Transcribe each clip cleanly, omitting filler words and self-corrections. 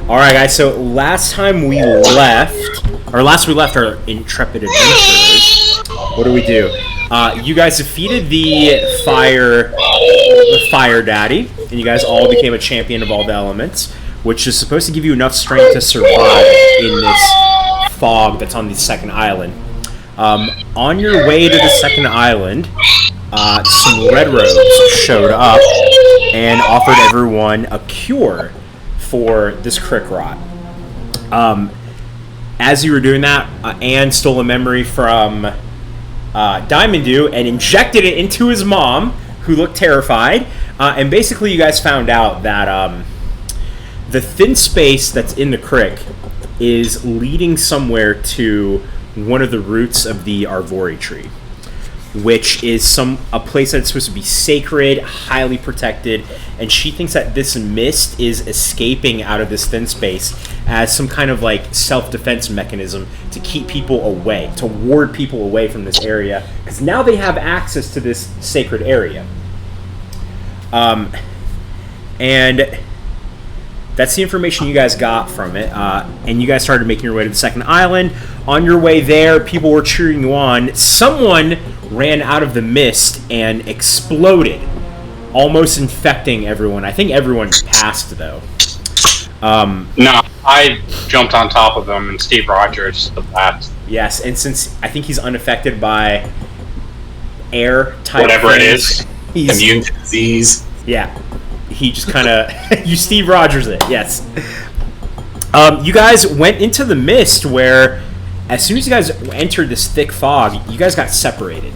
All right, guys. So last we left our intrepid adventurers. What do? You guys defeated the fire daddy, and you guys all became a champion of all the elements, which is supposed to give you enough strength to survive in this fog that's on the second island. On your way to the second island, some red robes showed up and offered everyone a cure for this crick rot. As you were doing that, Anne stole a memory from Diamond Dew and injected it into his mom, who looked terrified. And basically, you guys found out that the thin space that's in the crick is leading somewhere to one of the roots of the Arvori tree, which is a place that's supposed to be sacred, highly protected, and she thinks that this mist is escaping out of this thin space as some kind of like self-defense mechanism to keep people away, to ward people away from this area, because now they have access to this sacred area. And that's the information you guys got from it, and you guys started making your way to the second island. On your way there, people were cheering you on. Someone ran out of the mist and exploded, almost infecting everyone. I think everyone passed, though. No, I jumped on top of him, and Steve Rogers the best. Yes, and since I think he's unaffected by air type whatever things, it is, immune to disease. Yeah, he just kind of you Steve Rogers it. Yes. You guys went into the mist where, as soon as you guys entered this thick fog, you guys got separated.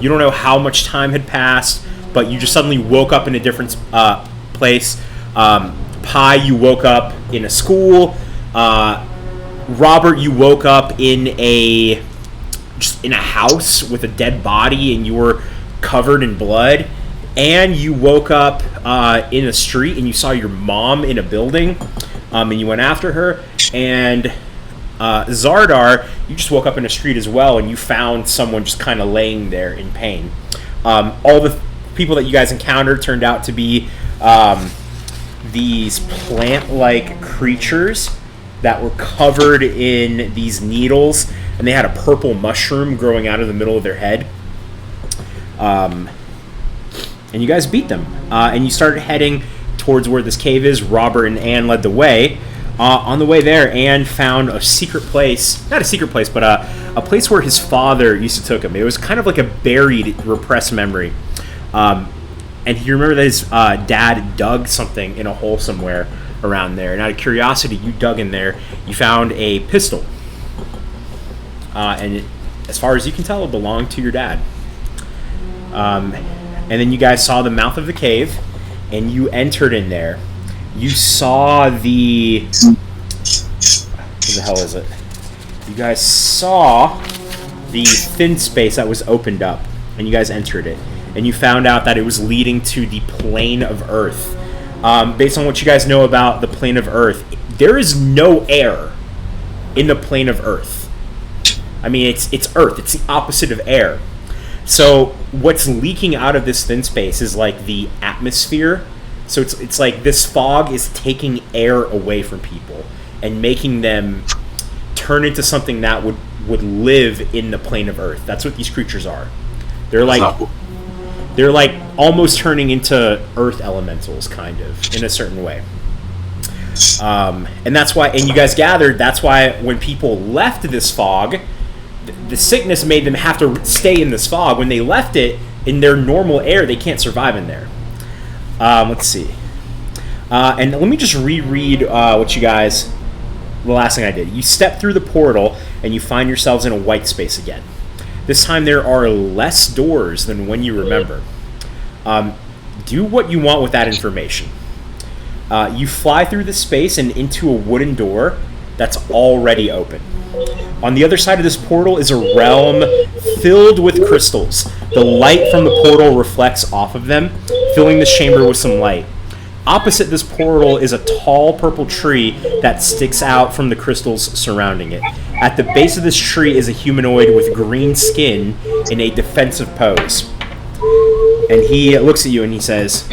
You don't know how much time had passed, but you just suddenly woke up in a different place. Pi, you woke up in a school. Robert, you woke up in a house with a dead body, and you were covered in blood. And you woke up in a street, and you saw your mom in a building, and you went after her. And Xardaar, you just woke up in a street as well, and you found someone just kind of laying there in pain. All the people that you guys encountered turned out to be these plant-like creatures that were covered in these needles, and they had a purple mushroom growing out of the middle of their head. And you guys beat them. And you started heading towards where this cave is. Robert and Anne led the way. On the way there, Anne found a secret place. Not a secret place, but a place where his father used to took him. It was kind of like a buried, repressed memory. And he remembered that his dad dug something in a hole somewhere around there. And out of curiosity, you dug in there. You found a pistol. And as far as you can tell, it belonged to your dad. And then you guys saw the mouth of the cave, and you entered in there. You saw the... What the hell is it? You guys saw the thin space that was opened up, and you guys entered it. And you found out that it was leading to the plane of Earth. Based on what you guys know about the plane of Earth, there is no air in the plane of Earth. I mean, it's Earth. It's the opposite of air. So what's leaking out of this thin space is like the atmosphere. So it's like this fog is taking air away from people and making them turn into something that would live in the plane of Earth. That's what these creatures are. They're like almost turning into Earth elementals, kind of, in a certain way. And that's why, and you guys gathered, that's why when people left this fog, the sickness made them have to stay in this fog. When they left it in their normal air, they can't survive in there. Let's see. And let me just reread what you guys... The last thing I did. You step through the portal, and you find yourselves in a white space again. This time there are less doors than when you remember. Do what you want with that information. You fly through the space and into a wooden door that's already open. On the other side of this portal is a realm filled with crystals. The light from the portal reflects off of them, filling this chamber with some light. Opposite this portal is a tall purple tree that sticks out from the crystals surrounding it. At the base of this tree is a humanoid with green skin in a defensive pose. And he looks at you and he says,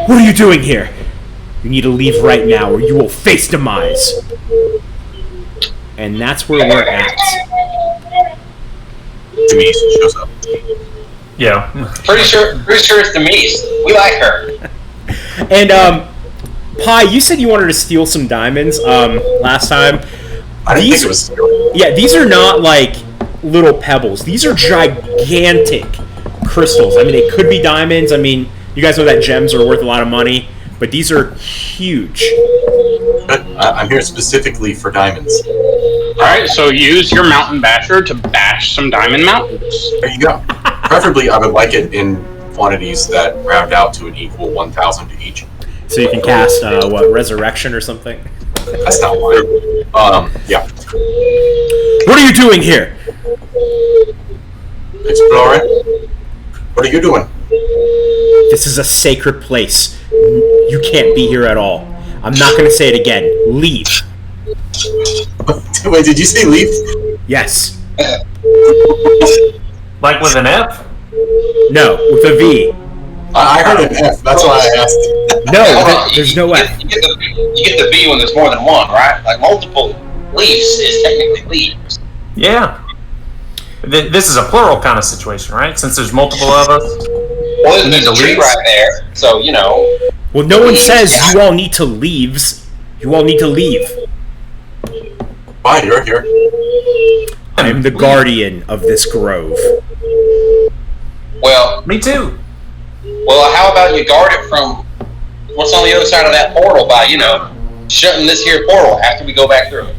"What are you doing here?" You need to leave right now, or you will face demise. And that's where we're at. Denise shows up. Yeah. Pretty sure it's Denise. We like her. And Pi, you said you wanted to steal some diamonds last time. I didn't think it was. Yeah, these are not like little pebbles. These are gigantic crystals. I mean, they could be diamonds. I mean, you guys know that gems are worth a lot of money, but these are huge. I'm here specifically for diamonds. Alright, so use your mountain basher to bash some diamond mountains. There you go. Preferably, I would like it in quantities that round out to an equal 1,000 to each. So you can cast, resurrection or something? That's not one. Yeah. What are you doing here? Exploring. What are you doing? This is a sacred place. You can't be here at all. I'm not going to say it again. Leave. Wait, did you say leave? Yes. Like with an F? No, with a V. I heard an F. That's why I asked. No, there's no F. You get the V when there's more than one, right? Like multiple leaves is technically leaves. Yeah. This is a plural kind of situation, right? Since there's multiple of us. Well, there's a tree right there, so, you know. Well, no one says you all need to leave. You all need to leave. Why, you're here. I am the guardian of this grove. Well, Me too. well, how about you guard it from what's on the other side of that portal by, you know, shutting this here portal after we go back through it?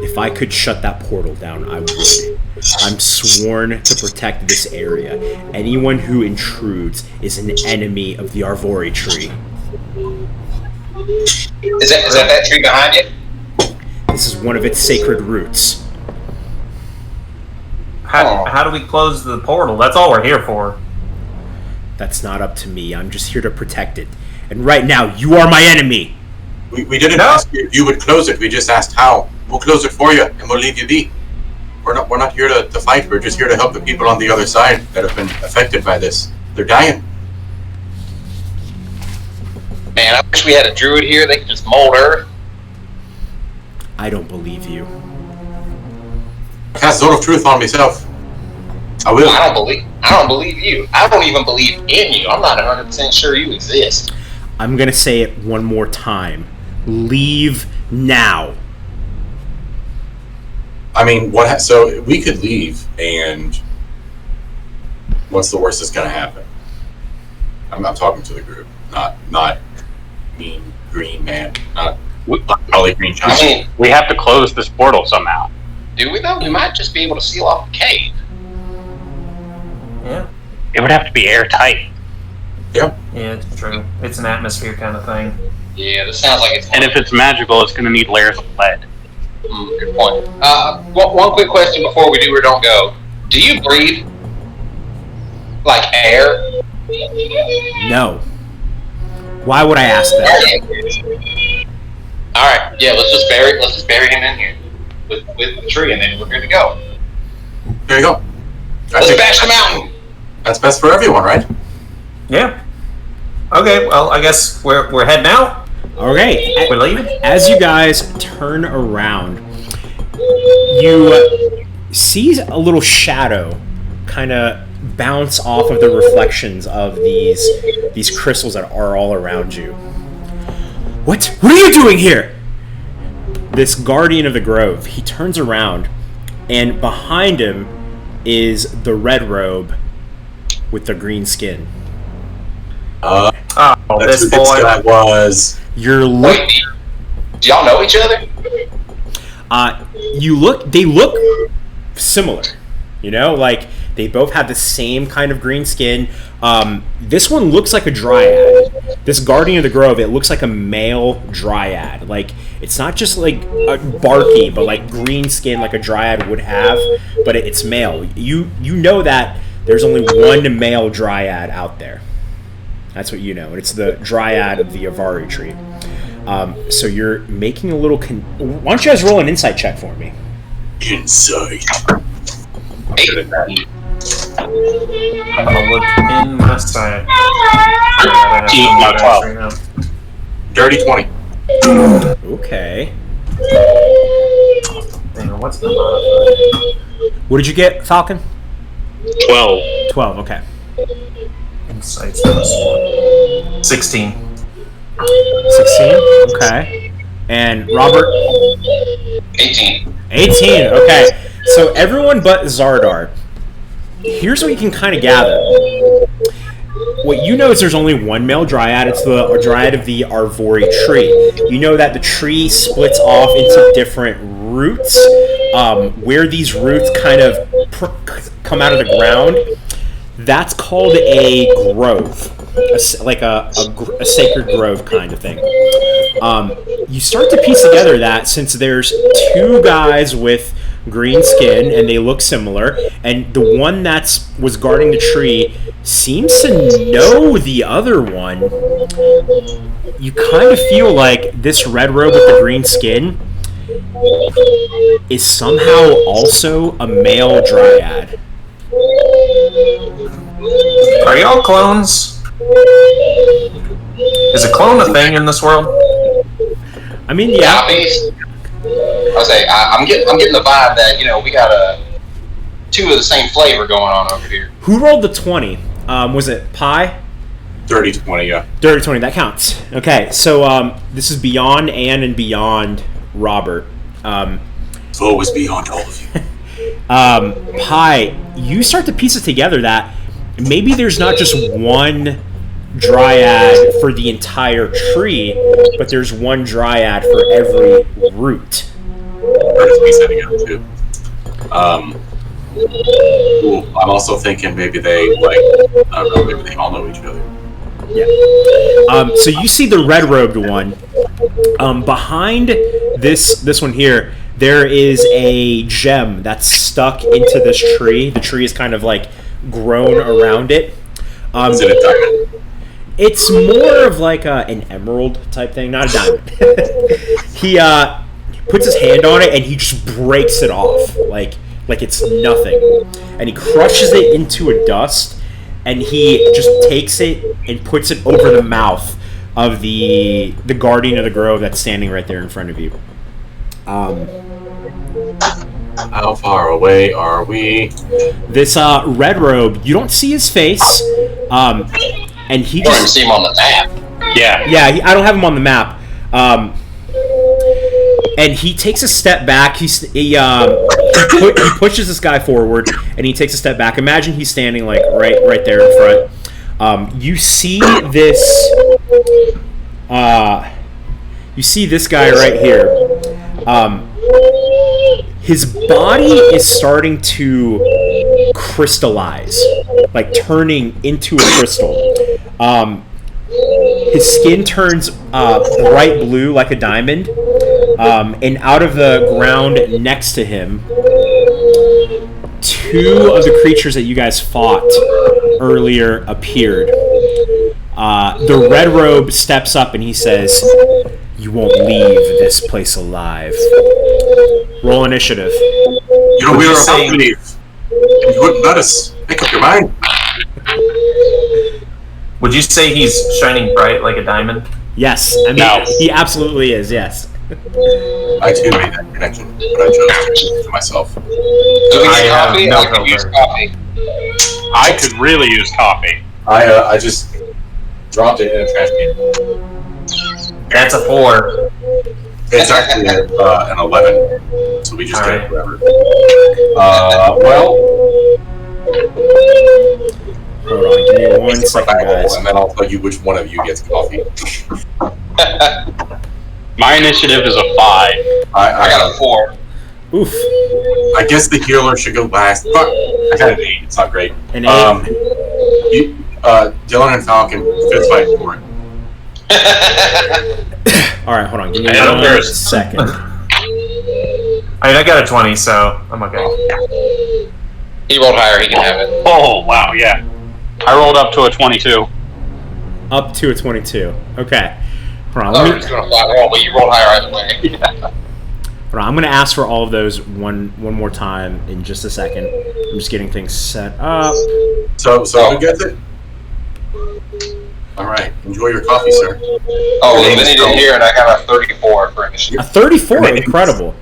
If I could shut that portal down, I would. I'm sworn to protect this area. Anyone who intrudes is an enemy of the Arvori tree. Is that tree behind you? This is one of its sacred roots. How do we close the portal? That's all we're here for. That's not up to me. I'm just here to protect it. And right now, you are my enemy. We didn't ask you if you would close it. We just asked how. We'll close it for you, and we'll leave you be. We're not here to fight. We're just here to help the people on the other side that have been affected by this. They're dying. Man, I wish we had a druid here. They could just mold earth. I don't believe you. Cast Zone of Truth on myself. I will. I don't believe you. I don't even believe in you. I'm not 100% sure you exist. I'm gonna say it one more time. Leave now. I mean, so we could leave, and what's the worst that's going to happen? I'm talking to the group, not mean green man, not Ollie Green Johnson. I mean, We have to close this portal somehow. do we though? We might just be able to seal off the cave. Yeah. It would have to be airtight. Yeah. Yeah, it's true. It's an atmosphere kind of thing. Yeah, this sounds like it's. And if it's magical, it's going to need layers of lead. Good point. One quick question before we do or don't go. Do you breathe like air? No. Why would I ask that? All right. Yeah. Let's just bury him in here with the tree, and then we're good to go. There you go. Let's bash the mountain. That's best for everyone, right? Yeah. Okay, well, I guess we're heading out. Okay. We're leaving. As you guys turn around, you see a little shadow kind of bounce off of the reflections of these crystals that are all around you. What are you doing here? This guardian of the grove, he turns around, and behind him is the red robe with the green skin. Oh, That's this who this boy. guy was. You're Wait, do y'all know each other? they look similar, you know, like they both have the same kind of green skin. This one looks like a dryad. This guardian of the grove, it looks like a male dryad. Like, it's not just like barky, but like green skin like a dryad would have, but it's male. You know that there's only one male dryad out there. That's what you know, and it's the dryad of the Arvori tree. So you're making a little. Why don't you guys roll an insight check for me? Insight. I'm good at that. I'm gonna look in my side. 12. Dirty 20. Okay. Hang on, what's the modifier? What did you get, Falcon? 12. 12, okay. Insights +1. 16. 16, okay. And Robert? 18. 18, okay. So everyone but Xardaar. Here's what you can kind of gather. What you know is there's only one male dryad. It's the dryad of the Arvori tree. You know that the tree splits off into different roots. Where these roots kind of come out of the ground, that's called a grove. Like a sacred grove kind of thing. You start to piece together that since there's two guys with green skin and they look similar, and the one was guarding the tree seems to know the other one, you kind of feel like this red robe with the green skin is somehow also a male dryad. Are y'all clones? Is a clone a thing in this world? I mean, yeah. Copies. I'm getting the vibe that we got two of the same flavor going on over here. Who rolled the 20? Was it Pi? Dirty 20, yeah. Dirty 20, that counts. Okay, so this is beyond Anne and beyond Robert. So it was beyond all of you. Pi, you start to piece it together that maybe there's not just one dryad for the entire tree, but there's one dryad for every root. Piece that together too. I'm also thinking maybe they I don't know, maybe they all know each other. Yeah. So you see the red-robed one. Behind this one here, there is a gem that's stuck into this tree. The tree is kind of like grown around it. Is it a diamond? It's more of like an emerald type thing, not a diamond. He puts his hand on it and he just breaks it off like it's nothing. And he crushes it into a dust, and he just takes it and puts it over the mouth of the guardian of the grove that's standing right there in front of you. How far away are we? This red robe, you don't see his face, and he You don't even just see him on the map. Yeah. I don't have him on the map. And he takes a step back. He pushes this guy forward, and he takes a step back. Imagine he's standing like right there in front. You see this. You see this guy right here. His body is starting to crystallize, like turning into a crystal. His skin turns bright blue like a diamond, and out of the ground next to him, two of the creatures that you guys fought earlier appeared. The red robe steps up and he says, "You won't leave this place alive." Roll initiative. You know, we were about to leave. And you wouldn't let us. Make up your mind. Would you say he's shining bright like a diamond? Yes, I mean, No. he absolutely is, yes. I too made that connection, but I chose to keep it to myself. Do we I get have coffee? no I could use filter. coffee. I could really use coffee. I just dropped it in a trash can. That's a 4. It's actually an 11, so we just get it Alright. forever. Well, Hold on, give me 1 make it second, survival, guys. and then I'll tell you which one of you gets coffee. My initiative is a 5. I got a 4. Oof, I guess the healer should go last. Fuck, I got an 8. It's not great. an 8. Dylan and Falcon, fist fight for it. Alright, hold on, give me I don't know. 1 second. I mean, I got a 20, so I'm okay. He rolled higher, he can have it. Oh, wow, yeah. I rolled up to a 22. Up to a 22. Okay. Hold on, Oh, let we're me... just doing a flat roll, but you rolled higher either way. Hold on, I'm going to ask for all of those one more time in just a second. I'm just getting things set up. So who gets it? All right. Enjoy your coffee, sir. Oh, Vinny didn't hear it. I got a 34 for initiative. A 34, incredible.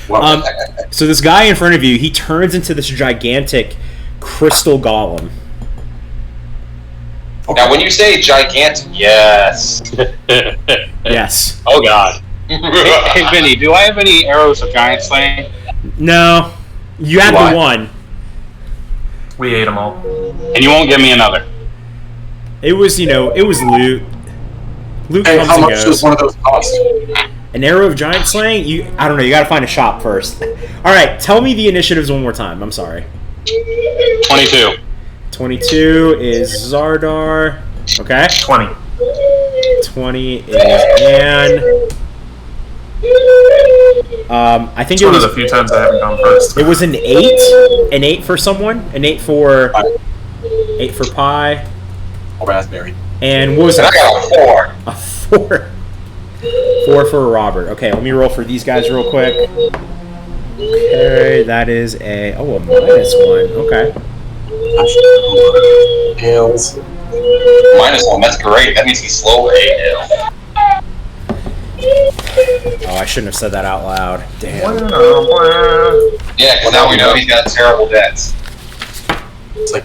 Wow. So this guy in front of you, he turns into this gigantic crystal golem. Now, when you say gigantic, yes. Yes. Oh God. Hey, Vinny, do I have any arrows of giant slaying? No. You have Why? the one. We ate them all. And you won't give me another. It was, it was loot. Loot Hey, comes how and much does goes. one of those cost? An arrow of giant slaying? I don't know. You got to find a shop first. All right. Tell me the initiatives one more time. I'm sorry. 22. 22 is Xardaar. Okay. 20. 20 is Anne. I think It's it one was of the few times I haven't gone first. It was an 8. An 8 for someone. An 8 for 8 for Pie. Raspberry. And what was And I that? got a 4. A 4. 4 for Robert. Okay, let me roll for these guys real quick. Okay, that is a -1. Okay. Tails. -1, that's great. That means he's slow AL. Oh, I shouldn't have said that out loud. Damn. Yeah, because now we know he's got terrible debts. It's like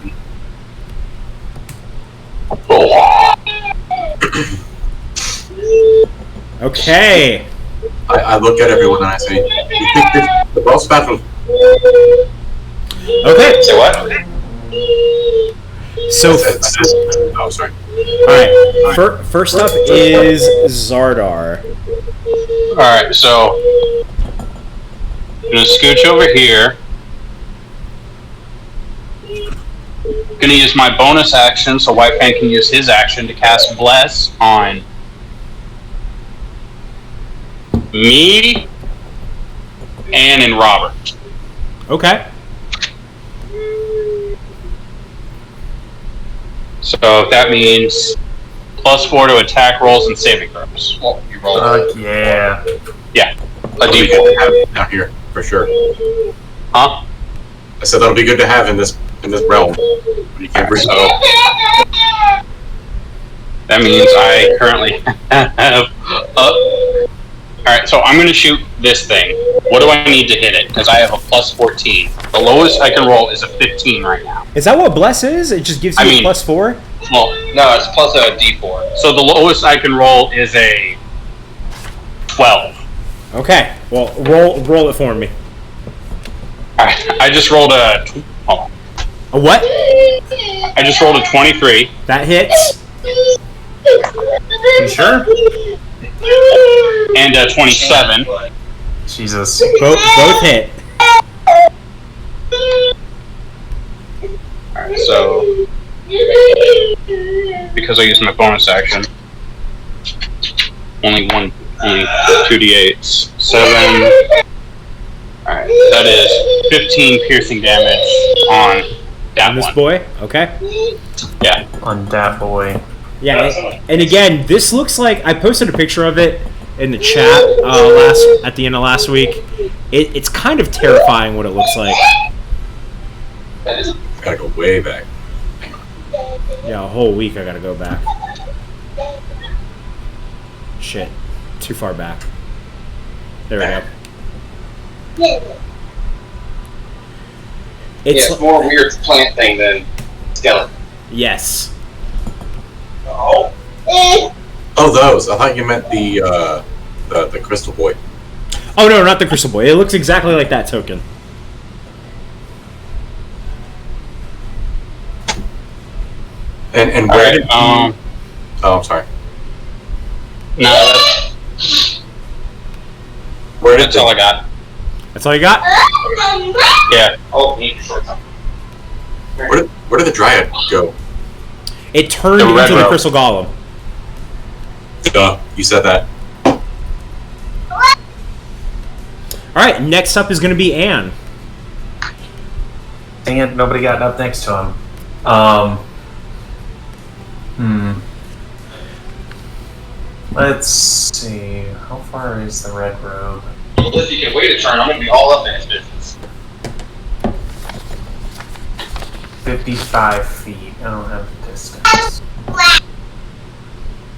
Okay. I look at everyone and I say, "You think this the boss battle?" Okay. Say what? So, Oh, sorry. all right. First up is Xardaar. Alright, so I'm gonna scooch over here. Gonna use my bonus action so White Fan can use his action to cast Bless on me, Anne, and Robert. Okay. So that means +4 to attack rolls and saving throws. Well, you rolled Yeah. Yeah, a That'll be good D4. to have down here for sure. Huh? I said that'll be good to have in this realm. You can't bring So that means I currently have. Alright, so I'm going to shoot this thing. What do I need to hit it? Because I have a +14. The lowest I can roll is a 15 right now. Is that what Bless is? It just gives you a +4? Well, No, it's plus a D4. so the lowest I can roll is a 12. Okay. Well, roll it for me. Alright, I just rolled a. Hold on. A what? I just rolled a 23. That hits. You sure? And a 27. Jesus. Both hit. Alright, so. Because I used my bonus action. Only 2d8s. 7. Alright, that is 15 piercing damage on that On this one. boy? Okay. Yeah. On that boy. Yeah, and again, this looks like I posted a picture of it in the chat at the end of last week. It's kind of terrifying what it looks like. Gotta go way back. Yeah, a whole week I gotta go back. Shit, too far back. There we go. It's more weird plant thing than skeleton. Yes. Oh. Oh, those. I thought you meant the crystal boy. Oh no, not the crystal boy. It looks exactly like that token. And where did you... Alright, Oh, I'm sorry. no, Where did that's all I got. That's all you got? Yeah. Oh, neat. Where did the dryad go? It turned The red into the robe. crystal golem. Duh, you said that. Alright, next up is gonna be Anne. Dang it, nobody got up next to him. Let's see. How far is the red robe? Well, if you can wait a turn, I'm gonna be all up in his business. 55 feet. I don't have the distance.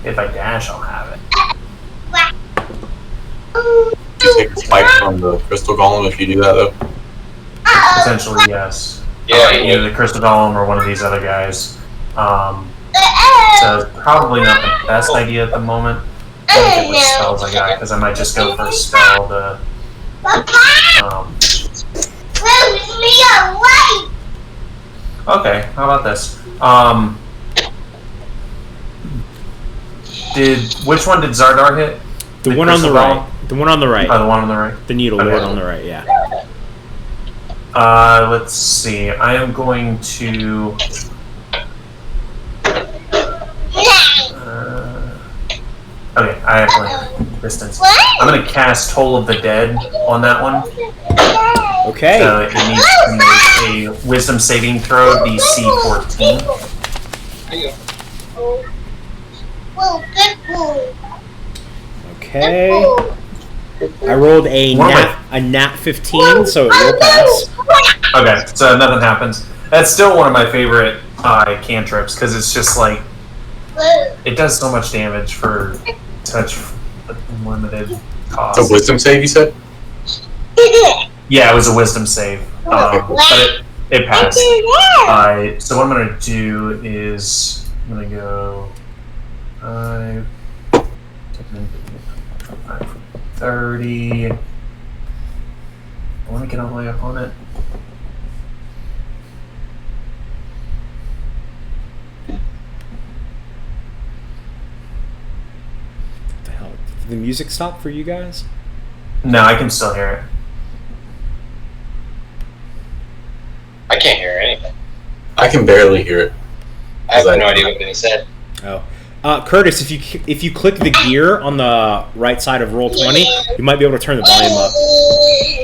If I dash, I'll have it. You take a spike from the crystal golem if you do that, though. Potentially, yes. Yeah, Either the crystal golem or one of these other guys. So probably not the best idea at the moment. Look at which spells I got, because I might just go for a spell to. Okay, how about this? Which one did Xardaar hit? The one on the right. The one on the right. Oh, the one on the right. The needle lord on the right. Yeah. Let's see. I am going to. Okay, I actually have distance. I'm going to cast Toll of the Dead on that one. Okay. So it needs to make a Wisdom saving throw, DC 14. Okay. I rolled a nat 15, so it will pass. Okay, so nothing happens. That's still one of my favorite cantrips, because it's just like, it does so much damage for such limited cost. It's a wisdom save, you said? Yeah, it was a wisdom save, but it passed. So what I'm going to do is, I'm going to go 30. I want to get all the way up on it. What the hell? Did the music stop for you guys? No, I can still hear it. I can't hear anything. I can barely hear it. I have no idea what Vinny said. Oh. Curtis, if you click the gear on the right side of Roll20, you might be able to turn the volume up.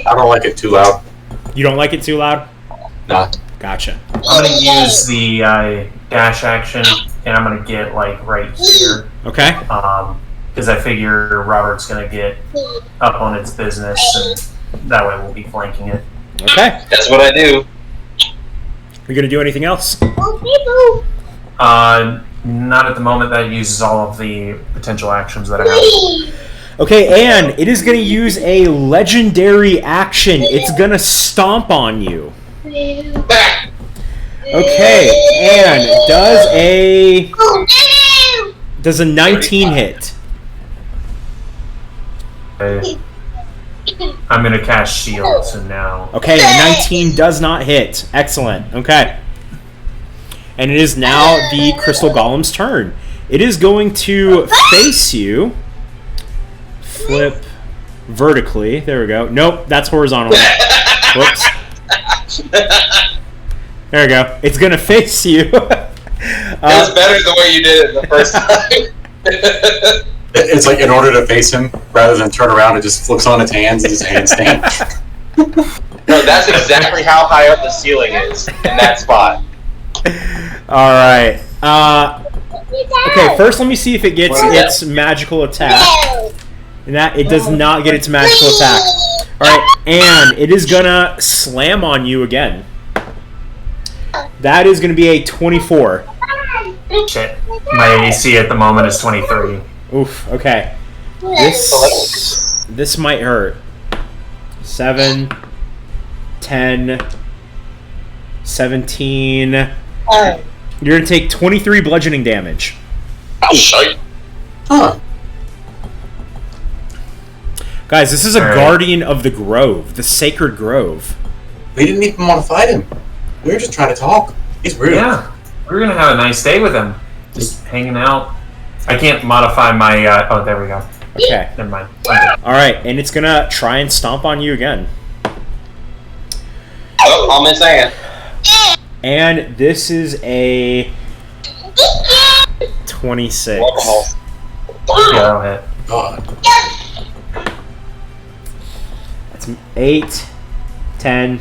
I don't like it too loud. You don't like it too loud? Nah. Gotcha. I'm going to use the dash action, and I'm going to get, like, right here. Okay. Because I figure Robert's going to get up on its business, and that way we'll be flanking it. Okay. That's what I do. You gonna do anything else? Not at the moment. That uses all of the potential actions that I have. Okay, and it is gonna use a legendary action. It's gonna stomp on you. Okay, and does a 19 hit? Okay. I'm going to cast shield, so now. Okay, a 19 does not hit. Excellent. Okay. And it is now the Crystal Golem's turn. It is going to face you. Flip vertically. There we go. Nope, that's horizontally. Whoops. There we go. It's going to face you. It was better the way you did it the first time. It's like in order to face him, rather than turn around, it just flips on its hands and his handstand. No, that's exactly how high up the ceiling is in that spot. All right. Okay, first let me see if it gets its magical attack. And that it does not get its magical attack. All right, and it is gonna slam on you again. That is gonna be a 24. Shit. My AC at the moment is 23. Oof, okay. This might hurt. 7, 10, 17. You're going to take 23 bludgeoning damage. Oh, shite. Huh. Guys, this is a guardian of the grove, the sacred grove. We didn't even want to fight him. We were just trying to talk. He's rude. Yeah, we're going to have a nice day with him. Just hanging out. I can't modify my... oh, there we go. Okay. Never mind. Alright, and it's going to try and stomp on you again. Oh, I'll miss that. And this is a 26. Yeah, that'll hit. God. That's 8, 10,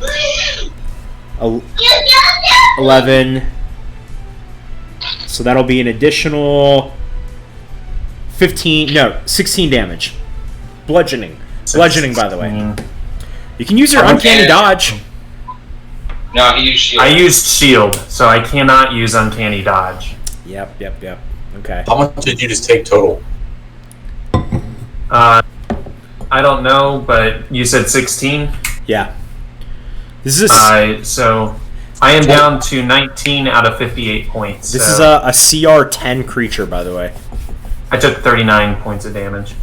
11. So that'll be an additional 16 damage. Bludgeoning. Bludgeoning, by the way. You can use your uncanny dodge. No, he used shield. I used shield, so I cannot use uncanny dodge. Yep. Okay. How much did you just take total? I don't know, but you said 16? Yeah. This is so I am down to 19 out of 58 points. This is a CR 10 creature, by the way. I took 39 points of damage.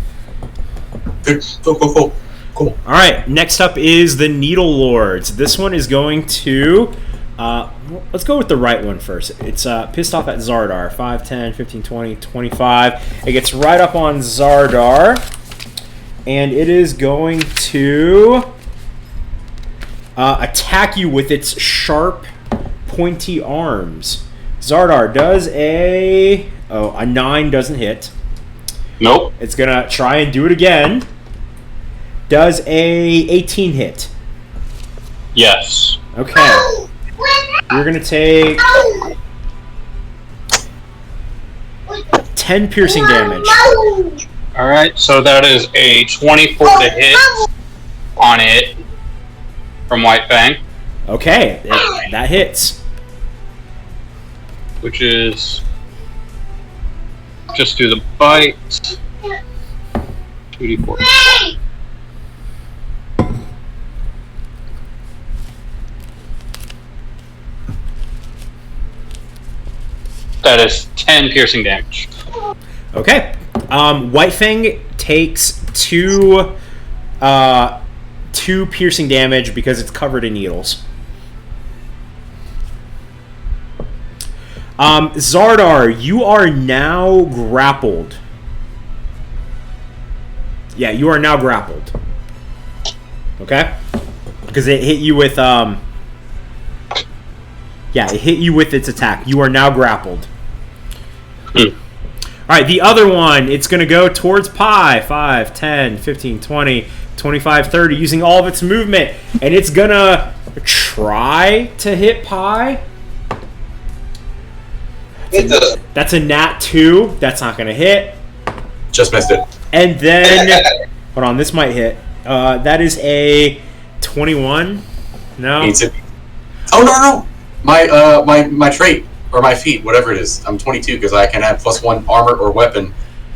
Cool. All right, next up is the Needle Lords. This one is going to... let's go with the right one first. It's pissed off at Xardaar. 5, 10, 15, 20, 25. It gets right up on Xardaar. And it is going to attack you with its sharp, pointy arms. Xardaar does a 9 doesn't hit. Nope. It's going to try and do it again. Does a 18 hit? Yes. Okay. You're going to take 10 piercing damage. Alright, so that is a 24 to hit on it from White Fang. Okay, that hits. Which is... Just do the bite. 2d4. That is 10 piercing damage. Okay. White Fang takes two piercing damage because it's covered in needles. Xardaar, you are now grappled. Yeah, you are now grappled. Okay? Because it hit you with it hit you with its attack. You are now grappled. Alright, the other one, it's going to go towards Pi. 5, 10, 15, 20, 25, 30, using all of its movement. And it's going to try to hit Pi. That's a nat 2. That's not going to hit. Just missed it. And then, hold on, this might hit. That is a 21. No. Oh, no. My trait, or my feat, whatever it is. I'm 22 because I can add +1 armor or weapon,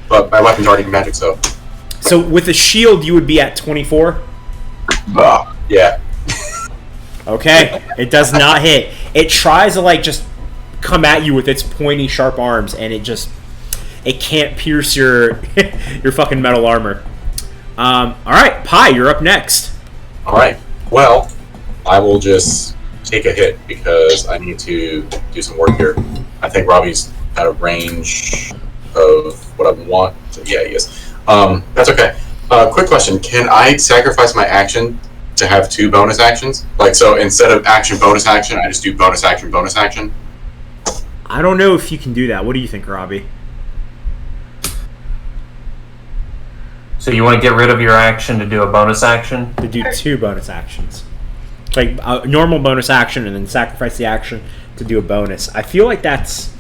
but my weapon's already magic, so. So with a shield, you would be at 24? Yeah. Okay, it does not hit. It tries to, just come at you with its pointy, sharp arms, and it can't pierce your fucking metal armor. Alright, Pi, you're up next. Alright, well, I will just take a hit because I need to do some work here. I think Robbie's out of range of what I want. Yeah, he is. That's okay. Quick question. Can I sacrifice my action to have 2 bonus actions? So instead of action, bonus action, I just do bonus action, bonus action? I don't know if you can do that. What do you think, Robbie? So you want to get rid of your action to do a bonus action? To do 2 bonus actions. Like a normal bonus action and then sacrifice the action to do a bonus. I feel like that's...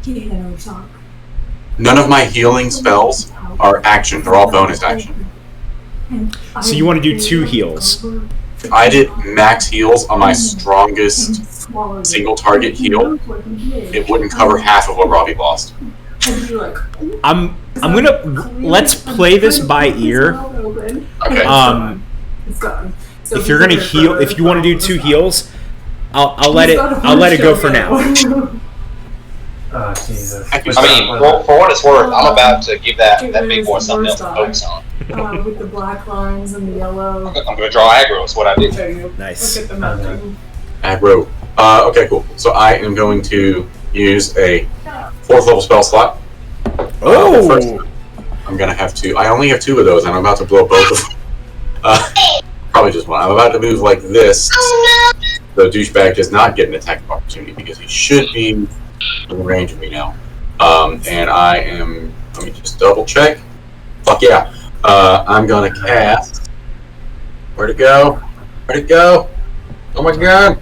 None of my healing spells are action. They're all bonus action. So you want to do 2 heals. If I did max heals on my strongest single target heal, it wouldn't cover half of what Robbie lost. I'm gonna... Let's play this by ear. Okay. If you're gonna heal, if you want to do 2 heals, I'll let it go for now. Oh, Jesus. I mean, for what it's worth, I'm about to give that big boy something else to focus on. With the black lines and the yellow. I'm going to draw aggro, is what I did. Nice. Look at the mountain. Aggro. Okay, cool. So I am going to use a 4th level spell slot. Oh! First, I'm going to have to... I only have 2 of those, and I'm about to blow both of them. Probably just one. I'm about to move like this. The douchebag does not get an attack opportunity because he should be in range of me now. And I am... Let me just double check. Fuck yeah. I'm going to cast... Where'd it go? Where'd it go? Oh my god.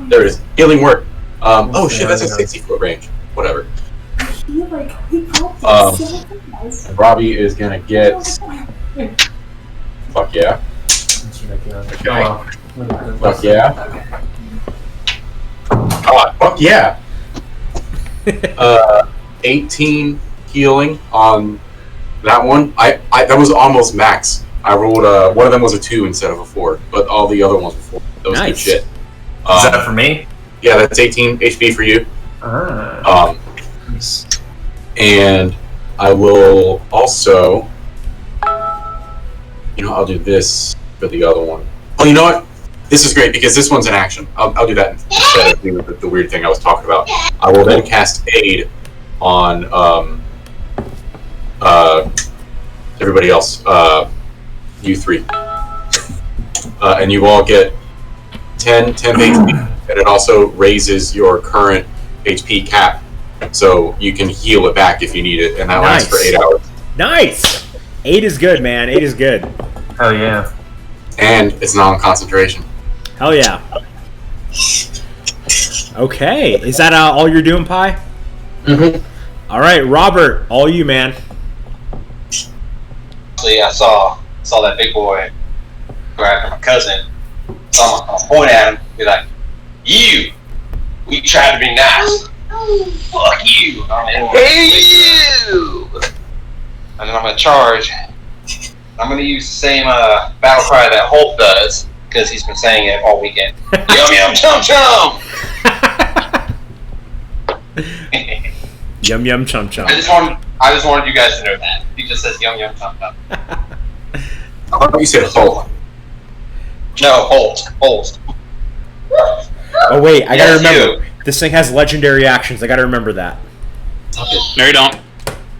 There it is. Healing word. Oh shit, that's a 60-foot range. Whatever. He called this. Robbie is gonna get. Fuck yeah. Okay. Fuck yeah. Fuck yeah. 18 healing on that one. I that was almost max. I rolled one of them was a 2 instead of a 4, but all the other ones were 4. That was good shit. Is that for me? Yeah, that's 18 HP for you. Nice. And I will also, I'll do this for the other one. Oh, you know what? This is great because this one's an action. I'll do that instead of doing the weird thing I was talking about. I will then cast Aid on everybody else. You 3. And you all get 10 HP, and it also raises your current HP cap, so you can heal it back if you need it, and that lasts for 8 hours. Nice! 8 is good, man. 8 is good. Hell yeah. And it's non-concentration. Hell yeah. Okay, is that all you're doing, Pi? Mm-hmm. All right, Robert, all you, man. Actually, I saw that big boy go after my cousin. So I'm gonna point at him, be like, "You, we tried to be nice. Fuck you." Hey you! And then I'm gonna charge. I'm gonna use the same battle cry that Holt does because he's been saying it all weekend. Yum yum chum chum. Yum yum chum chum. I just wanted you guys to know that he just says yum yum chum chum. I thought you said Holt. No, Holt. Oh wait, I gotta remember. You. This thing has legendary actions. I gotta remember that. No, you don't.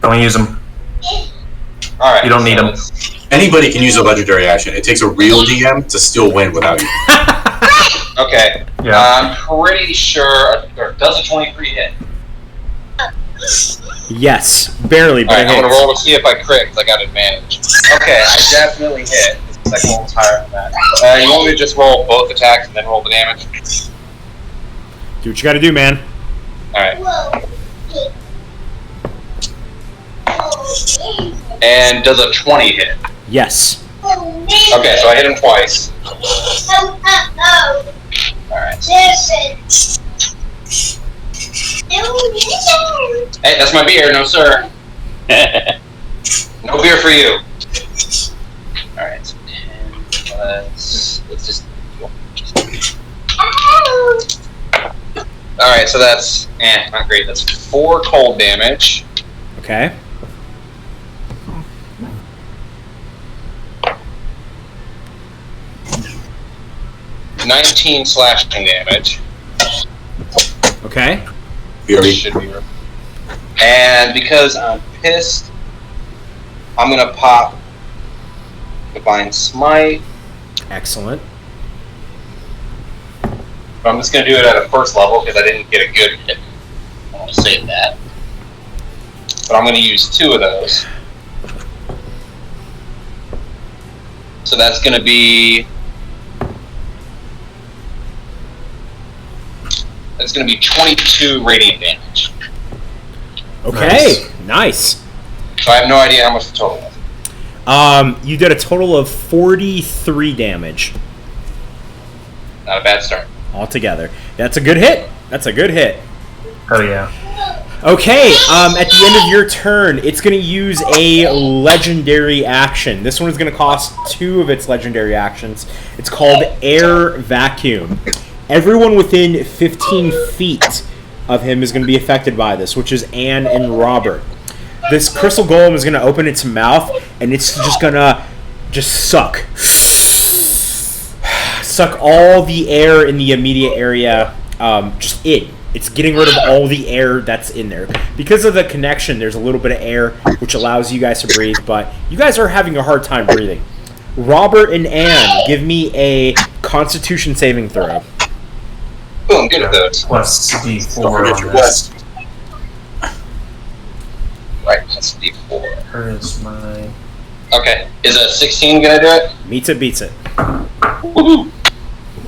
Don't use them. All right. You don't need them. Anybody can use a legendary action. It takes a real DM to still win without you. Okay. Yeah. I'm pretty sure. Or does a 23 hit? Yes, barely, but Alright, it I'm gonna hits. roll to see if I crit, because I got advantage. Okay, I definitely hit. The second one was higher than that. You want me to just roll both attacks and then roll the damage? Do what you gotta do, man. Alright. And does a 20 hit? Yes. Okay, so I hit him twice. Alright. Hey, that's my beer, no sir. No beer for you. Alright, so 10 let's just... Alright, so that's... not great. That's 4 cold damage. Okay. $19 slashing damage. Okay. Should be right. And because I'm pissed, I'm gonna pop Divine Smite. Excellent. But I'm just gonna do it at a first level because I didn't get a good hit. I want to save that. But I'm gonna use 2 of those. So that's gonna be... That's going to be 22 radiant damage. Okay. Nice. So I have no idea how much the total was. You did a total of 43 damage Not a bad start. altogether. That's a good hit. That's a good hit. Hell yeah. Okay, at the end of your turn, it's going to use a legendary action. This one is going to cost 2 of its legendary actions. It's called Air Vacuum. Everyone within 15 feet of him is going to be affected by this, which is Anne and Robert. This crystal golem is going to open its mouth, and it's just going to suck. Suck all the air in the immediate area, just in. It's getting rid of all the air that's in there. Because of the connection, there's a little bit of air, which allows you guys to breathe, but you guys are having a hard time breathing. Robert and Anne, give me a Constitution saving throw. Boom, good at those. Plus D4 Don't forget your on this. quest. Right, that's D4. Where is my... Okay, is a 16 gonna do it? Meets it, beats it. Woohoo!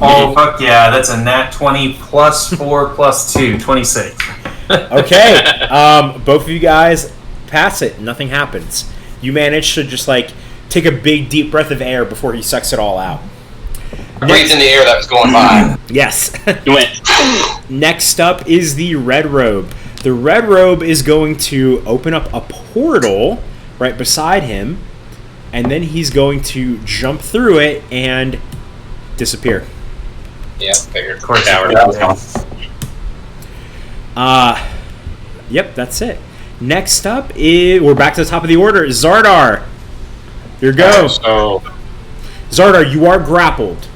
Oh, fuck yeah, that's a nat 20 plus 4 plus 2, 26. Okay, both of you guys pass it. Nothing happens. You manage to just like take a big deep breath of air before he sucks it all out. I breathed in the air that was going by. Yes. You went. Next up is the Red Robe. The Red Robe is going to open up a portal right beside him, and then he's going to jump through it and disappear. Yeah, figured. Of course, Yep, that's it. Next up is we're back to the top of the order. Xardaar, your go. So, Xardaar, you are grappled.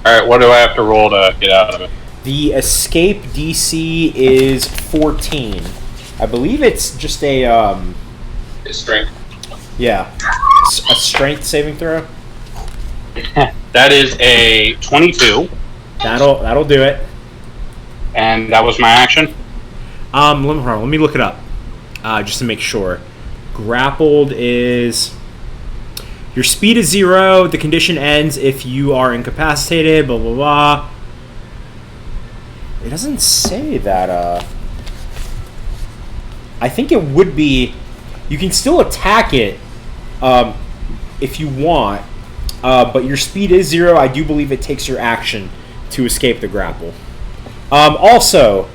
all right, what do I have to roll to get out of it? The escape DC is 14. I believe it's just a His strength. yeah, a strength saving throw. That is a 22, That'll do it. and that was my action. Let me look it up, just to make sure. Grappled is your speed is 0. The condition ends if you are incapacitated. Blah blah blah. It doesn't say that. I think it would be. You can still attack it, if you want, but your speed is 0. I do believe it takes your action to escape the grapple. Also,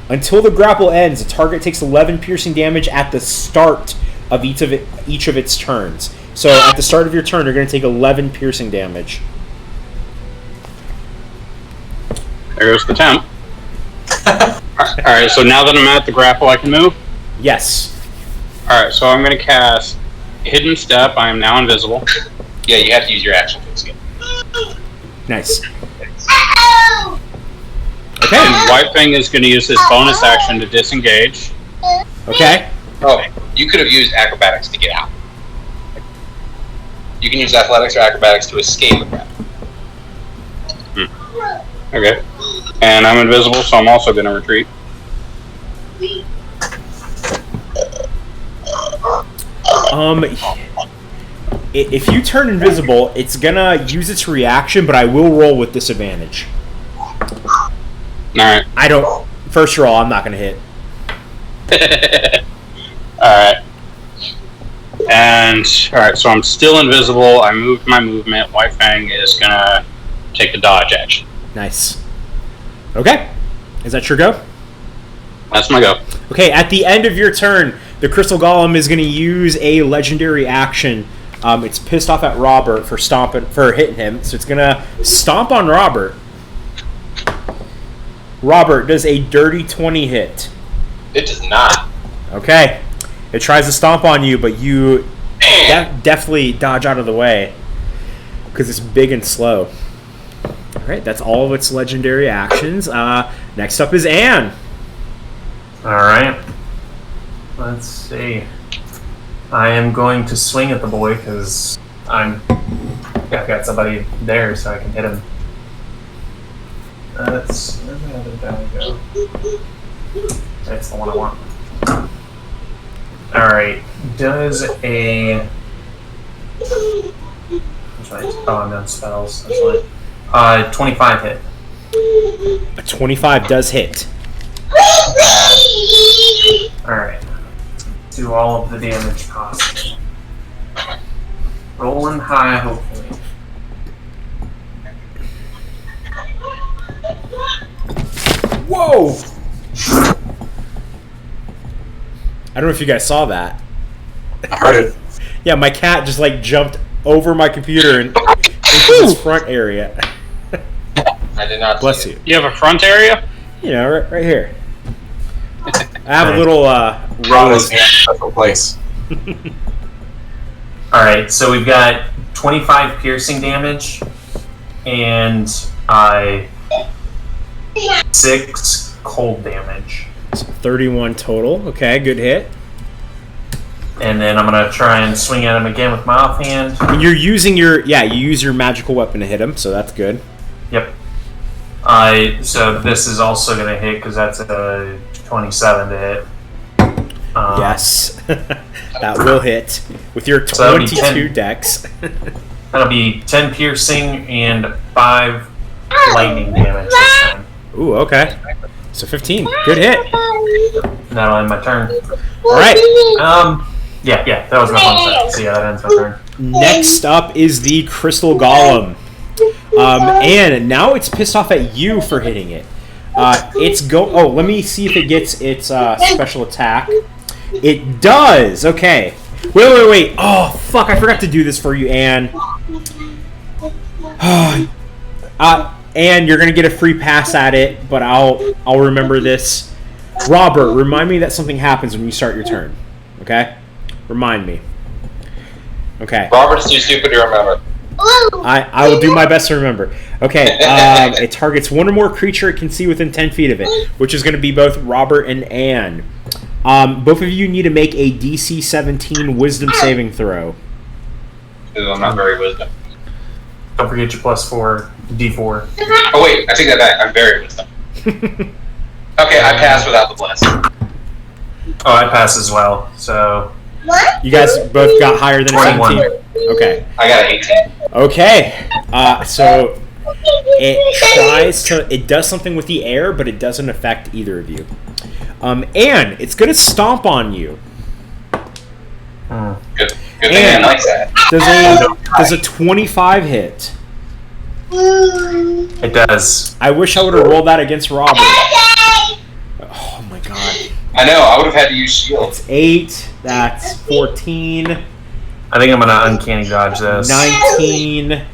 until the grapple ends, the target takes 11 piercing damage at the start of each of its turns. So at the start of your turn, you're going to take 11 piercing damage. There goes the temp. Alright, so now that I'm at the grapple, I can move? Yes. Alright, so I'm going to cast Hidden Step. I am now invisible. Yeah, you have to use your action to escape. Nice. Okay. And White Fang is going to use his bonus action to disengage. Okay. Oh, you could have used acrobatics to get out. You can use athletics or acrobatics to escape a grapple. Okay. And I'm invisible, so I'm also going to retreat. If you turn invisible, it's gonna use its reaction, but I will roll with disadvantage. Alright. I don't. First roll, I'm not gonna hit. Alright. And, alright, so I'm still invisible. I moved my movement. White Fang is going to take the dodge action. Nice. Okay. Is that your go? That's my go. Okay, at the end of your turn, the Crystal Golem is going to use a legendary action. It's pissed off at Robert for hitting him, so it's going to stomp on Robert. Robert, does a dirty 20 hit? It does not. Okay. It tries to stomp on you, but you definitely dodge out of the way because it's big and slow. All right, that's all of its legendary actions. Next up is Anne. All right. Let's see. I am going to swing at the boy because I've got somebody there, so I can hit him. Where'd the other guy go? That's the one I want. All right. Does a I'm done spells. That's fine. 25 hit. A 25 does hit. Alright. Do all of the damage possible. Rolling high, hopefully. Whoa! I don't know if you guys saw that. I heard it. Yeah, my cat just like jumped over my computer and into this front area. I did not. Bless see you. You have a front area? You know, right here. I have a little Rose in a special place. Alright, so we've got 25 piercing damage and 6 cold damage. 31 total. Okay, good hit. And then I'm going to try and swing at him again with my offhand. And you're using you use your magical weapon to hit him, so that's good. Yep. So this is also going to hit because that's a 27 to hit. Yes. That will hit with your So that'll be 22 10. dex. That'll be 10 piercing and 5 lightning damage this time. Ooh, okay. So 15. Good hit. That'll end my turn. All right. Yeah, that was my fun set. So yeah, that ends my turn. Next up is the Crystal Golem. And now it's pissed off at you for hitting it. Oh, let me see if it gets its special attack. It does. Okay. Wait. Oh, fuck. I forgot to do this for you, Anne. Anne, you're going to get a free pass at it, but I'll remember this. Robert, remind me that something happens when you start your turn. Okay? Remind me. Okay. Robert's too stupid to remember. I will do my best to remember. Okay, it targets one or more creature it can see within 10 feet of it, which is going to be both Robert and Anne. Both of you need to make a DC 17 Wisdom saving throw. I'm not very wisdom. Don't forget your +4 D4. Oh wait, I take that back. I'm very wisdom. Okay, I pass without the bless. Oh, I pass as well. So You guys both got higher than a 17? Okay. I got an 18. Okay. So it does something with the air, but it doesn't affect either of you. And it's going to stomp on you. Good thing I like that. Does a 25 hit? it does. I wish I would have rolled that against Robert. Oh my god. I know, I would have had to use shield. It's 8. That's 14. I think I'm gonna uncanny dodge this. 19.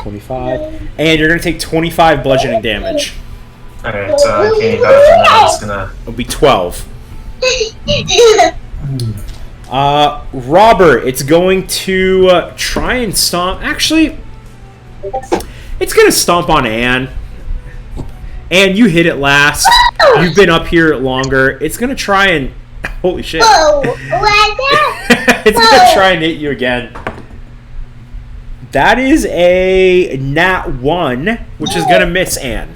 25. And you're going to take 25 bludgeoning damage. Alright, so uncanny dodge, and then I'm just gonna. It'll be 12. Robert, it's going to try and stomp. Actually, it's going to stomp on Anne. Anne, you hit it last. You've been up here longer. It's going to try and... Holy shit. It's going to try and hit you again. That is a nat 1, which is going to miss Anne.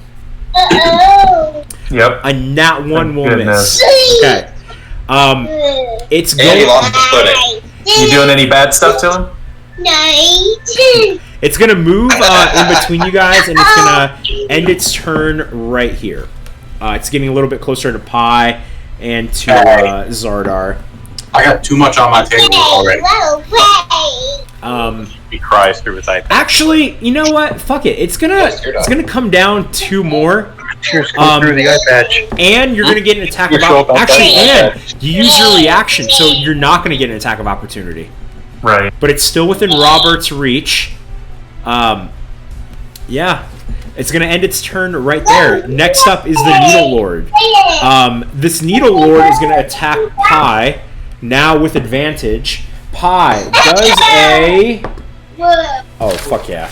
Yep. A nat 1 will miss. Okay. It's And he going... lost the footing. You doing any bad stuff to him? It's going to move in between you guys, and it's going to end its turn right here. It's getting a little bit closer to Pi and to Xardaar. I got too much on my table already. He cries through his iPad. Actually, you know what? Fuck it. It's gonna come down 2 more. Cheers, come through the eye patch. And you're gonna get an attack of sure about Actually, that? Anne, you use your reaction, so you're not gonna get an attack of opportunity. Right. But it's still within Robert's reach. Yeah. It's going to end its turn right there. Next up is the Needle Lord. This Needle Lord is going to attack Pi, now with advantage. Pi does a... Oh, fuck yeah.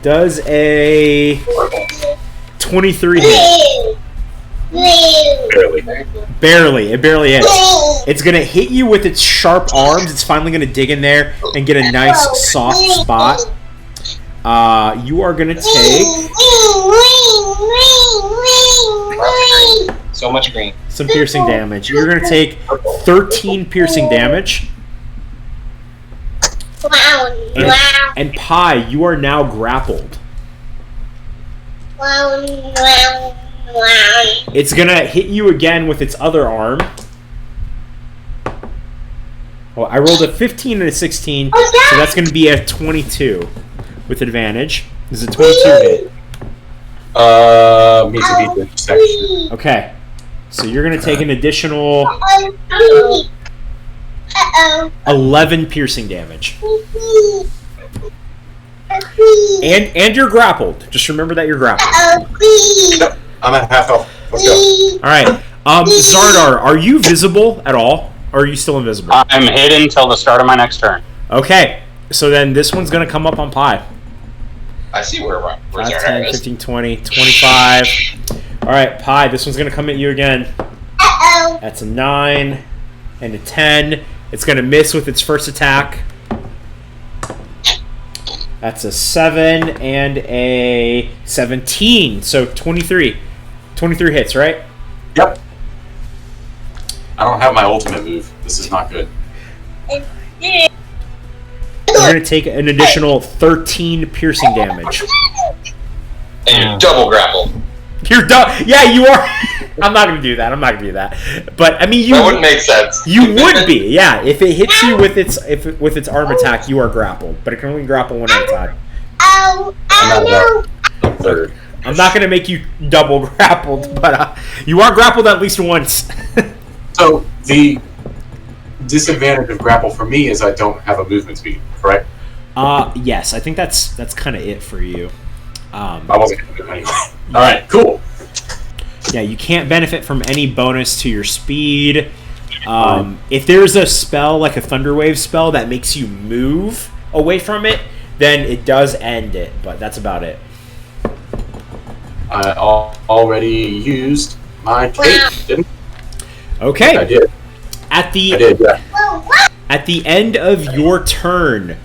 Does a 23 hit. Barely. It barely hits. It's going to hit you with its sharp arms. It's finally going to dig in there and get a nice soft spot. You are going to take... So much green. Some piercing damage. You're going to take 13 piercing damage. And Pi, you are now grappled. It's going to hit you again with its other arm. Well, I rolled a 15 and a 16, so that's going to be a 22 with advantage. This is a 22 hit. Me to be the section. Okay. So you're going to take an additional 11 piercing damage. And you're grappled. Just remember that you're grappled. I'm at half health. Let's go. Alright. Xardaar, are you visible at all? Or are you still invisible? I'm hidden until the start of my next turn. Okay. So then this one's going to come up on Pi. I see where 5, Xardaar 10, is. 15, 20, 25. Alright, Pi, this one's going to come at you again. That's a 9 and a 10. It's going to miss with its first attack. That's a 7 and a 17. So 23. 23 hits, right? Yep. I don't have my ultimate move. This is not good. going to take an additional 13 piercing damage. And you're double grappled. You're done. Yeah, you are. I'm not going to do that. But I mean, That wouldn't make sense. You would be. Yeah, if it hits you with its arm attack, you are grappled. But it can only grapple one at a time. Third. I'm not going to make you double grappled, but you are grappled at least once. So the disadvantage of grapple for me is I don't have a movement speed, correct? Yes, I think that's kind of it for you. I wasn't going to do it anyway. All right, cool. Yeah, you can't benefit from any bonus to your speed. If there's a spell, like a Thunderwave spell, that makes you move away from it, then it does end it, but that's about it. I already used my cape, didn't Okay. I? did. At the I did, yeah. At the end of your turn,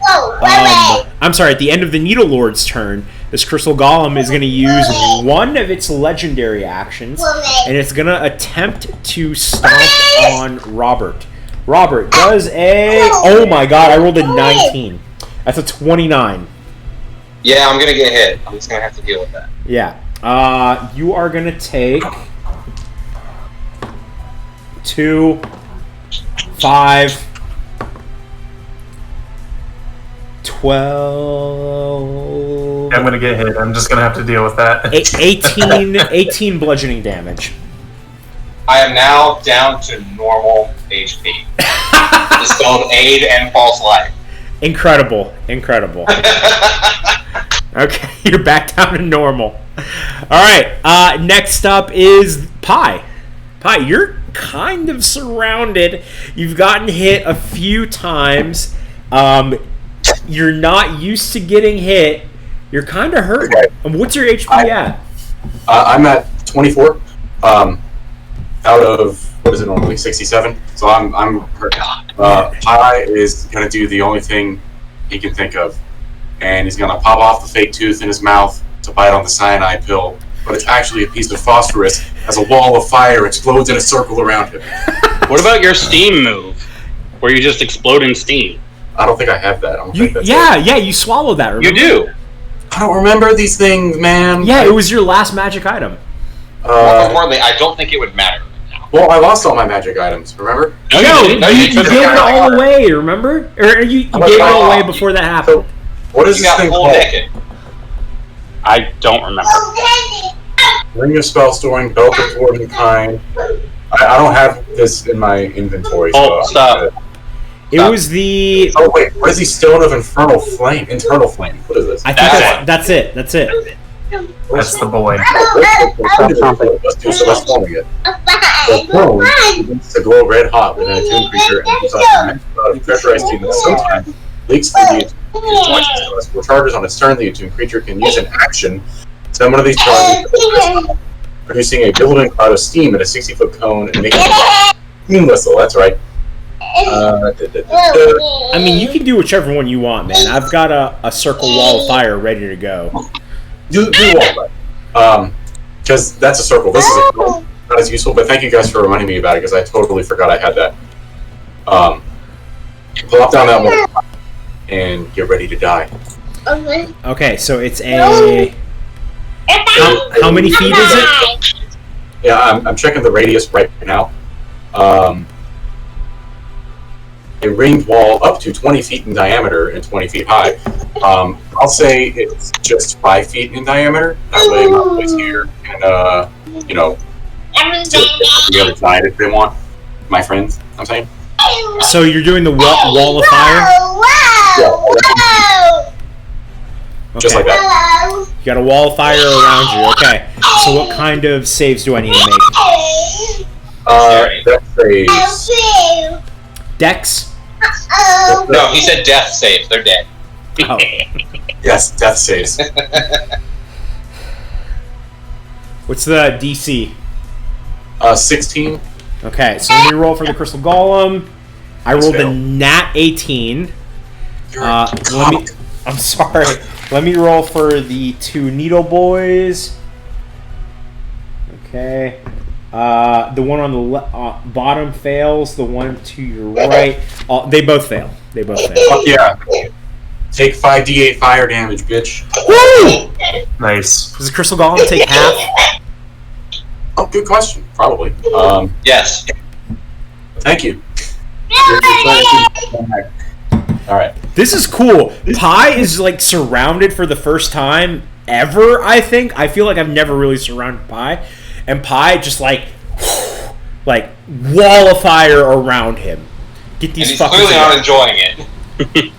I'm sorry, at the end of the Needle Lord's turn, this Crystal Golem is going to use one of its legendary actions, and it's going to attempt to stomp on Robert. Robert does oh my god, I rolled a 19. That's a 29. Yeah, I'm gonna get hit. I'm just gonna have to deal with that. Yeah. You are going to take 2, 5, 12... I'm gonna get hit. I'm just gonna have to deal with that. 18 bludgeoning damage. I am now down to normal HP. Just on aid and false life. Incredible. Okay, you're back down to normal. Alright, next up is Pi. Pi, you're kind of surrounded. You've gotten hit a few times. You're not used to getting hit. You're kind of hurt. What's your HP at? I'm at 24. Out of, what is it normally, 67? So I'm hurt. Pi is going to do the only thing he can think of. And he's going to pop off the fake tooth in his mouth to bite on the cyanide pill. But it's actually a piece of phosphorus as a wall of fire explodes in a circle around him. What about your steam move, where you just explode in steam? I don't think I have that. I don't think that's yeah, it. you swallowed that, remember? You do. I don't remember these things, man. Yeah, it was your last magic item. More importantly, I don't think it would matter right now. Well, I lost all my magic itoms, remember? No, No, you didn't. you took gave it it all out. away, remember? Or you gave it all away before that happened. So, what is You this got thing full called? naked. I don't remember. Ring of Spell Storing, Belt of Dwarven Kind. I don't have this in my inventory. Oh, so stop. It was the... Oh, wait, what is the Stone of Infernal Flame? Internal Flame. What is this? I think that's it. That's it. That's the boy. Let's do Celestial it. The throne begins to glow red hot within a tomb creature and gives off an immense cloud of pressurized steam that sometimes leaks through the celestial charges on its turn. The attuned creature can use an action to send one of these charges, producing a billowing cloud of steam in a 60-foot cone and making a steam whistle. That's right. I mean, you can do whichever one you want, man. I've got a circle wall of fire ready to go. Do all, because that's a circle. This is not as useful, but thank you guys for reminding me about it because I totally forgot I had that. Plop down that one and get ready to die. Okay, so it's a... How many feet is it? Yeah, I'm checking the radius right now. A ringed wall up to 20 feet in diameter and 20 feet high. I'll say it's just 5 feet in diameter. That way my boys here can, still get to the other side if they want. My friends, I'm saying. So you're doing the wall of fire? Yeah, Okay. just like that. You got a wall of fire around you. Okay. So what kind of saves do I need to make? That saves. Dex? No, he said death saves. They're dead. Oh. Yes, death saves. What's the DC? 16. Okay, so let me roll for the Crystal Golem. I rolled a fail. nat 18. You're a I'm sorry. Let me roll for the 2 Needle Boys. Okay. The one on the bottom fails. The one to your right, they both fail. Fuck yeah. Take 5d8 fire damage, bitch. Woo! Nice. Does the Crystal Golem take half? Oh, good question. Probably. Yes. Thank you. All right. This is cool. Pi is like surrounded for the first time ever, I think. I feel like I've never really surrounded Pi. And Pi just like wall of fire around him. Get these And he's fuckers clearly away. not enjoying it.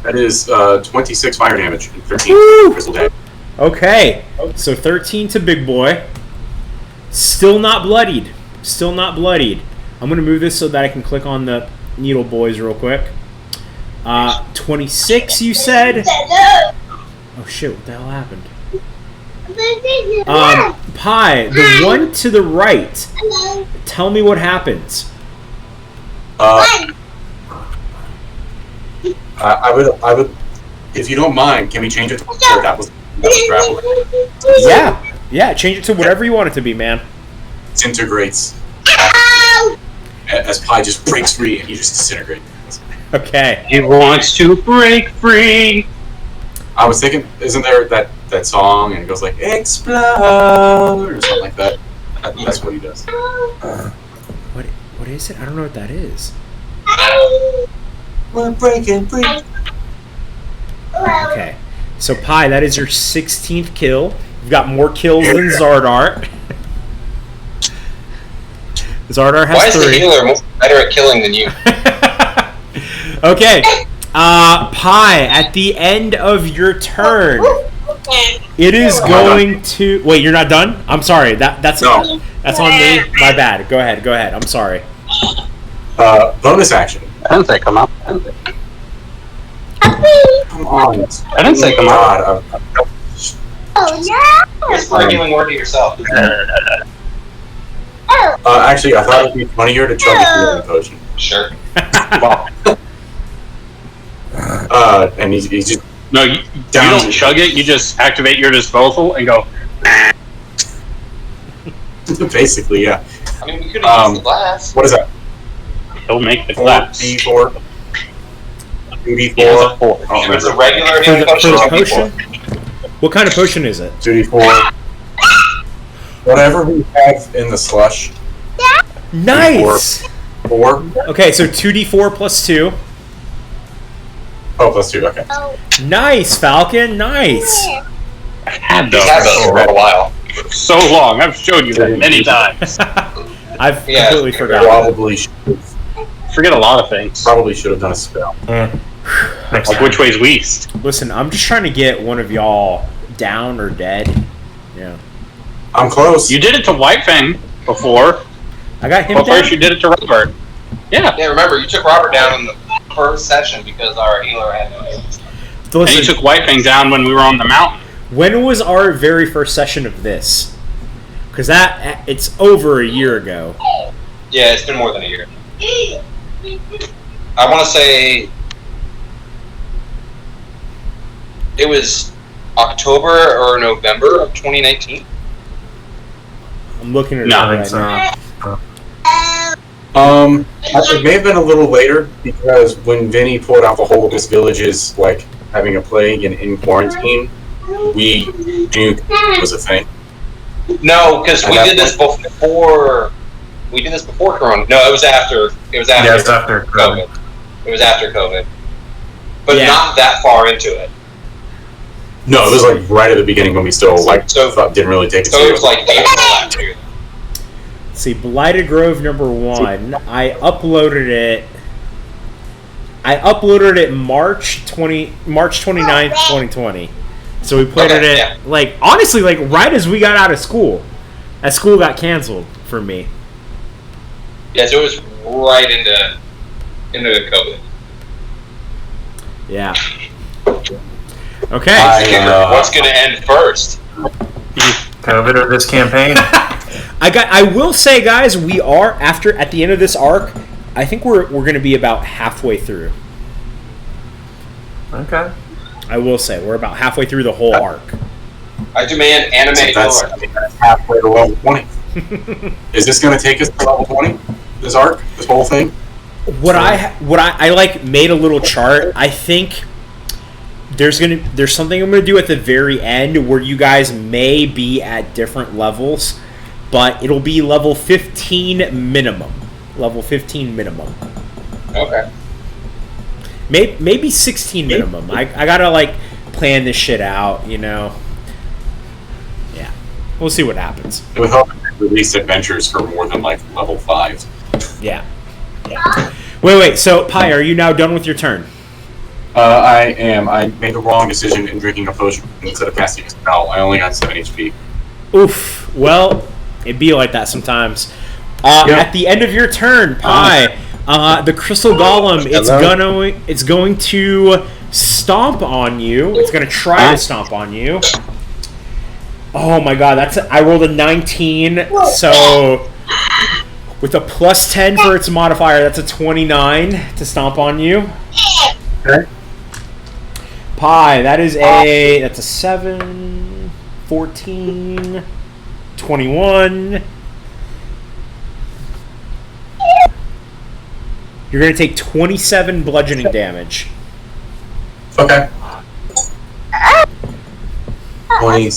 That is 26 fire damage and 13 Woo! crystal damage. Okay, so 13 to Big Boy. Still not bloodied. Still not bloodied. I'm going to move this so that I can click on the needle boys real quick. 26, you said? Oh shit, what the hell happened? Pi, the one to the right. Tell me what happens. I would, if you don't mind, can we change it to that was grapple? Yeah, change it to whatever you want it to be, man. Disintegrates. As Pi just breaks free and you just disintegrate. Okay. He wants to break free. I was thinking, isn't there that song and it goes like explode or something like that? That's what he does. What is it? I don't know what that is. We're breaking free. Okay. So Pi, that is your 16th kill. You've got more kills than Xardaar. Xardaar has Why is 3. the healer better at killing than you? Okay. Pi, at the end of your turn, it is going to... Wait, you're not done? I'm sorry. That's on me. My bad. Go ahead. I'm sorry. Bonus action. I didn't say come up. Come on. I didn't say come up. God, Whisper a healing word to yourself. actually, I thought it would be funnier to chug a healing potion. Sure. And he's just No, you don't chug it. You just activate your disposal and go. basically, yeah. I mean, we could have used the glass. What is that? He'll make the glass. 4d4. 2d4. He has a 4. Oh, If it's no. a regular For healing the potion, it's potion? people. What kind of potion is it? 2d4. Whatever we have in the slush. Nice! 4. Okay, so 2d4 plus 2. Oh, plus 2, okay. Nice, Falcon. Nice. I've had He's those had those for a while. for so long. I've showed you that many times. I've Yeah, completely forgotten. Forget a lot of things. Probably should have done a spell. Next Like time. which way's least. Listen, I'm just trying to get one of y'all down or dead. Yeah. I'm close. You did it to White Fang before. I got him But down. first you did it to Robert. Yeah. Yeah, remember, you took Robert down in the first session because our healer had no healing. And you Listen, took White Fang down when we were on the mountain. when was our very first session of this? Because it's over a year ago. Yeah, it's been more than a year. I want to say it was October or November of 2019. I'm looking at it No, right it's now. It may have been a little later because when Vinny pulled out the whole of this village is like having a plague and in quarantine, we knew it was a thing. No, because we did this before. We did this before Corona. No, it was after. It was after. Yeah, it's after COVID. It was after COVID, but Yeah. not that far into it. No, it was like right at the beginning when we still like So- didn't really take it So it was seriously. like April last year. See, Blighted Grove #1. I uploaded it. March 29th, 2020. So we played Okay, it yeah. like honestly like right as we got out of school. As school got canceled for me. Yeah, so it was right into COVID. Yeah. Okay. What's going to end first? COVID or this campaign. I will say, guys, we are at the end of this arc. I think we're going to be about halfway through. Okay. I will say we're about halfway through the whole arc. I demand animated That's lore. halfway to level 20. Is this going to take us to level 20? This arc? This whole thing? What I like made a little chart. I think there's something I'm gonna do at the very end where you guys may be at different levels, but it'll be level 15 minimum. Level 15 minimum. Okay. Maybe 16 minimum. I gotta like plan this shit out, you know. Yeah, we'll see what happens. We hope to release adventures for more than like level 5. Yeah. Wait. So, Pi, are you now done with your turn? I am. I made the wrong decision in drinking a potion instead of casting a spell. I only got 7 HP. Oof. Well, it'd be like that sometimes. At the end of your turn, Pi, the crystal golem, it's going to stomp on you. It's going to try to stomp on you. Oh my god, I rolled a 19, so with a plus 10 for its modifier, that's a 29 to stomp on you. Okay. Pi, that's a 7, 14, 21. You're going to take 27 bludgeoning damage. Okay. 20.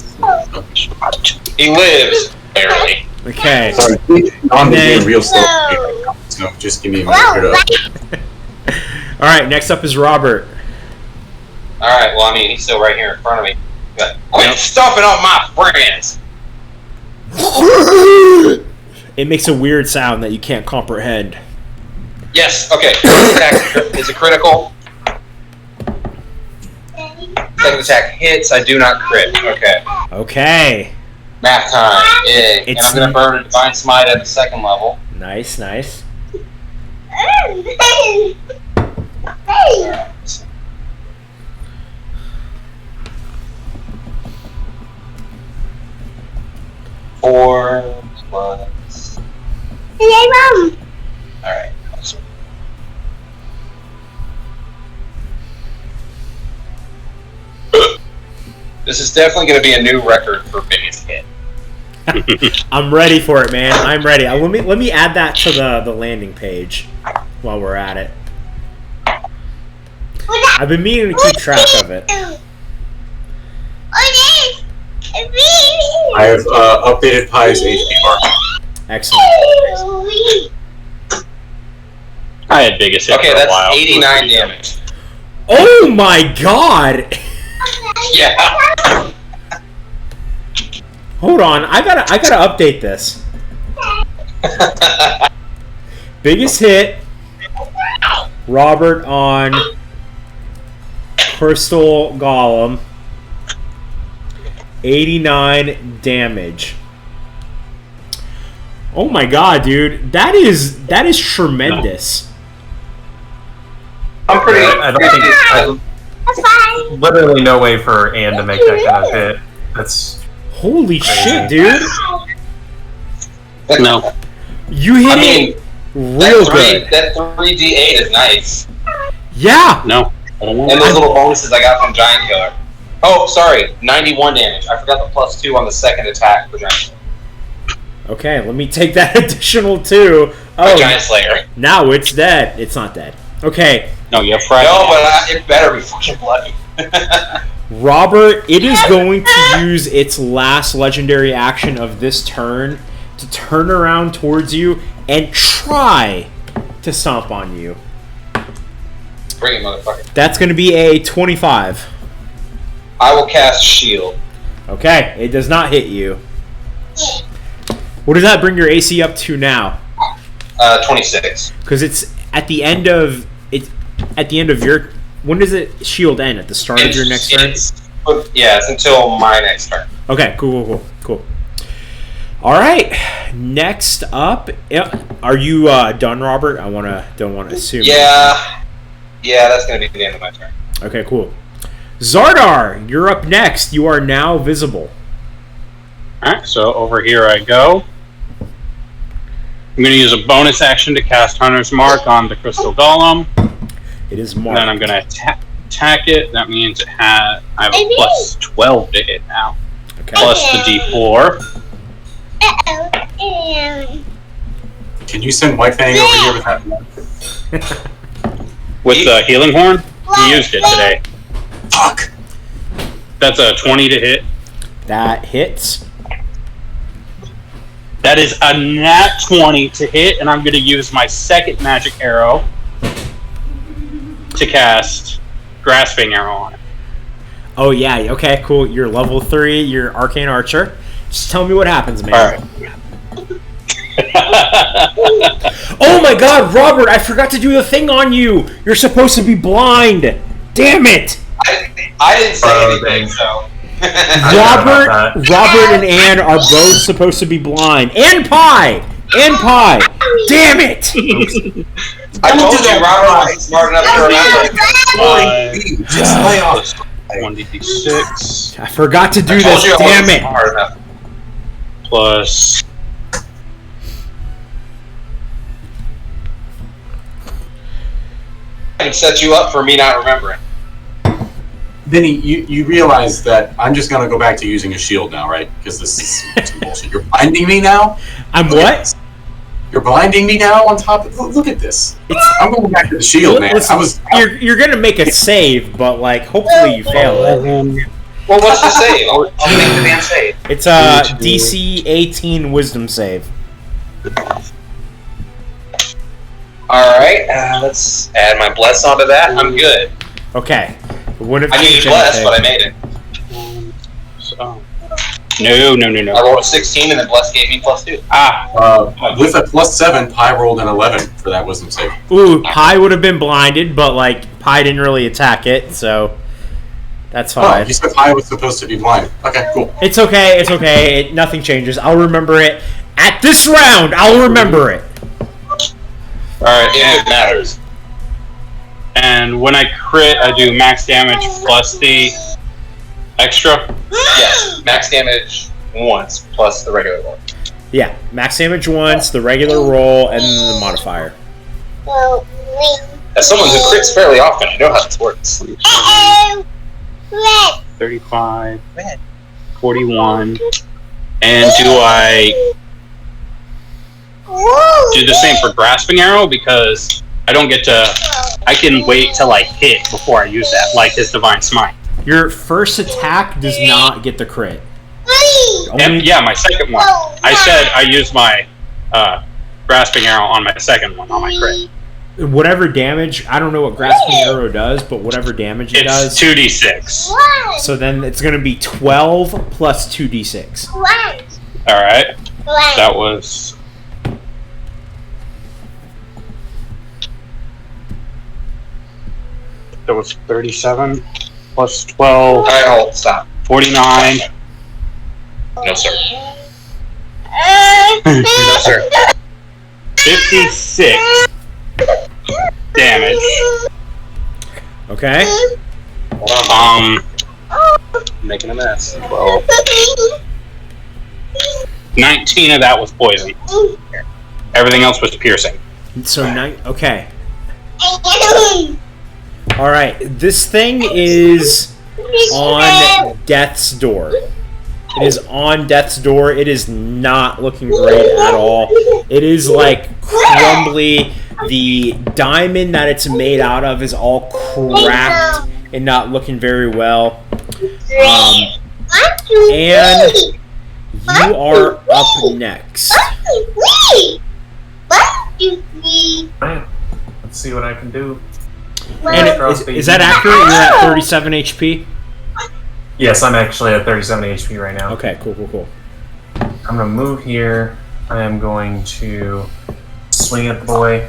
He lives, barely. Okay. Sorry, I'm being real slow. So just give me a minute. Alright, next up is Robert. Alright, well, I mean, he's still right here in front of me. But quit stomping on my friends! It makes a weird sound that you can't comprehend. Yes, okay. First attack is a critical. Second attack hits, I do not crit. Okay. Okay. Math time. Yeah. And I'm going to burn a Divine Smite at the second level. Nice. Four plus. Alright. This is definitely going to be a new record for biggest hit. I'm ready for it, man. I'm ready. Let me add that to the landing page while we're at it. I've been meaning to keep track of it. I have updated Pi's HP bar. Excellent. I had biggest hit Okay, for a that's while. 89 damage. Oh my god! Yeah. Hold on, I gotta update this. Biggest hit, Robert on Crystal Golem. 89 damage. Oh my god, dude, that is tremendous. I'm pretty. I don't think literally no way for Ann to make that kind of hit. That's Holy shit, dude! No. You hit it real good. That 3d8 is nice. Yeah. No. And those little bonuses I got from Giant Killer. Oh, sorry, 91 damage. I forgot the +2 on the second attack for Giant Killer. Okay, let me take that additional 2. Oh, Giant Slayer. Now it's dead. It's not dead. Okay. No, you have fried. No, but it better be fucking bloody. Robert, it is going to use its last legendary action of this turn to turn around towards you and try to stomp on you. Bring it, motherfucker. That's going to be a 25. I will cast Shield. Okay, it does not hit you. What does that bring your AC up to now? 26. Because it's at the end of your. When does it shield end? At the start of your next turn? Yeah, it's until my next turn. Okay, cool. All right, next up, are you done, Robert? Don't want to assume. Yeah, that's gonna be the end of my turn. Okay, cool. Xardaar, you're up next. You are now visible. Alright, so over here I go. I'm going to use a bonus action to cast Hunter's Mark on the Crystal Golem. It is And marked. then I'm going to attack it. That means I have a plus 12 to hit now. Okay. Plus the D4. Can you send White Fang over here with that? With the Healing Horn? He used it today. Fuck. That's a 20 to hit. That hits. That is a nat 20 to hit, and I'm going to use my second magic arrow to cast Grasping Arrow on it. Oh, yeah. Okay, cool. You're level 3. You're Arcane Archer. Just tell me what happens, man. Alright. Oh my god, Robert, I forgot to do the thing on you. You're supposed to be blind. Damn it. I didn't say anything, so. Robert and Ann are both supposed to be blind. And Pie. Damn it. I told you Robert wasn't smart enough to remember. Just lay off. 1d6 I forgot to do I told this. you I Damn wasn't it. smart enough. plus. I can set you up for me not remembering. Vinny, you realize that I'm just gonna go back to using a shield now, right? Because this is some bullshit. You're blinding me now? I'm Look at what? this. You're blinding me now on top of... Look at this. I'm going back to the shield, man. Listen, you're gonna make a save, but like hopefully you fail it. Well, what's the save? I'll make the damn save. It's a DC 18 Wisdom save. Alright, let's add my bless onto that. I'm good. Okay. Wouldn't have I needed changed bless, anything. but I made it. So. No. I rolled a 16 and then bless gave me +2. With a +7, Pi rolled an 11 for that wisdom save. Ooh, Pi would have been blinded, but like Pi didn't really attack it, so that's Oh, fine. you said Pi was supposed to be blind. Okay, cool. It's okay. Nothing changes. I'll remember it. At this round, I'll remember it. Alright, if it matters. And when I crit, I do max damage plus the extra. Yes, max damage once plus the regular one. Yeah, max damage once, the regular roll, and then the modifier. As someone who crits fairly often, I know how this works. 35, 41. And do I do the same for Grasping Arrow? Because I don't get to... I can wait till I hit before I use that, like his Divine Smite. Your first attack does not get the crit. Only- Yeah, my second one. I said I used my Grasping Arrow on my second one, on my crit. Whatever damage, I don't know what Grasping Arrow does, but whatever damage it It's does. 2d6. So then it's going to be 12 plus 2d6. Alright. That was... That was 37 plus 12, Alright, hold, stop. 49. No, sir. No, sir. 56 damage. Okay? Hold on, Um, making a mess. 19 of that was poison. Everything else was piercing. So, okay. Alright, this thing is on death's door. It is on death's door. It is not looking great at all. It is like crumbly. The diamond that it's made out of is all cracked and not looking very well. And you are up next. Alright, let's see what I can do. And is that accurate? You're at 37 HP? Yes, I'm actually at 37 HP right now. Okay, cool. I'm gonna move here. I am going to swing at the boy.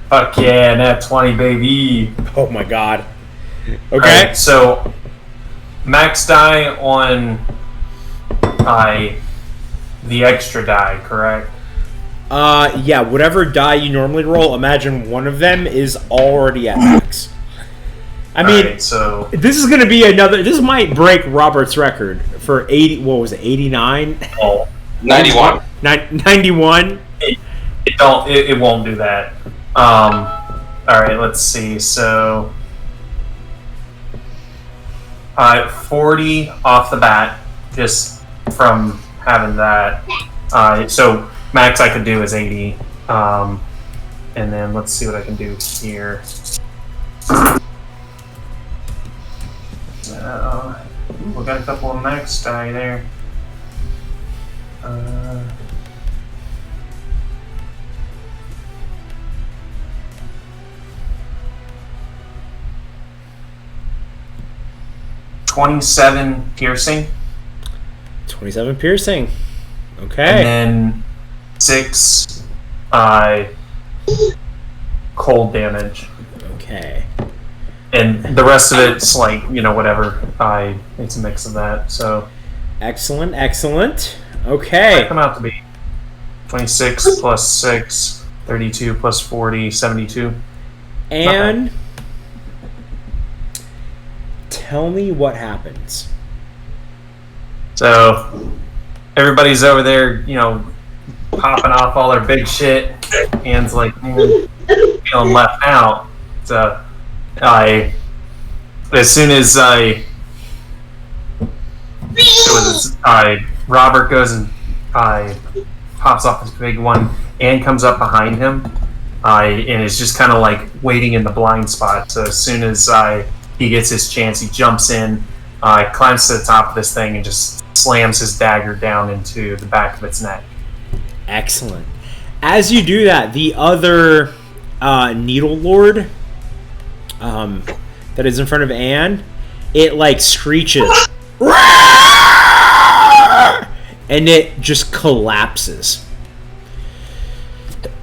Fuck yeah, nat 20, baby. Oh my god. Okay. Alright, so max die on the extra die, correct? Yeah, whatever die you normally roll, imagine one of them is already at max. I mean, Alright, so this is going to be another... This might break Robert's record for 80... What was it, 89? 91. 91? it won't do that. Alright, let's see. So 40 off the bat, just from having that. So max I could do is 80. And And then let's see what I can do here. We got a couple of max die there. 27 piercing. 27 piercing. Okay. And then 6 cold damage. Okay. And the rest of it's like, whatever. It's a mix of that. So Excellent, excellent. Okay. come out to be 26 plus 6, 32 plus 40, 72. And tell me what happens. So everybody's over there, popping off all their big shit. Hands like feeling left out. So as soon as Robert goes and pops off his big one and comes up behind him, and is just kind of like waiting in the blind spot. So as soon as he gets his chance, he jumps in, climbs to the top of this thing, and just slams his dagger down into the back of its neck. Excellent. As you do that, the other Needle Lord that is in front of Anne, it like screeches. And it just collapses.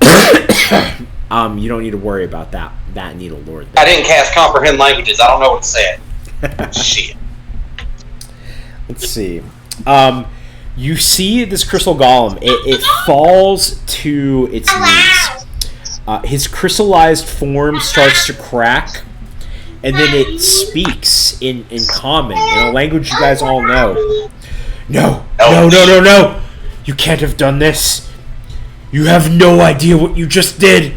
You don't need to worry about that Needle Lord there. I didn't cast comprehend languages. I don't know what it said. Shit. Let's see. You see this crystal golem. It falls to its knees. His crystallized form starts to crack, and then it speaks in common, in a language you guys all know. No. You can't have done this. You have no idea what you just did.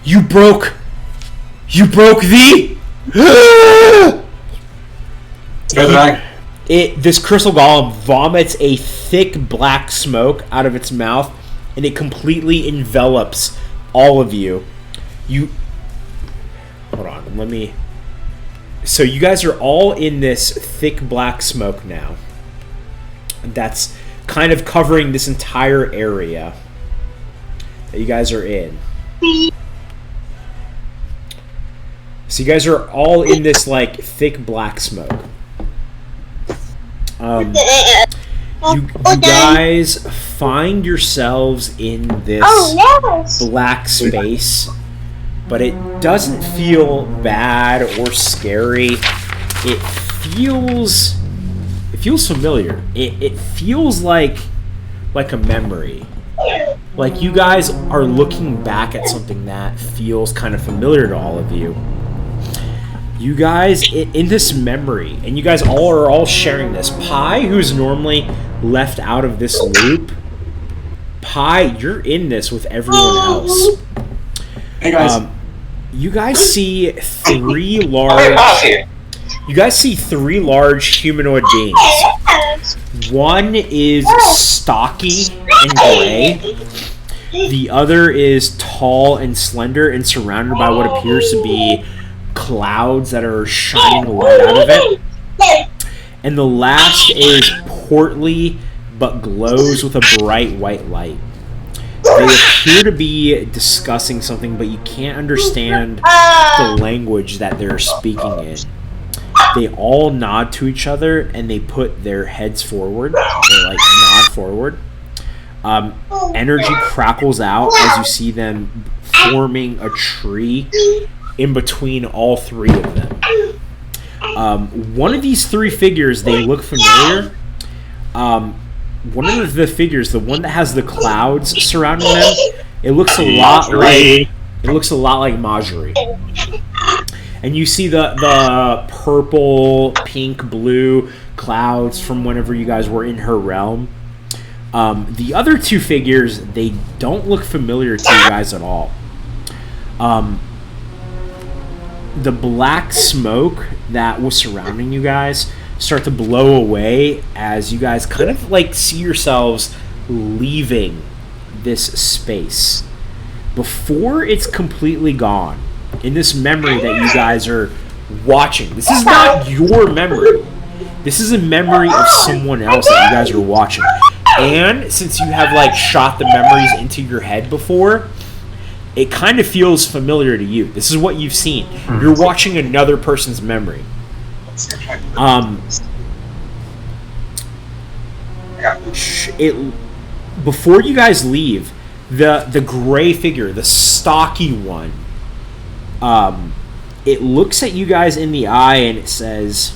You broke the... This crystal golem vomits a thick black smoke out of its mouth, and it completely envelops all of you. Hold on, let me... So you guys are all in this thick black smoke now. That's kind of covering this entire area that you guys are in. So you guys are all in this like thick black smoke. You guys find yourselves in this black space, but it doesn't feel bad or scary. It feels familiar. It feels like a memory. Like you guys are looking back at something that feels kind of familiar to all of you. You guys in this memory, and you guys are all sharing this. Pi, who's normally left out of this loop, Pi, you're in this with everyone else. Hey guys. You guys see three large humanoid beings. One is stocky and gray. The other is tall and slender and surrounded by what appears to be clouds that are shining light out of it. And the last is portly but glows with a bright white light. They appear to be discussing something, but you can't understand the language that they're speaking in. They all nod to each other, and they put their heads forward. They like nod forward. Energy crackles out as you see them forming a tree in between all three of them. One of these three figures, they look familiar. One of the figures, the one that has the clouds surrounding them, it looks a lot like Marjorie. And you see the purple, pink, blue clouds from whenever you guys were in her realm. The other two figures, they don't look familiar to you guys at all. The black smoke that was surrounding you guys start to blow away as you guys kind of like see yourselves leaving this space. before it's completely gone, in this memory that you guys are watching, this is not your memory. This is a memory of someone else that you guys are watching. And since you have like shot the memories into your head before, it kind of feels familiar to you. This is what you've seen. You're watching another person's memory. Before you guys leave, the gray figure, the stocky one, it looks at you guys in the eye and it says,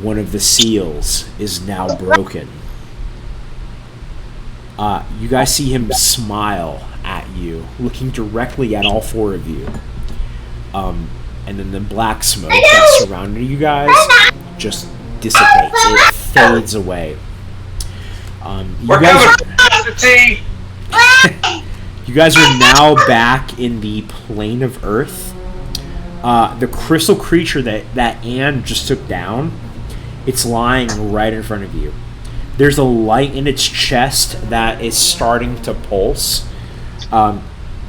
"One of the seals is now broken." You guys see him smile at you, looking directly at all four of you. And then the black smoke that surrounded you guys just dissipates. It fades away. You guys are now back in the plane of Earth. The crystal creature that Anne just took down, it's lying right in front of you. There's a light in its chest that is starting to pulse.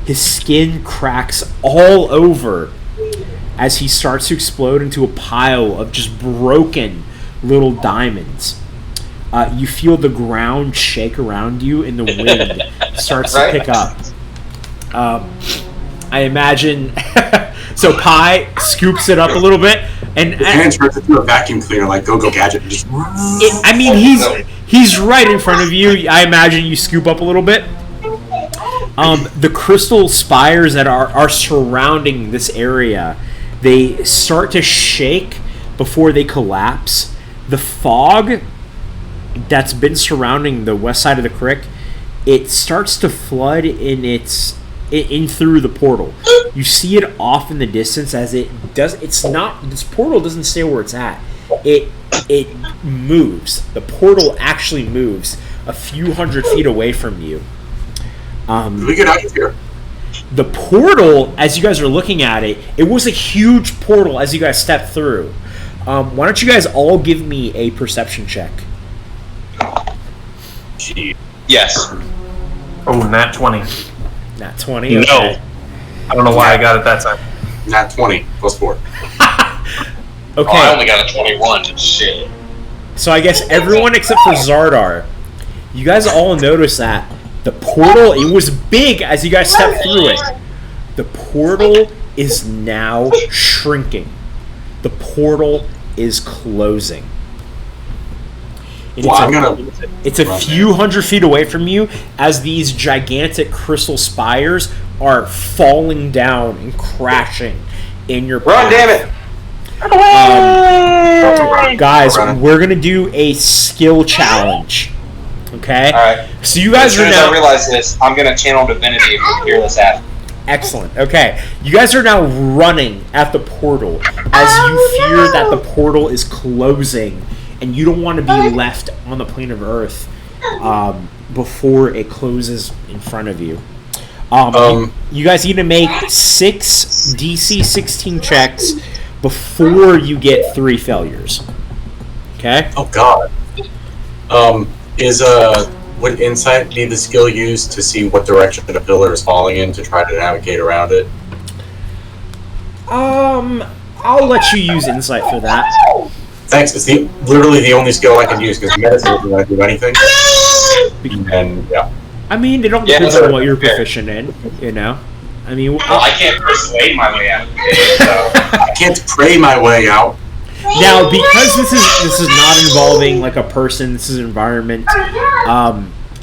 His skin cracks all over as he starts to explode into a pile of just broken little diamonds. You feel the ground shake around you and the wind starts to pick up. I imagine... So Pi scoops it up a little bit and turns it into a vacuum cleaner like Go-Go Gadget. And just... he's right in front of you. I imagine you scoop up a little bit. The crystal spires that are surrounding this area, they start to shake before they collapse. The fog that's been surrounding the west side of the creek, it starts to flood in through the portal. You see it off in the distance as it does. It's not, this portal doesn't stay where it's at. It moves. The portal actually moves a few hundred feet away from you. We get out of here. The portal, as you guys are looking at it, it was a huge portal as you guys stepped through. Why don't you guys all give me a perception check? Gee. Yes. Oh, nat 20. Nat 20? Okay. No. I don't know why I got it that time. Nat 20 plus 4. Okay. Oh, I only got a 21. Shit. So I guess everyone except for Xardaar, you guys all notice that the portal, it was big as you guys stepped through it. The portal is now shrinking. The portal is closing. And it's a few hundred feet away from you as these gigantic crystal spires are falling down and crashing in your path. Run, damn it! Guys, we're going to do a skill challenge. Okay? Alright. So you guys as soon are as now... I realize this, I'm going to channel divinity if you hear this happen. Excellent. Okay. You guys are now running at the portal as you fear that the portal is closing and you don't want to be left on the plane of Earth before it closes in front of you. You guys need to make 6 DC 16 checks before you get 3 failures. Okay? Oh, God. Would insight be the skill used to see what direction the pillar is falling in to try to navigate around it? I'll let you use insight for that. Thanks. It's literally the only skill I can use because medicine isn't going to do anything. And yeah. I mean, it all depends on what you're proficient in, you know? I mean, well, I can't persuade my way out of it, so. I can't pray my way out. Now, because this is not involving like a person, this is an environment.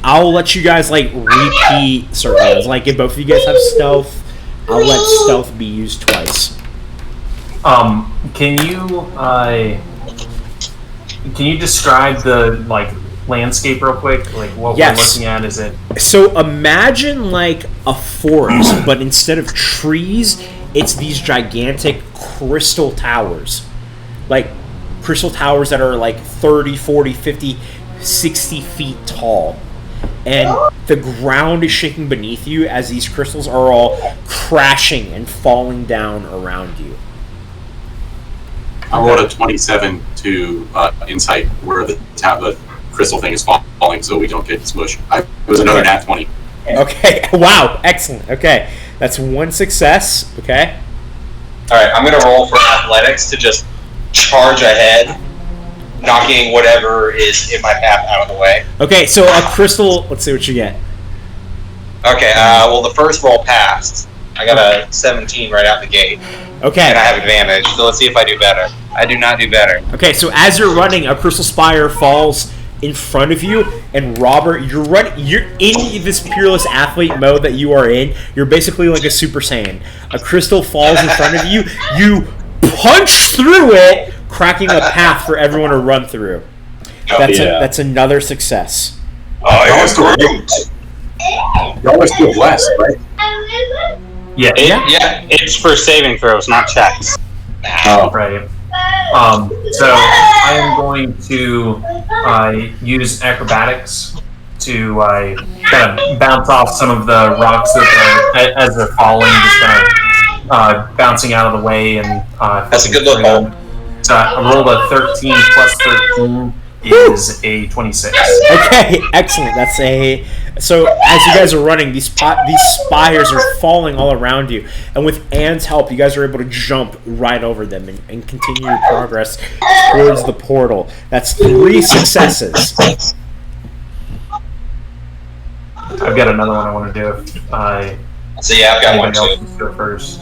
I'll let you guys like repeat certain ones. Like if both of you guys have stealth, I'll let stealth be used twice. Can you describe the like landscape real quick? Like what we're looking at, is it? So imagine like a forest, but instead of trees, it's these gigantic crystal towers. Like crystal towers that are like 30, 40, 50, 60 feet tall. And the ground is shaking beneath you as these crystals are all crashing and falling down around you. I rolled a 27 to insight where the crystal thing is falling so we don't get smushed. It was another nat 20. Okay. Wow. Excellent. Okay. That's one success. Okay. All right, I'm gonna roll for athletics to just charge ahead, knocking whatever is in my path out of the way. Okay. So a crystal. Let's see what you get. Okay. Well, the first roll passed. I got a 17 right out the gate, Okay. and I have advantage. So let's see if I do better. I do not do better. Okay. So as you're running, a crystal spire falls in front of you, and Robert, you're in this peerless athlete mode that you are in. You're basically like a Super Saiyan. A crystal falls in front of you. You punch through it, cracking a path for everyone to run through. That's another success. I am Groot. Y'all are still blessed, right? Yeah. Yeah, it's for saving throws, not checks. Oh. Right. So I am going to use acrobatics to kind of bounce off some of the rocks that as they're falling, just kind of bouncing out of the way. And That's a good look, Paul. So I rolled a 13 plus 13 is a 26. Okay, excellent. So as you guys are running, these spires are falling all around you, and with Anne's help, you guys are able to jump right over them and continue your progress towards the portal. That's 3 successes. I've got another one I want to do. So yeah, I've got one Anybody else too. wants to go first?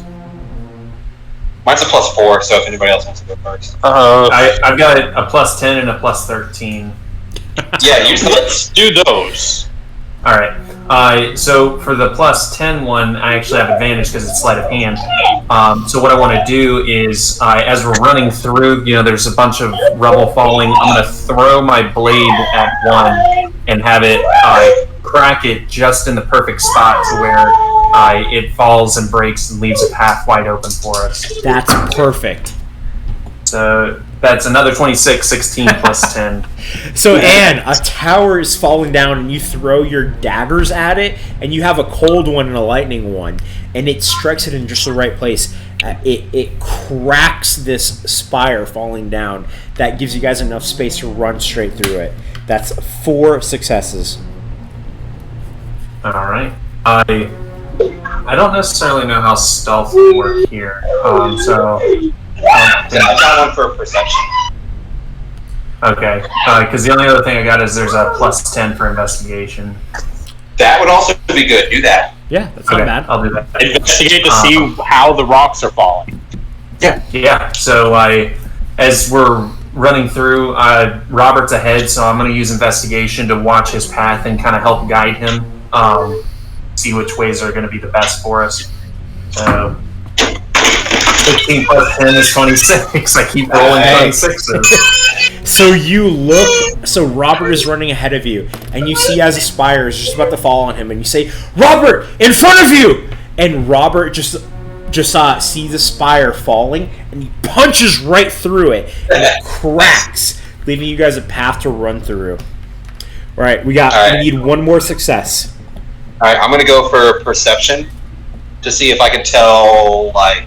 Mine's a +4, so if anybody else wants to go first. I've got a plus 10 and a plus 13. Yeah, use Let's do those. All right. So for the plus 10 one, I actually have advantage because it's sleight of hand. So what I want to do is, as we're running through, there's a bunch of rubble falling. I'm going to throw my blade at one and have it crack it just in the perfect spot to where it falls and breaks and leaves a path wide open for us. That's perfect. So that's another 26, 16 plus 10. So Anne, a tower is falling down, and you throw your daggers at it, and you have a cold one and a lightning one, and it strikes it in just the right place. It cracks this spire falling down. That gives you guys enough space to run straight through it. That's 4 successes. All right. I don't necessarily know how stealth will work here. So I've got one for perception. okay, because the only other thing I got is there's a plus 10 for investigation. That would also be good. Do that. Yeah, that's Okay, not bad. I'll do that. Investigate to see how the rocks are falling. Yeah. So as we're running through, Robert's ahead, so I'm going to use investigation to watch his path and kind of help guide him. See which ways are going to be the best for us. 15 plus 10 is 26. I keep rolling 26s. So Robert is running ahead of you, and you see as a spire is just about to fall on him, and you say, "Robert, in front of you!" And Robert just sees the spire falling, and he punches right through it, and it cracks, leaving you guys a path to run through. All right, we need one more success. All right, I'm gonna go for perception to see if I can tell, like,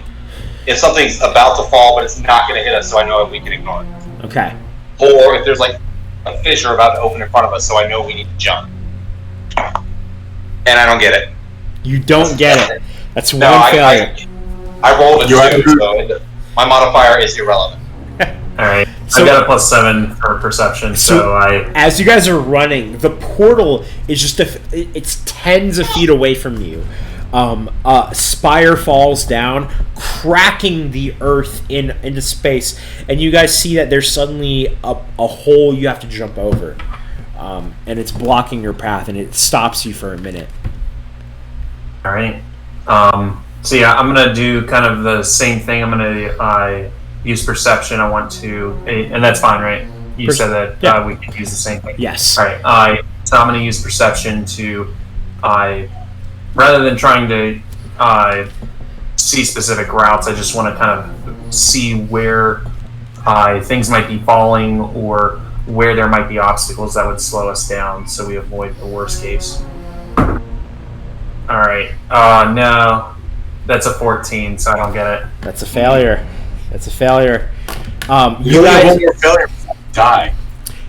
if something's about to fall but it's not gonna hit us, so I know we can ignore it. Okay. Or if there's like a fissure about to open in front of us, so I know we need to jump. And I don't get it. You don't get it. That's one failure. I rolled a 2, so my modifier is irrelevant. All right. So- I've got a plus 7 for perception, so As you guys are running, the portal is just it's tens of feet away from you. A spire falls down, cracking the earth into space, and you guys see that there's suddenly a hole you have to jump over, and it's blocking your path, and it stops you for a minute. All right. So yeah, I'm gonna do kind of the same thing. I'm gonna use perception. I want to, and that's fine, right? You said that yeah. we could use the same thing. Yes. All right. So I'm gonna use perception to, rather than trying to see specific routes, I just want to kind of see where things might be falling or where there might be obstacles that would slow us down, so we avoid the worst case. All right. No, that's a 14, so I don't get it. That's a failure. You guys have your failure. Die.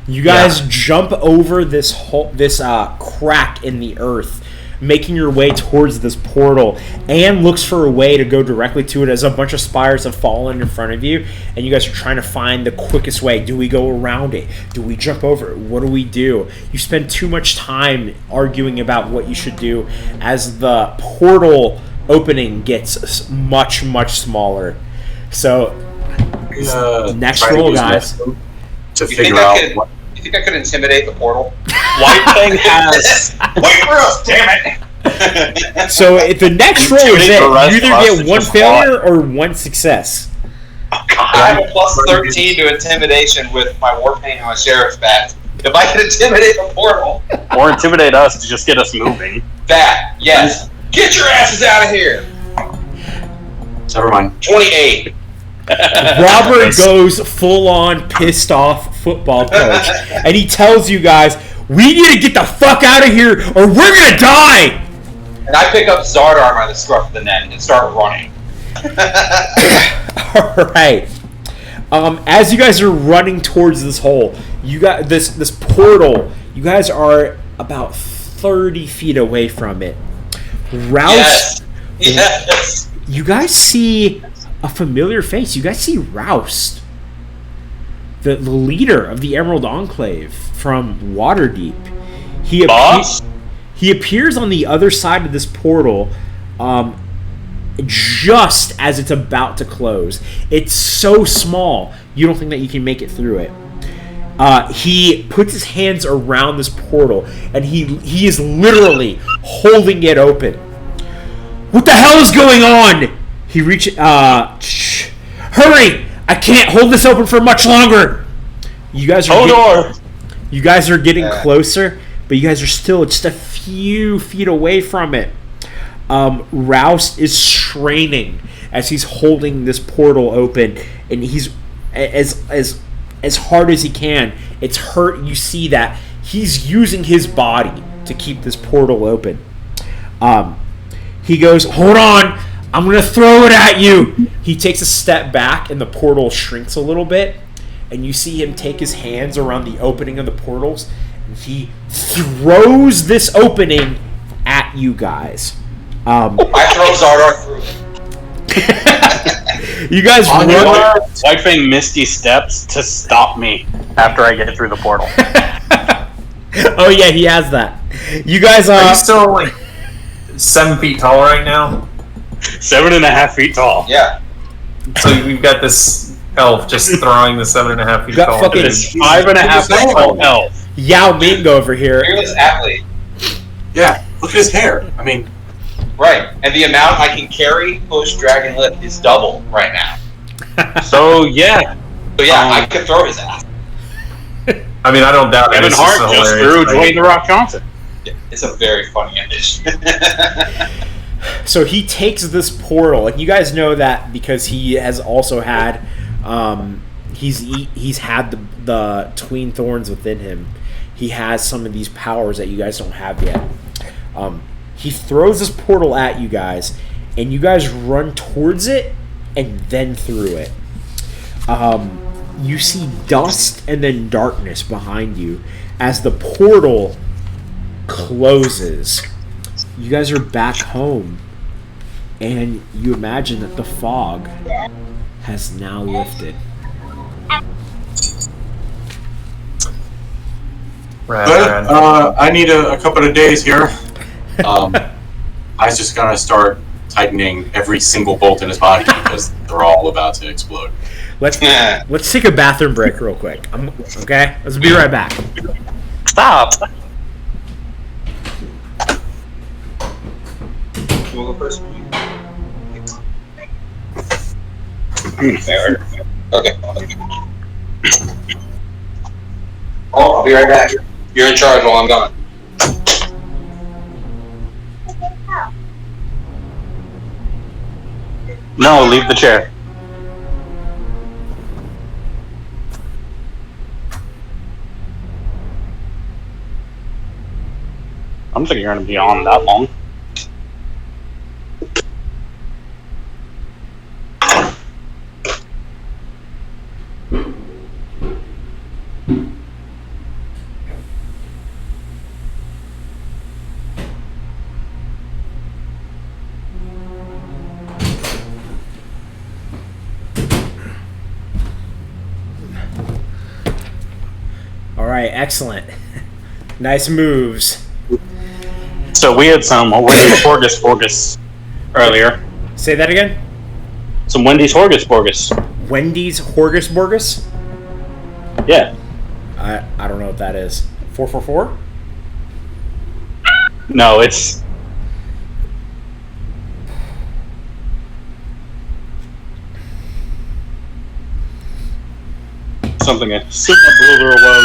You guys jump over this hole, this crack in the earth, making your way towards this portal. Anne looks for a way to go directly to it as a bunch of spires have fallen in front of you, and you guys are trying to find the quickest way. Do we go around it? Do we jump over it? What do we do? You spend too much time arguing about what you should do as the portal opening gets much, much smaller. So, next roll, guys. To figure out what. You think I could intimidate the portal? White Thing has. Wait for us, damn it! So the next roll is it. You either get one just failure or one success. I have a plus 13 to intimidation with my Warpaint and my Sheriff's badge. If I can intimidate the portal, Or intimidate us to just get us moving. that, yes. Get your asses out of here! Never mind. 28. Robert goes full-on pissed-off football coach, and he tells you guys, we need to get the fuck out of here or we're gonna die! And I pick up Xardaar by the scruff of the neck and start running. Alright. As you guys are running towards this hole, you got this portal, you guys are about 30 feet away from it. Rouse, Yes! you guys see a familiar face. You guys see Roust, the leader of the Emerald Enclave from Waterdeep. He appears on the other side of this portal just as it's about to close. It's so small, you don't think that you can make it through it. He puts his hands around this portal, and he is literally holding it open. What the hell is going on? He reaches. Hurry! I can't hold this open for much longer. You guys are. You guys are getting closer, but you guys are still just a few feet away from it. Rouse is straining as he's holding this portal open, and he's as hard as he can. It's hurt. You see that he's using his body to keep this portal open. He goes, hold on, I'm going to throw it at you. He takes a step back, and the portal shrinks a little bit, and you see him take his hands around the opening of the portals, and he throws this opening at you guys. I throw Xardaar through it. You guys run. White Thing Misty steps to stop me after I get through the portal. Oh yeah, he has that. You guys Are you still like 7 feet tall right now? 7.5 feet tall. Yeah. So we've got this elf just throwing the 7.5 feet Got tall. fucking- This 5.5 foot tall elf. Yao Ming over here. Fearless athlete. Yeah, look at his hair. I mean, Right. And the amount I can carry, push, drag, and lift is double right now. So yeah, So yeah, I could throw his ass. I mean, I don't doubt it. Kevin It's Hart a just hilarious threw thing. Dwayne The Rock Johnson. It's a very funny image. So he takes this portal, and you guys know that because he has also had, he's had the tween thorns within him. He has some of these powers that you guys don't have yet. He throws this portal at you guys, and you guys run towards it and then through it. You see dust and then darkness behind you as the portal closes. You guys are back home, and you imagine that the fog has now lifted. but I need a couple of days here. I was just gonna start tightening every single bolt in his body because they're all about to explode. Let's take a bathroom break real quick. Okay, let's be right back. Stop. You wanna go first? Okay. Oh, I'll be right back. You're in charge while I'm gone. No, leave the chair. I don't think you're going to be on that long. right, excellent. Nice moves. So we had some Wendy's Horgus earlier. Say that again? Some Wendy's Horgus. Wendy's Horgus? Yeah. I don't know what that is. 444? No, it's... something I sent my brother a while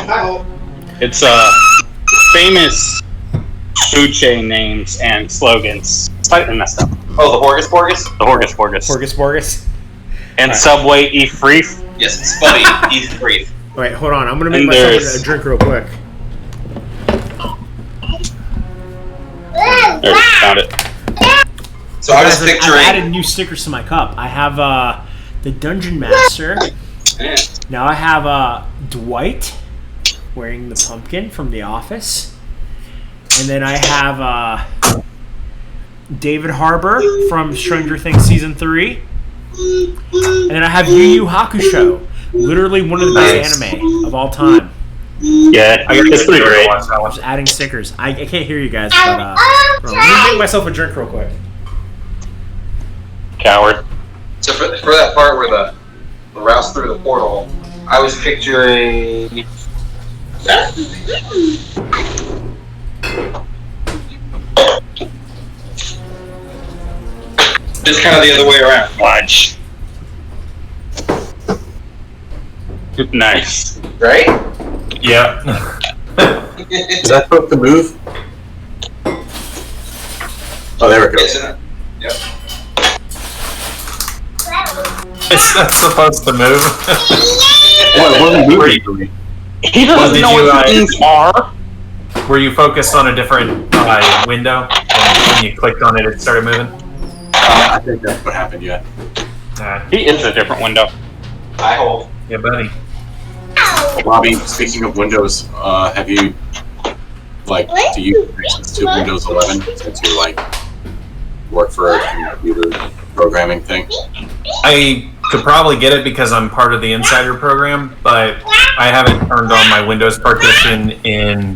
ago. It's famous food chain names and slogans. Slightly messed up. Oh, the Horgus? The Horgus. Horgus? And Right. Subway Eat Free. Yes, it's funny. Easy brief. Wait, hold on. I'm going to make And myself there's- a drink real quick. There, found it. So I was Guys, I've picturing. added new stickers to my cup. I have the Dungeon Master. Now I have Dwight wearing the pumpkin from The Office. And then I have David Harbour from Stranger Things Season 3. And then I have Yu Yu Hakusho. Literally one of the best anime of all time. Yeah, it's pretty great. Watch that one. Just adding stickers. I can't hear you guys, but let me make myself a drink real quick. Coward. So for that part where the rouse through the portal, I was picturing. Just kind of the other way around. Watch. Nice. Right? Yeah. Is that supposed to move? Oh, there we go. Isn't it? Yep. That's supposed to move. Well, it wasn't moving for me. He Well, doesn't did know you, what things are. Were you focused on a different window? And when you clicked on it, it started moving? I think that's what happened, yeah. He is a different window. I hold. Yeah, buddy. Robbie, speaking of Windows, have you, do you have access to Windows 11 since you, work for a computer programming thing? I could probably get it because I'm part of the Insider program, but I haven't turned on my Windows partition in,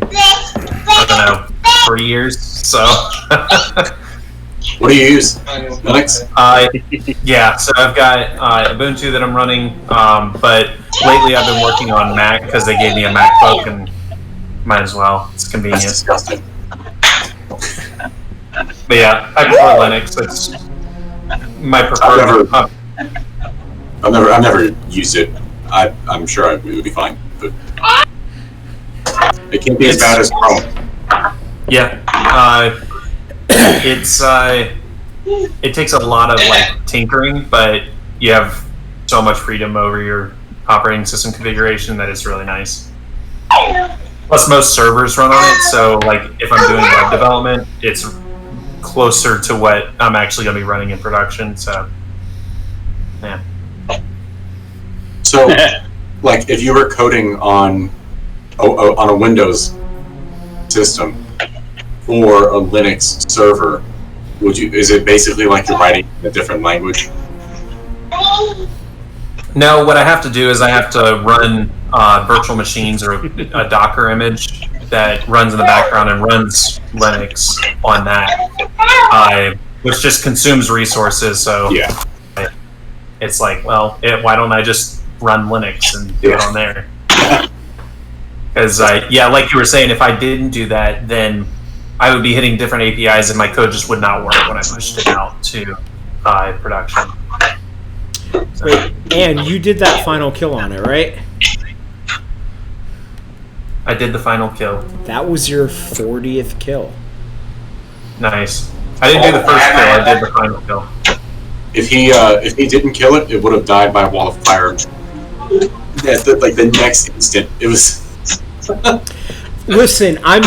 3 years, so... What do you use? Linux? Yeah, so I've got Ubuntu that I'm running, but lately I've been working on Mac because they gave me a MacBook and might as well. It's convenient. That's disgusting. But yeah, I prefer Linux. It's my preferred. I've never used it. I'm sure it would be fine, but it can't be as bad as Chrome. Yeah, it takes a lot of tinkering, but you have so much freedom over your operating system configuration that it's really nice. Plus, most servers run on it, so if I'm doing web development, it's closer to what I'm actually going to be running in production. So, yeah. So, if you were coding on a Windows system or a Linux server, is it basically like you're writing in a different language? No, what I have to do is I have to run virtual machines or a Docker image that runs in the background and runs Linux on that, which just consumes resources. So Yeah. it's why don't I just run Linux and do it on there? Because like you were saying, if I didn't do that, then I would be hitting different APIs and my code just would not work when I pushed it out to production. So. Wait, and you did that final kill on it, right? I did the final kill. That was your 40th kill. Nice. I didn't do the first kill, I did the final kill. If he didn't kill it, it would have died by a wall of fire. The next instant, it was. Listen, I'm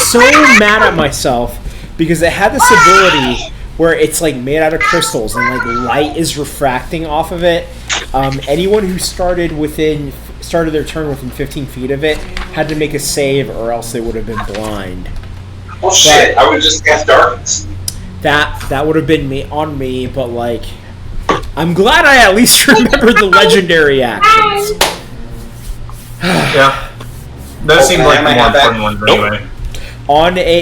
so mad at myself because it had this ability where it's made out of crystals and light is refracting off of it. Anyone who started their turn within 15 feet of it had to make a save, or else they would have been blind. Well, shit, I would have just cast darkness. That would have been on me, but I'm glad I at least remember the legendary actions. Yeah. Those seem like the more important ones anyway.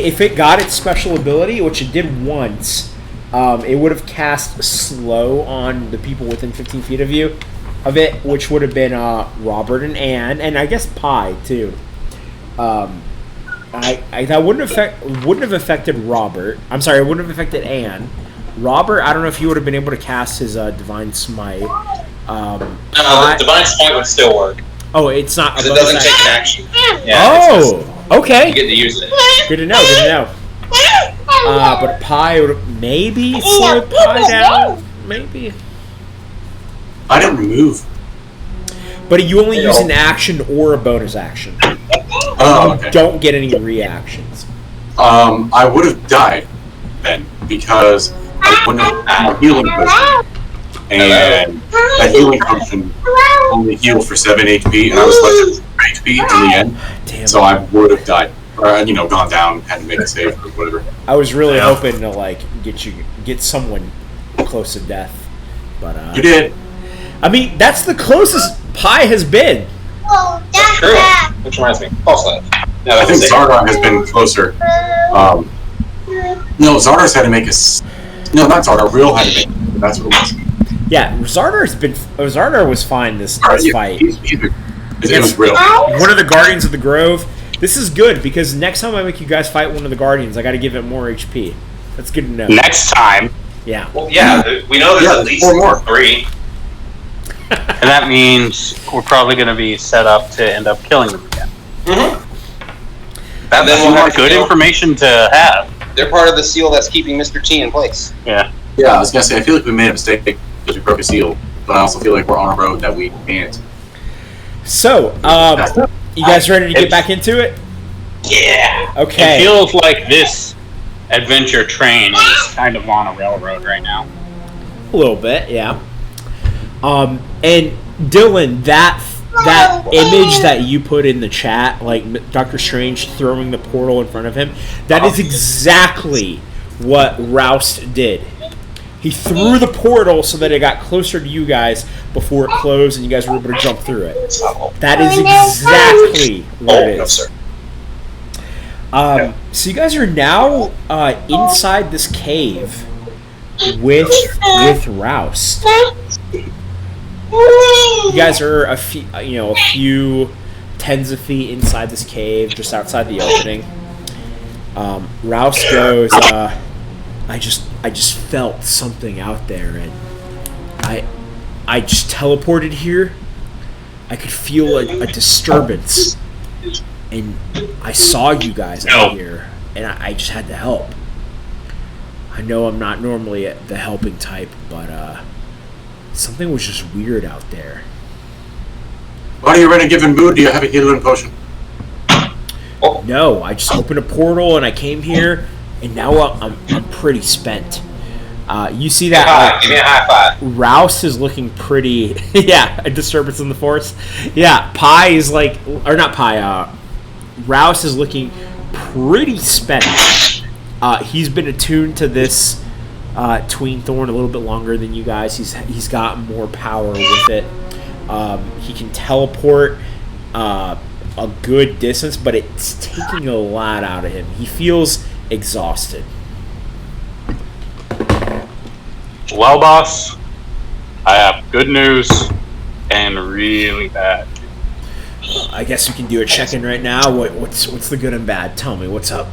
If it got its special ability, which it did once, it would have cast slow on the people within 15 feet of you, which would have been Robert and Anne, and I guess Pi too. That wouldn't have affected Robert. I'm sorry, it wouldn't have affected Anne. Robert, I don't know if he would have been able to cast his Divine Smite. The Divine Smite would still work. Oh, it's not. Because it doesn't take an action. Yeah, okay. You get to use it. Good to know. But Pi would maybe slow Pi down. Maybe. I didn't remove. But you only use an action or a bonus action. Oh, okay. Don't get any reactions. I would have died then because I wouldn't have had a healing potion. And that healing potion only healed for 7 HP, and I was left at 4 HP in the end. Damn. So I would have died. Or, gone down, had to make a save or whatever. I was really hoping to, get someone close to death. But, You did. I mean, that's the closest Pi has been. That's true. Which reminds me. False life. I think Xardaar has been closer. No, Xardaar's had to make No, not Xardaar. Real had to make it. That's what it was. Yeah, Xardaar was fine this fight. It was real. One of the Guardians of the Grove. This is good because next time I make you guys fight one of the Guardians, I got to give it more HP. That's good to know. Next time. Yeah. Well, yeah, we know there's at least 4 more. 3. And that means we're probably going to be set up to end up killing them again. Mm-hmm. That's good information to have. They're part of the seal that's keeping Mr. T in place. Yeah. Yeah, I was going to say, I feel like we made a mistake because we broke a seal, but I also feel like we're on a road that we can't. So, you guys ready to get back into it? Yeah. Okay. It feels like this adventure train is kind of on a railroad right now. A little bit, yeah. And Dylan, that image that you put in the chat, like Doctor Strange throwing the portal in front of him, that is exactly what Roust did. He threw the portal so that it got closer to you guys before it closed and you guys were able to jump through it. That is exactly what it is. So you guys are now inside this cave with Roust. You guys are a few tens of feet inside this cave, just outside the opening. Roust goes, I just felt something out there, and I just teleported here. I could feel a disturbance, and I saw you guys out here, and I just had to help. I know I'm not normally the helping type, but something was just weird out there. Why are you in a given mood? Do you have a healing potion? No, I just opened a portal and I came here, and now I'm pretty spent. You see that? Give me a high five. Roust is looking pretty. Yeah, a disturbance in the force. Yeah, Pi is not Pi. Roust is looking pretty spent. He's been attuned to this tween thorn a little bit longer than you guys. He's got more power with it. He can teleport a good distance, but it's taking a lot out of him. He feels exhausted. Well, boss, I have good news and really bad. I guess we can do a check-in right now. What's the good and bad? Tell me, what's up?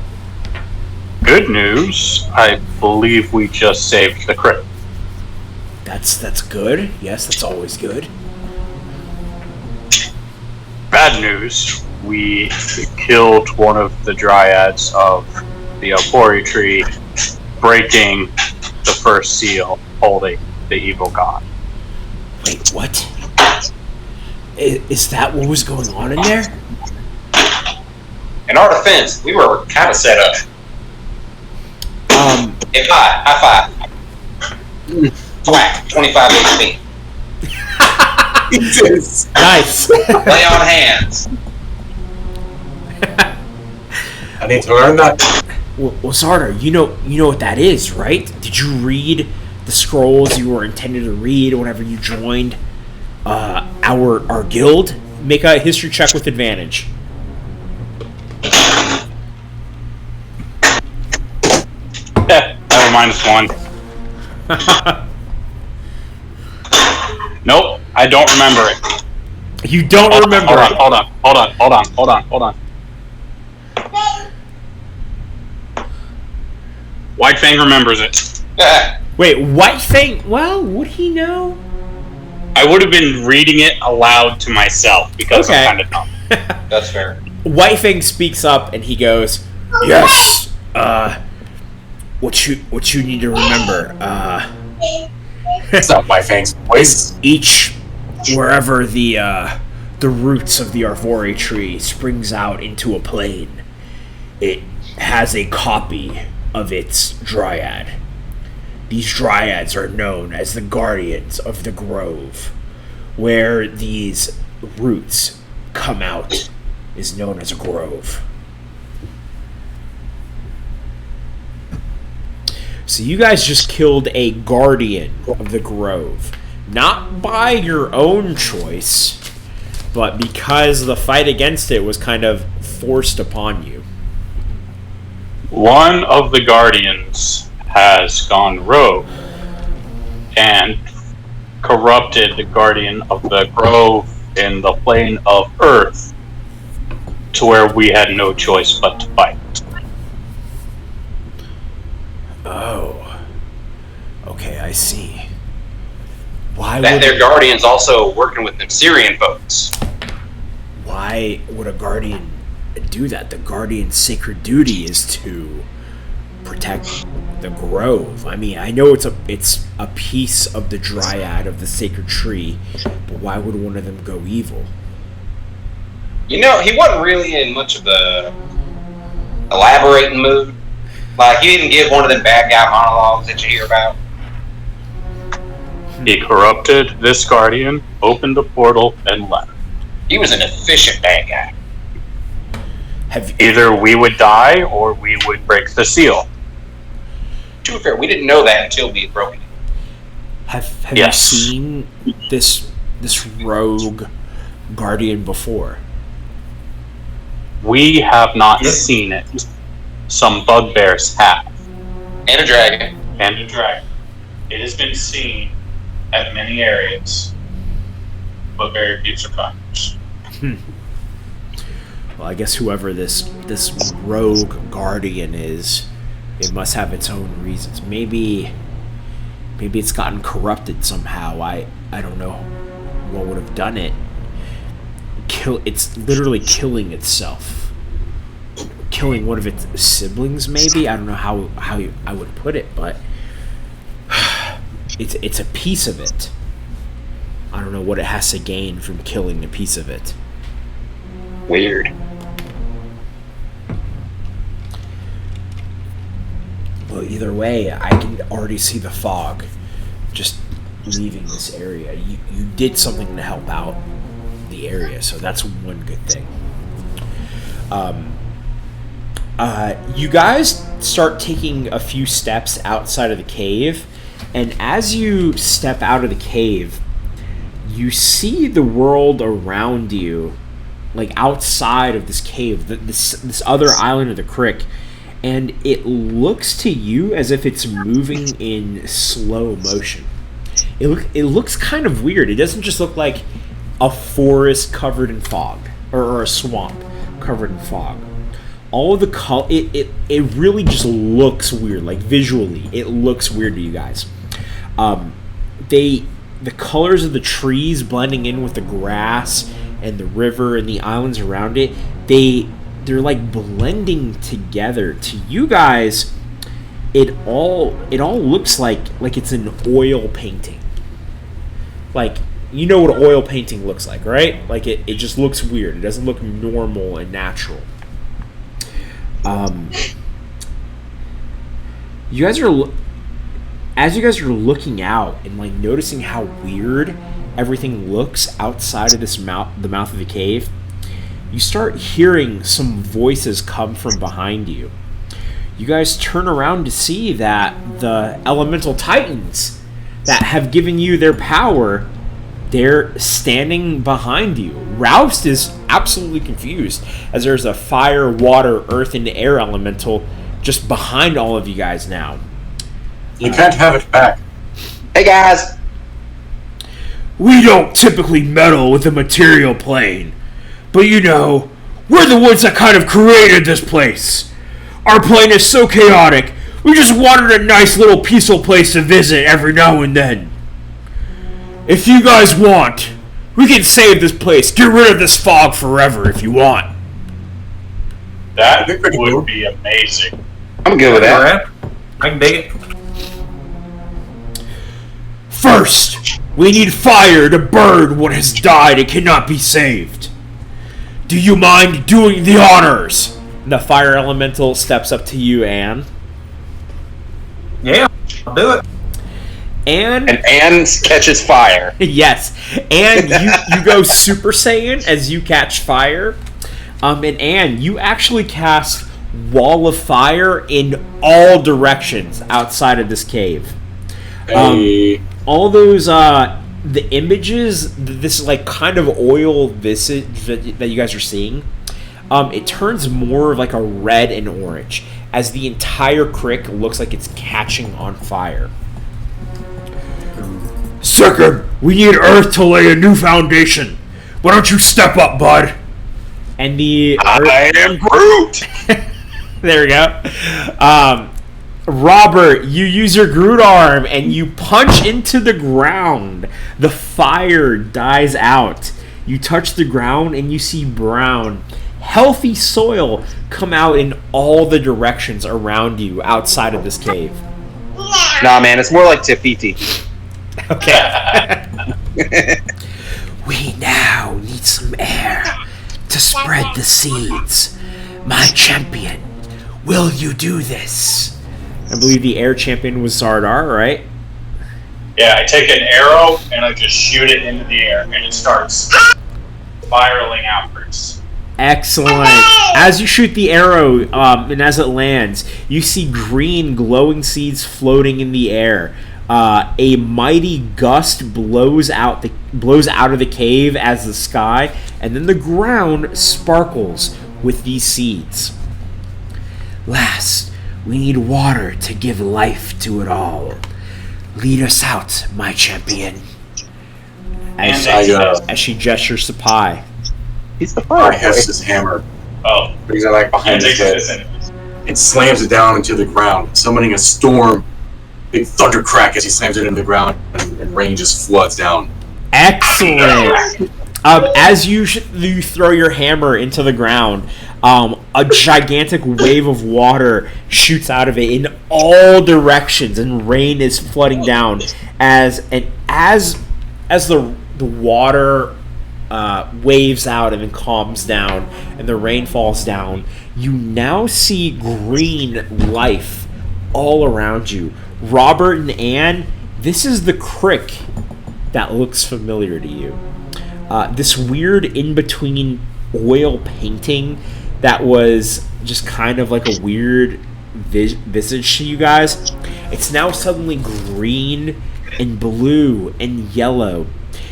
Good news, I believe we just saved the crit. That's good. Yes, that's always good. Bad news, we killed one of the dryads of the Alpori tree, breaking the first seal holding the evil god. Wait, what? Is that what was going on in there? In our defense, we were kind of set up. Hey, high five. Whack, 25 HP. Nice. Lay on hands. I need to learn that. Well, Xardaar, you know what that is, right? Did you read the scrolls you were intended to read whenever you joined our guild? Make a history check with advantage. I have a -1. Nope, I don't remember it. You don't remember it. Hold on. White Fang remembers it. Wait, White Fang? Well, would he know? I would have been reading it aloud to myself because Okay. I'm kind of dumb. That's fair. White Fang speaks up and he goes, "Yes. What you need to remember. It's not my Fang's voice. Wherever the roots of the Arvore tree springs out into a plain, it has a copy of its dryad. These dryads are known as the guardians of the grove. Where these roots come out is known as a grove." So you guys just killed a guardian of the grove. Not by your own choice, but because the fight against it was kind of forced upon you. One of the Guardians has gone rogue and corrupted the Guardian of the Grove in the plane of Earth to where we had no choice but to fight. Oh. Okay, I see. Why That would their Guardian's also working with them Syrian folks. why would a guardian do that? The guardian's sacred duty is to protect the grove. I mean, I know it's a piece of the dryad of the sacred tree, but why would one of them go evil? You know, he wasn't really in much of the elaborating mood. Like, he didn't give one of them bad guy monologues that you hear about. He corrupted this Guardian, opened a portal, and left. He was an efficient bad guy. Either we would die or we would break the seal. To be fair, we didn't know that until we had broken it. Have Yes. you seen this rogue guardian before? We have not seen it. Some bugbears have. And a dragon. And a dragon. It has been seen at many areas, but very few survivors. Well, I guess whoever this rogue guardian is, it must have its own reasons. Maybe it's gotten corrupted somehow. I don't know what would have done it. It's literally killing itself. Killing one of its siblings, maybe? I don't know how I would put it, but it's a piece of it. I don't know what it has to gain from killing a piece of it. Weird. Well, either way, I can already see the fog just leaving this area. You did something to help out the area, so that's one good thing. You guys start taking a few steps outside of the cave, and as you step out of the cave, you see the world around you, like outside of this cave, this other island of the creek, and it looks to you as if it's moving in slow motion. It looks kind of weird. It doesn't just look like a forest covered in fog, or a swamp covered in fog. All of the color, it really just looks weird. Like visually, it looks weird to you guys. The colors of the trees blending in with the grass and the river and the islands around it, they're like blending together. To you guys, it all looks like it's an oil painting. Like, you know what an oil painting looks like, right? Like it just looks weird. It doesn't look normal and natural. As you guys are looking out and like noticing how weird everything looks outside of the mouth of the cave, you start hearing some voices come from behind you. You guys turn around to see that the elemental titans that have given you their power they're standing behind you. Roust is absolutely confused as there's a fire, water, earth, and air elemental just behind all of you guys now. You can't have it back. Hey guys. We don't typically meddle with the material plane, but you know, we're the ones that kind of created this place. Our plane is so chaotic, we just wanted a nice little peaceful place to visit every now and then. If you guys want, we can save this place, get rid of this fog forever if you want. That would be amazing. I'm good with that. I can dig it. First, we need fire to burn what has died and cannot be saved. Do you mind doing the honors? The fire elemental steps up to you, Anne. Yeah, I'll do it. And Anne catches fire. Yes. And you go Super Saiyan as you catch fire. And Anne, you actually cast Wall of Fire in all directions outside of this cave. Hey. All those the images, this like kind of oil visage that you guys are seeing, it turns more of like a red and orange as the entire crick looks like it's catching on fire. Second, we need Earth to lay a new foundation. Why don't you step up, bud? And I am Groot. There we go. Robert, you use your Groot arm and you punch into the ground. The fire dies out. You touch the ground and you see brown, healthy soil come out in all the directions around you outside of this cave. Nah, man, it's more like Tafiti. Okay. We now need some air to spread the seeds. My champion, will you do this? I believe the air champion was Xardaar, right? Yeah, I take an arrow and I just shoot it into the air, and it starts spiraling outwards. Excellent. As you shoot the arrow, and as it lands, you see green glowing seeds floating in the air. A mighty gust blows out of the cave as the sky, and then the ground sparkles with these seeds. Last, we need water to give life to it all. Lead us out, my champion. As she gestures to Pi. He's the I first. has his hammer. Oh, Brings it like behind his head. And slams it down into the ground, summoning a storm. Big thunder crack as he slams it into the ground, and rain just floods down. Excellent. As you throw your hammer into the ground, a gigantic wave of water shoots out of it in all directions, and rain is flooding down. As the water waves out and then calms down, and the rain falls down, you now see green life all around you. Robert and Anne, this is the crick that looks familiar to you. This weird in-between oil painting that was just kind of like a weird visage to you guys. It's now suddenly green and blue and yellow.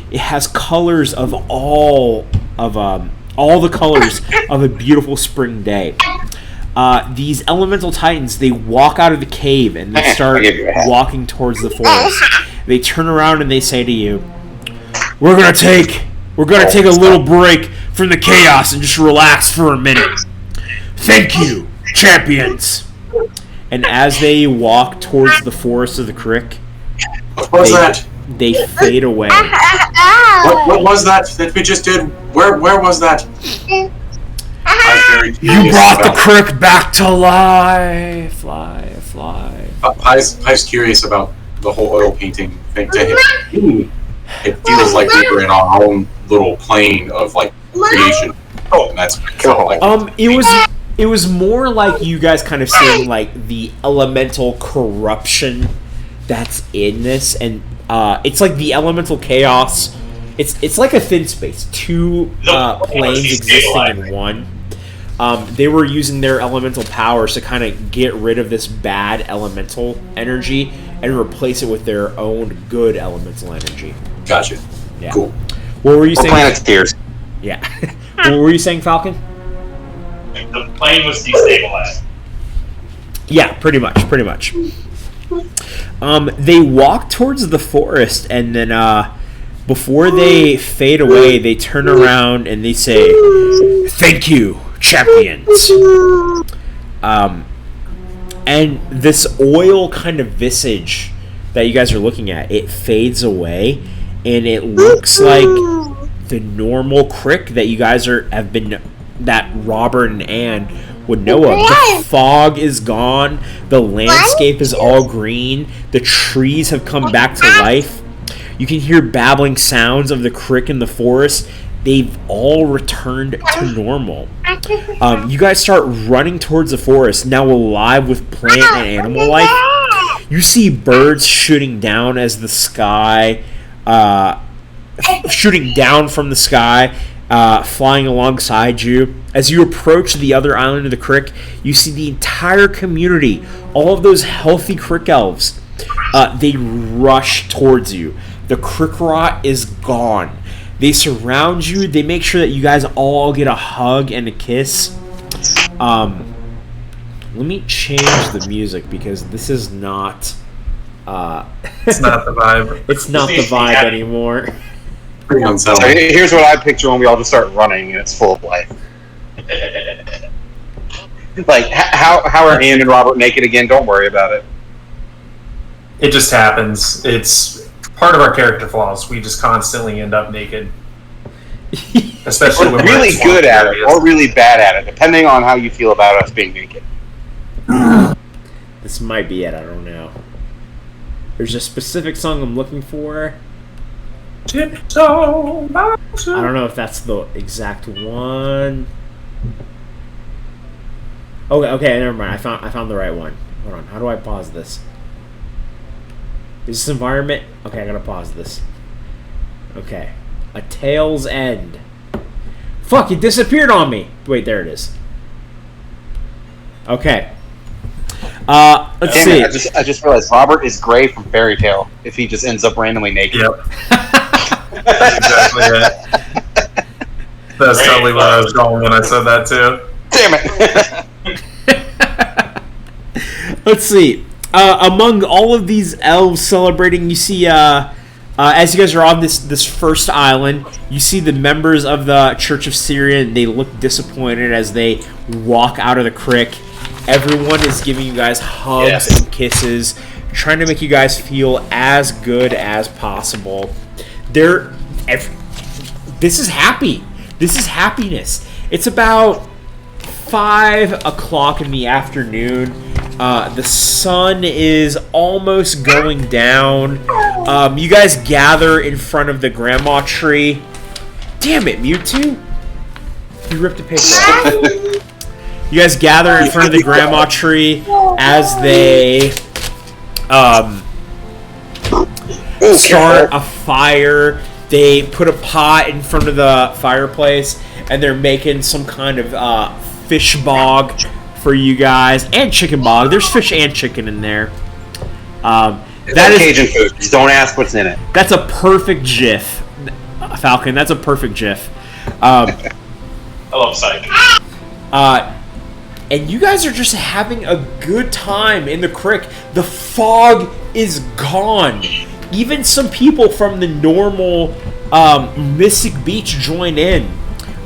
It has colors of all the colors of a beautiful spring day. These elemental titans, they walk out of the cave and they start walking towards the forest. They turn around and they say to you, We're gonna take a little break from the chaos and just relax for a minute. Thank you, champions." And as they walk towards the forest of the crick, What was that? they fade away. What was that we just did? Where was that? You brought the crick back to life. Fly. Pi's curious about the whole oil painting thing to him. It feels like we were in our own little plane of like creation. And that's what it felt like. It was more like you guys kind of seeing like the elemental corruption that's in this, and it's like the elemental chaos. It's like a thin space, two planes existing in one. They were using their elemental powers to kind of get rid of this bad elemental energy and replace it with their own good elemental energy. Gotcha. Yeah. Cool. What were you Or saying? Planeteers. Yeah. What were you saying, Falcon? The plane was destabilized. Yeah, pretty much. They walk towards the forest, and then before they fade away, they turn around and they say, "Thank you, champions." And this oil kind of visage that you guys are looking at, it fades away, and it looks like the normal Crick that you guys that Robert and Anne would know of. The fog is gone. The landscape is all green. The trees have come back to life. You can hear babbling sounds of the Crick in the forest. They've all returned to normal. You guys start running towards the forest, now alive with plant and animal life. You see birds shooting down as the sky, shooting down from the sky, flying alongside you. As you approach the other island of the Crick, you see the entire community, all of those healthy Crick elves. They rush towards you. The Crick rot is gone. They surround you. They make sure that you guys all get a hug and a kiss. Let me change the music because this is not... It's not the vibe. It's not the vibe anymore. Pretty So unsettling. here's what I picture when we all just start running and it's full of life. Like, how are Anne and Robert naked again? Don't worry about it. It just happens. It's part of our character flaws. We just constantly end up naked. Especially when We're really in good swamp at it areas. or really bad at it, depending on how you feel about us being naked. This might be it. I don't know. There's a specific song I'm looking for. Tiptoe mountain. I don't know if that's the exact one. Okay, never mind. I found the right one. Hold on. How do I pause this? Is this environment? Okay, I gotta pause this. Okay. A Tale's End. Fuck, it disappeared on me. Wait, there it is. Okay. Let's Damn see. it, I just realized Robert is Gray from Fairy Tale if he just ends up randomly naked. Yep. That's exactly it. That's totally what I was going when I said that too. Damn it! Let's see. Among all of these elves celebrating, you see, as you guys are on this first island, you see the members of the Church of Syrian. They look disappointed as they walk out of the Crick. Everyone is giving you guys hugs and kisses, trying to make you guys feel as good as possible. This is happy. This is happiness. It's about 5 o'clock in the afternoon. The sun is almost going down. You guys gather in front of the grandma tree. Damn it, Mewtwo! You ripped the paper off. You guys gather in front of the grandma tree as they start a fire. They put a pot in front of the fireplace, and they're making some kind of fish bog for you guys, and chicken bog. There's fish and chicken in there. That is Cajun food. Just don't ask what's in it. That's a perfect GIF, Falcon. That's a perfect GIF. I love Psych. And you guys are just having a good time in the Crick. The fog is gone. Even some people from the normal Mystic Beach join in.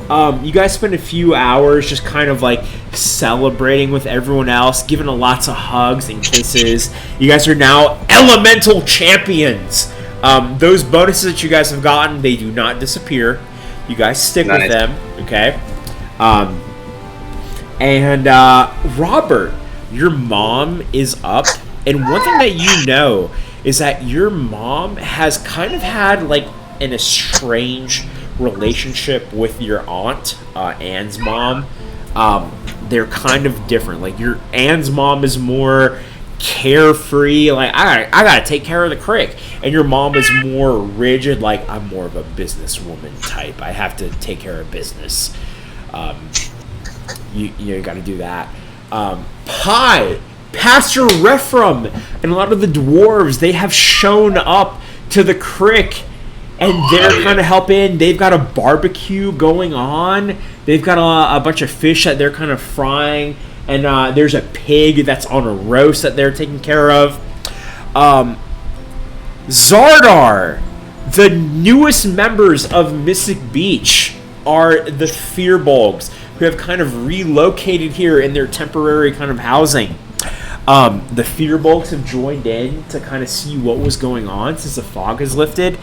You guys spend a few hours just kind of like celebrating with everyone else, giving lots of hugs and kisses. You guys are now elemental champions. Those bonuses that you guys have gotten, they do not disappear. You guys stick with them, okay? And Robert, your mom is up, and one thing that you know is that your mom has kind of had like an estranged relationship with your aunt, Anne's mom. They're kind of different. Like your Anne's mom is more carefree, like I gotta take care of the Crick, and your mom is more rigid, like I'm more of a businesswoman type. I have to take care of business. You got to do that. Pastor Rephram, and a lot of the dwarves, they have shown up to the Crick, and they're kind of helping. They've got a barbecue going on. They've got a bunch of fish that they're kind of frying, and there's a pig that's on a roast that they're taking care of. Xardaar, the newest members of Mystic Beach, are the Firbolgs, who have kind of relocated here in their temporary kind of housing. The Firbolgs have joined in to kind of see what was going on since the fog has lifted.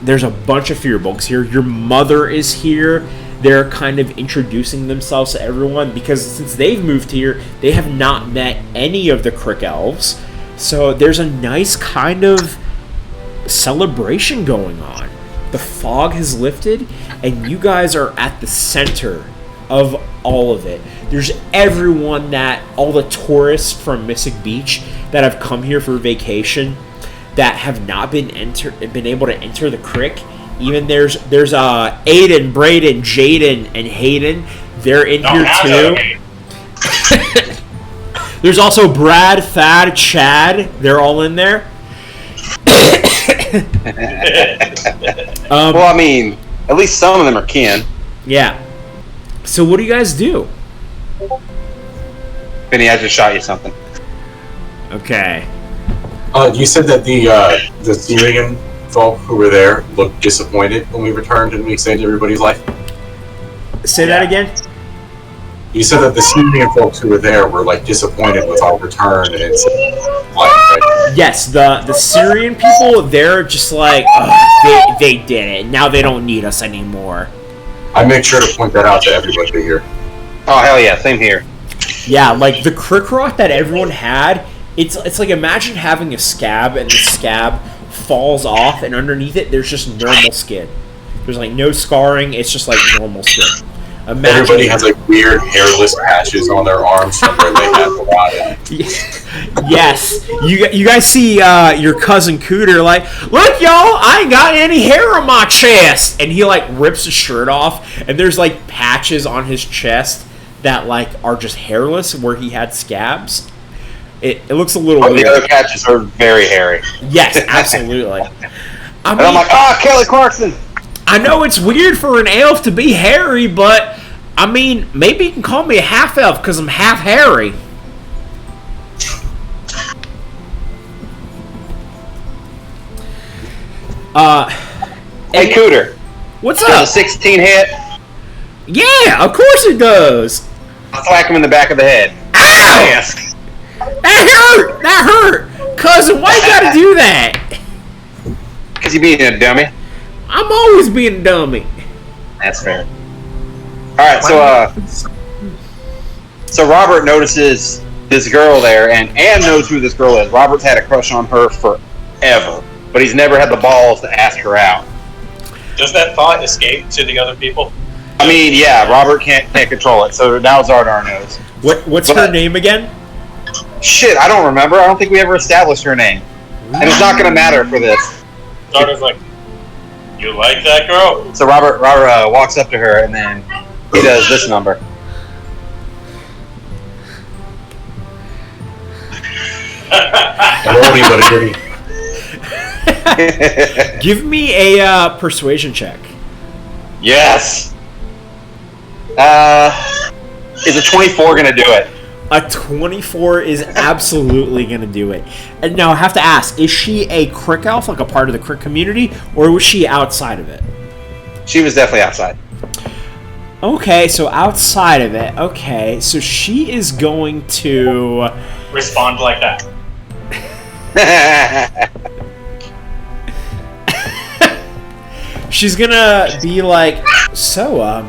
There's a bunch of Firbolgs here. Your mother is here. They're kind of introducing themselves to everyone because since they've moved here, they have not met any of the Crick Elves. So there's a nice kind of celebration going on. The fog has lifted, and you guys are at the center of all of it. There's everyone all the tourists from Mystic Beach that have come here for vacation that have not been able to enter the Crick. Even there's Aiden, Braden, Jaden, and Hayden. They're in here too. There's also Brad, Thad, Chad. They're all in there. Well, I mean, at least some of them are kin. Yeah. So what do you guys do? Vinny, I just shot you something. Okay. You said that the Syrian folk who were there looked disappointed when we returned and we saved everybody's life. Say that again? You said that the Syrian folks who were there were like disappointed with our return and it's like, right? Yes, the Syrian people, they're just like, they did it. Now they don't need us anymore. I make sure to point that out to everybody here. Oh, hell yeah, same here. Yeah, like the crick rock that everyone had, it's like imagine having a scab and the scab falls off and underneath it there's just normal skin. There's like no scarring, it's just like normal skin. Imagine everybody has like weird hairless patches on their arms from where they had the rotted. Yes, you guys see your cousin Cooter like, look y'all, I ain't got any hair on my chest, and he like rips his shirt off, and there's like patches on his chest that like are just hairless where he had scabs. It looks a little weird. The other patches are very hairy. Yes, absolutely. I'm like, Kelly Clarkson. I know it's weird for an elf to be hairy, but I mean, maybe you can call me a half elf because I'm half hairy. Hey, Cooter. What's does up? A 16 hit? Yeah, of course it does. I'll whack him in the back of the head. Ow! Yes. That hurt! That hurt! Cousin, why you gotta do that? Because you being a dummy. I'm always being a dummy. That's fair. Alright, so Robert notices this girl there, and Anne knows who this girl is. Robert's had a crush on her forever, but he's never had the balls to ask her out. Does that thought escape to the other people? I mean, yeah, Robert can't control it, so now Xardaar knows. What's her name again? Shit, I don't remember. I don't think we ever established her name. And it's not going to matter for this. Xardaar's like, you like that girl? So Robert walks up to her, and then he does this number. Give me a persuasion check. Yes. Is a 24 going to do it? A 24 is absolutely going to do it. And now I have to ask, is she a Crick Elf, like a part of the Crick community, or was she outside of it? She was definitely outside. Okay, so outside of it. Okay, so she is going to... respond like that. She's gonna be like, so,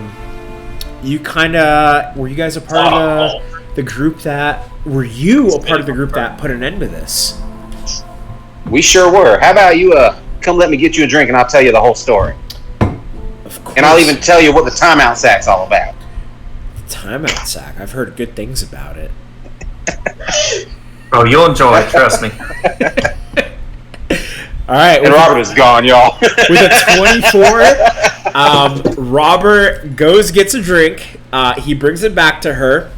you kinda... Were you guys a part of the group that... Were you a part of the group that put an end to this? We sure were. How about you, come let me get you a drink and I'll tell you the whole story. Of course. And I'll even tell you what the timeout sack's all about. Timeout sack? I've heard good things about it. Oh, you'll enjoy it, trust me. All right. And Robert is gone, y'all. With a 24, Robert gets a drink. He brings it back to her.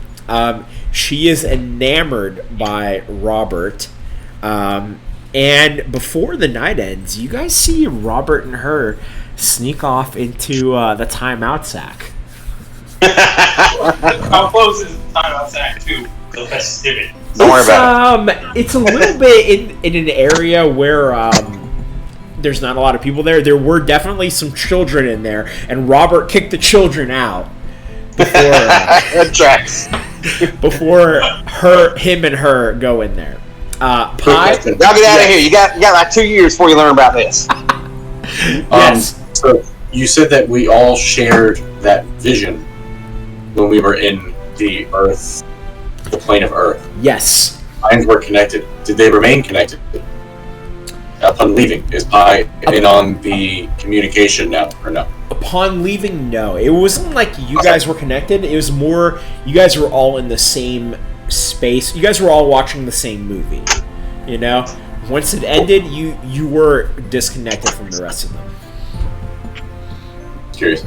She is enamored by Robert. And before the night ends, you guys see Robert and her sneak off into the timeout sack. How close is the timeout sack to the festivity? Don't worry about it. It's a little bit in an area where there's not a lot of people there. There were definitely some children in there, and Robert kicked the children out before him and her go in there. Pie, y'all get out of here. You got like 2 years before you learn about this. Yes. So you said that we all shared that vision when we were in the Earth, the plane of Earth. Yes. Minds were connected. Did they remain connected upon leaving? Is Pi in on the communication now, or no? Upon leaving, no. It wasn't like you guys were connected. It was more you guys were all in the same space. You guys were all watching the same movie. You know? Once it ended, you were disconnected from the rest of them. Curious.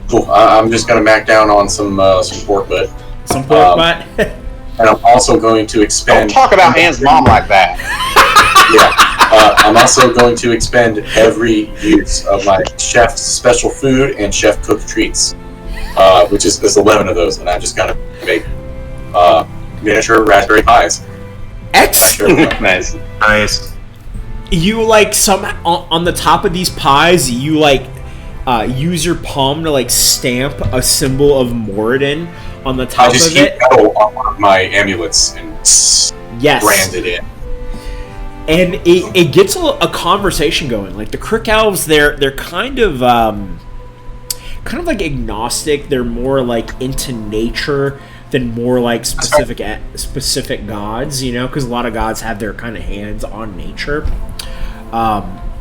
Cool. I'm just going to back down on some pork butt. Some pork butt? And I'm also going to expend... Don't talk about Anne's mom like that. Yeah. I'm also going to expend every use of my chef's special food and chef cooked treats, which is there's 11 of those, and I'm just going to make miniature raspberry pies. Excellent. Nice. You on the top of these pies, you use your palm to stamp a symbol of Moradin on the top I just of it. metal on one of my amulets and brand it in. And it gets a conversation going. Like the Crick Elves, they're kind of like agnostic. They're more like into nature than more like specific gods, you know, because a lot of gods have their kind of hands on nature.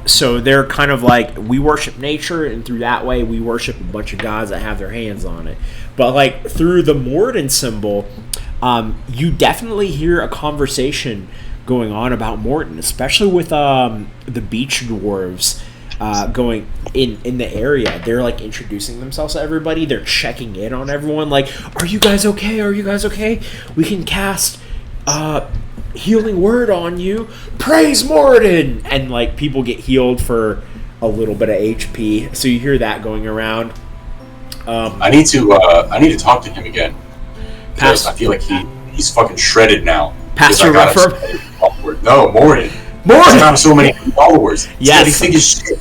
So they're kind of like, we worship nature, and through that way we worship a bunch of gods that have their hands on it. But like through the Moradin symbol, you definitely hear a conversation going on about Moradin, especially with the beach dwarves going in the area. They're like introducing themselves to everybody. They're checking in on everyone. Like, are you guys okay? Are you guys okay? We can cast healing word on you. Praise Moradin! And like people get healed for a little bit of HP. So you hear that going around. I need to talk to him again. Because I feel like he's fucking shredded now. Pastor Ruffer? No, Moradin. He's got so many followers. Yes. He's shit.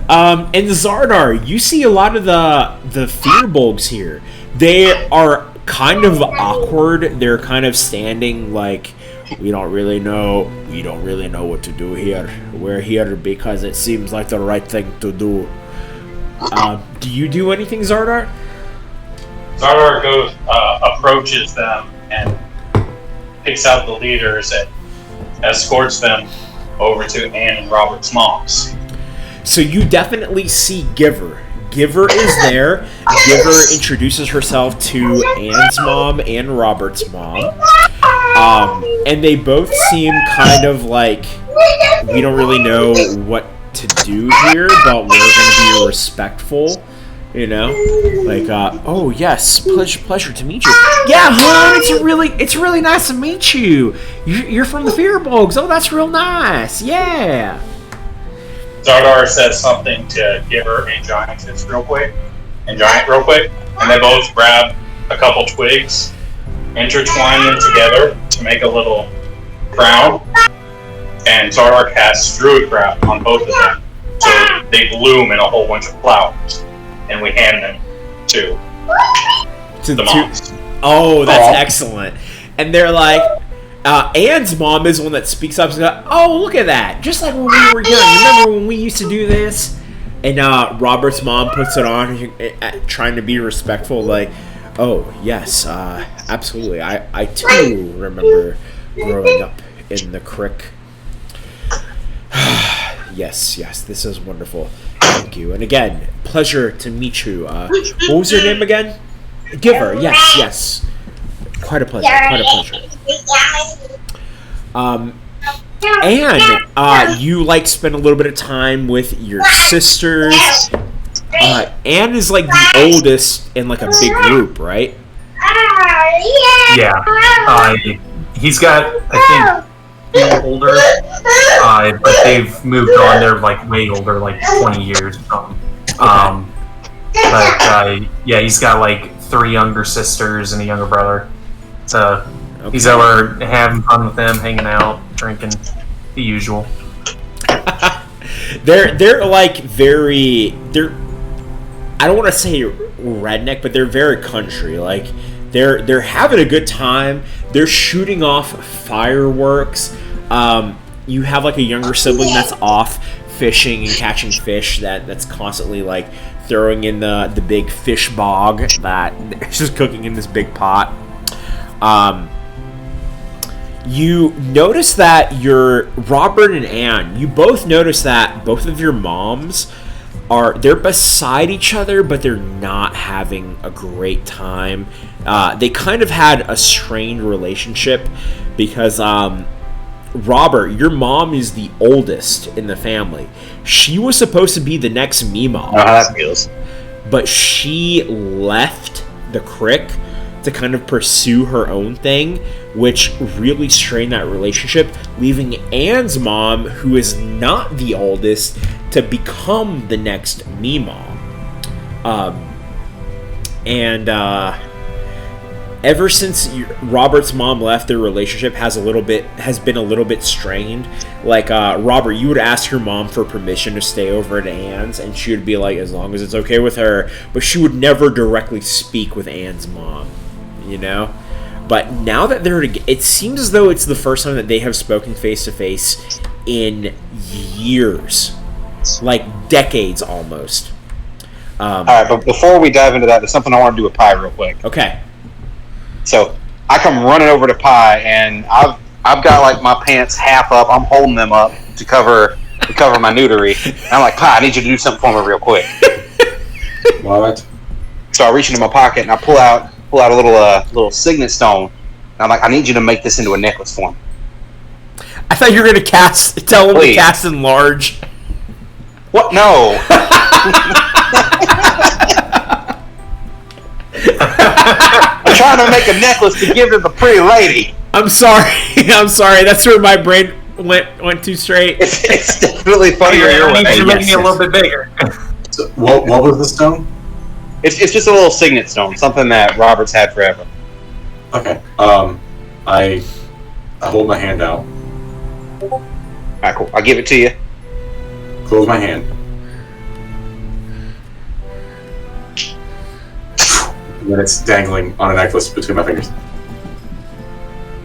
And Xardaar, you see a lot of the Firbolgs here. They are kind of awkward. They're kind of standing like, we don't really know what to do here. We're here because it seems like the right thing to do. Do you do anything, Xardaar? Xardaar goes, approaches them and picks out the leaders and escorts them over to Anne and Robert's moms. So you definitely see Giver. Giver is there. Giver introduces herself to Anne's mom and Robert's mom. And they both seem kind of like, we don't really know what to do here, but we're going to be respectful. You know, like, oh yes, pleasure to meet you. Yeah, hon, it's really nice to meet you. You're from the Firbolgs. Oh, that's real nice. Yeah. Xardaar says something to Giver and Giant real quick, and they both grab a couple twigs, intertwine them together to make a little crown, and Xardaar casts Druidcraft on both of them, so they bloom in a whole bunch of flowers. And we hand them to the moms. Oh, that's excellent. And they're like, Anne's mom is the one that speaks up and goes, oh, look at that. Just like when we were young. Remember when we used to do this? And Robert's mom puts it on, trying to be respectful, like, oh, yes, absolutely. I too remember growing up in the Crick. Yes, this is wonderful. Thank you. And again, pleasure to meet you. What was your name again? Giver. Yes. Quite a pleasure. And you spend a little bit of time with your sisters. Anne is like the oldest in like a big group, right? Yeah. He's got, I think, older, but they've moved on. They're like way older, like 20 years or something. Yeah, he's got like 3 younger sisters and a younger brother. So he's over having fun with them, hanging out, drinking, the usual. They're like I don't want to say redneck, but they're very country. Like they're having a good time. They're shooting off fireworks. You have like a younger sibling that's off fishing and catching fish that's constantly like throwing in the big fish bog that is just cooking in this big pot. You notice that your Robert and Anne, you both notice that both of your moms they're beside each other, but they're not having a great time. They kind of had a strained relationship because Robert, your mom is the oldest in the family. She was supposed to be the next Meemaw. Oh, how that feels. But she left the crick to kind of pursue her own thing, which really strained that relationship, leaving Anne's mom, who is not the oldest, to become the next Meemaw. Ever since Robert's mom left, their relationship has been a little bit strained. Like Robert, you would ask your mom for permission to stay over at Anne's, and she would be like, as long as it's okay with her. But she would never directly speak with Anne's mom, you know. But now that they're together, it seems as though it's the first time that they have spoken face to face in years, like decades almost. All right, but before we dive into that, there's something I want to do with Pi real quick. Okay. So I come running over to Pi, and I've got like my pants half up. I'm holding them up to cover my nudity. And I'm like, Pi, I need you to do something for me real quick. What? So I reach into my pocket and I pull out a little signet stone. And I'm like, I need you to make this into a necklace for me. I thought you were gonna tell him to cast enlarge. What? No. I'm trying to make a necklace to give to the pretty lady. I'm sorry. That's where my brain went too straight. It's definitely funnier your way. You're making it a little bit bigger. So, what was the stone? It's just a little signet stone, something that Robert's had forever. Okay. I hold my hand out. Alright, cool. I'll give it to you. Close my hand. And then it's dangling on a necklace between my fingers.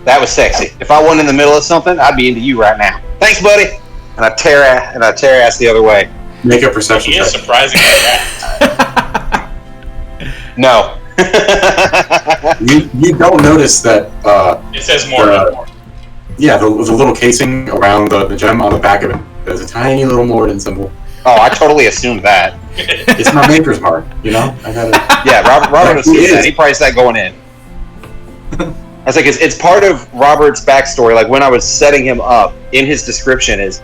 That was sexy. If I wasn't in the middle of something, I'd be into you right now. Thanks, buddy. And I tear ass the other way. Make a perception He check. is surprisingly fast. No. You don't notice that. It says more than more. Yeah, the little casing around the gem on the back of it. There's a tiny little Morden symbol. Oh, I totally assumed that. It's my maker's mark, you know? I gotta... Yeah, Robert assumed that. He priced that going in. I was like, it's part of Robert's backstory. Like, when I was setting him up, in his description is,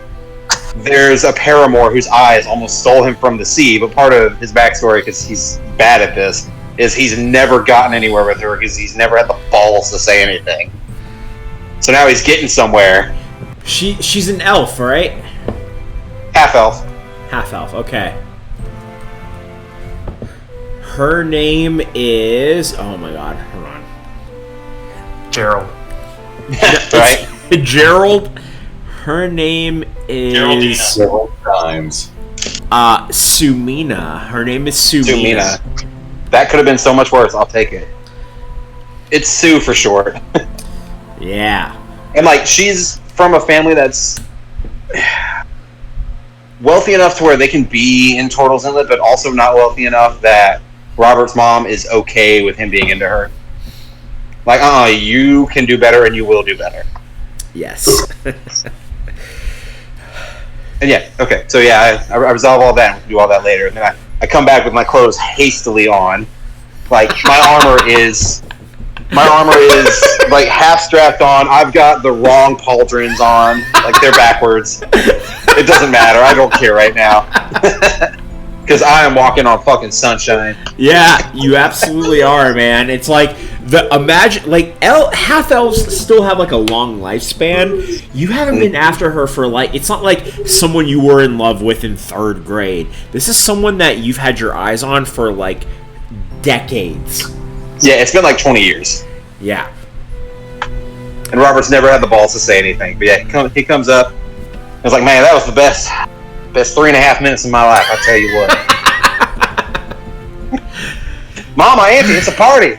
there's a paramour whose eyes almost stole him from the sea, but part of his backstory, because he's bad at this, is he's never gotten anywhere with her because he's never had the balls to say anything. So now he's getting somewhere. She's an elf, right? Half-elf. Half-elf, okay. Her name is... Oh my god, hold on. Gerald. Right? Gerald. Her name is... Geraldina. Several times. Sumina. Her name is Sumina. That could have been so much worse. I'll take it. It's Sue for short. Yeah. And like, she's from a family that's wealthy enough to where they can be in Turtles Inlet, but also not wealthy enough that Robert's mom is okay with him being into her. Like, you can do better and you will do better. Yes. And yeah, okay. So yeah, I resolve all that and we can do all that later. And then I come back with my clothes hastily on. Like, my armor is like half strapped on. I've got the wrong pauldrons on. Like, they're backwards. It doesn't matter. I don't care right now. Because I am walking on fucking sunshine. Yeah, you absolutely are, man. It's like Imagine like half elves still have like a long lifespan. You haven't been after her for like, it's not like someone you were in love with in 3rd grade. This is someone that you've had your eyes on for like decades. Yeah, it's been like 20 years. Yeah. And Robert's never had the balls to say anything. But yeah, he comes up. I was like, man, that was the best 3.5 minutes of my life. I tell you what. Mama, Auntie, it's a party.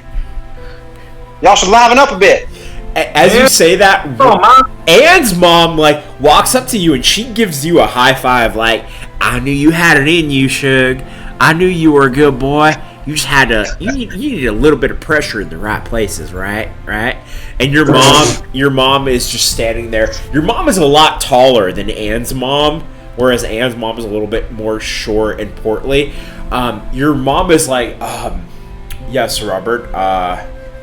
Y'all should liven up a bit. As you say that, Anne's mom like walks up to you and she gives you a high five. Like, I knew you had it in you, Shug. I knew you were a good boy. You just had to. You needed a little bit of pressure in the right places, right? And your mom is just standing there. Your mom is a lot taller than Anne's mom, whereas Anne's mom is a little bit more short and portly. Your mom is like, yes, Robert.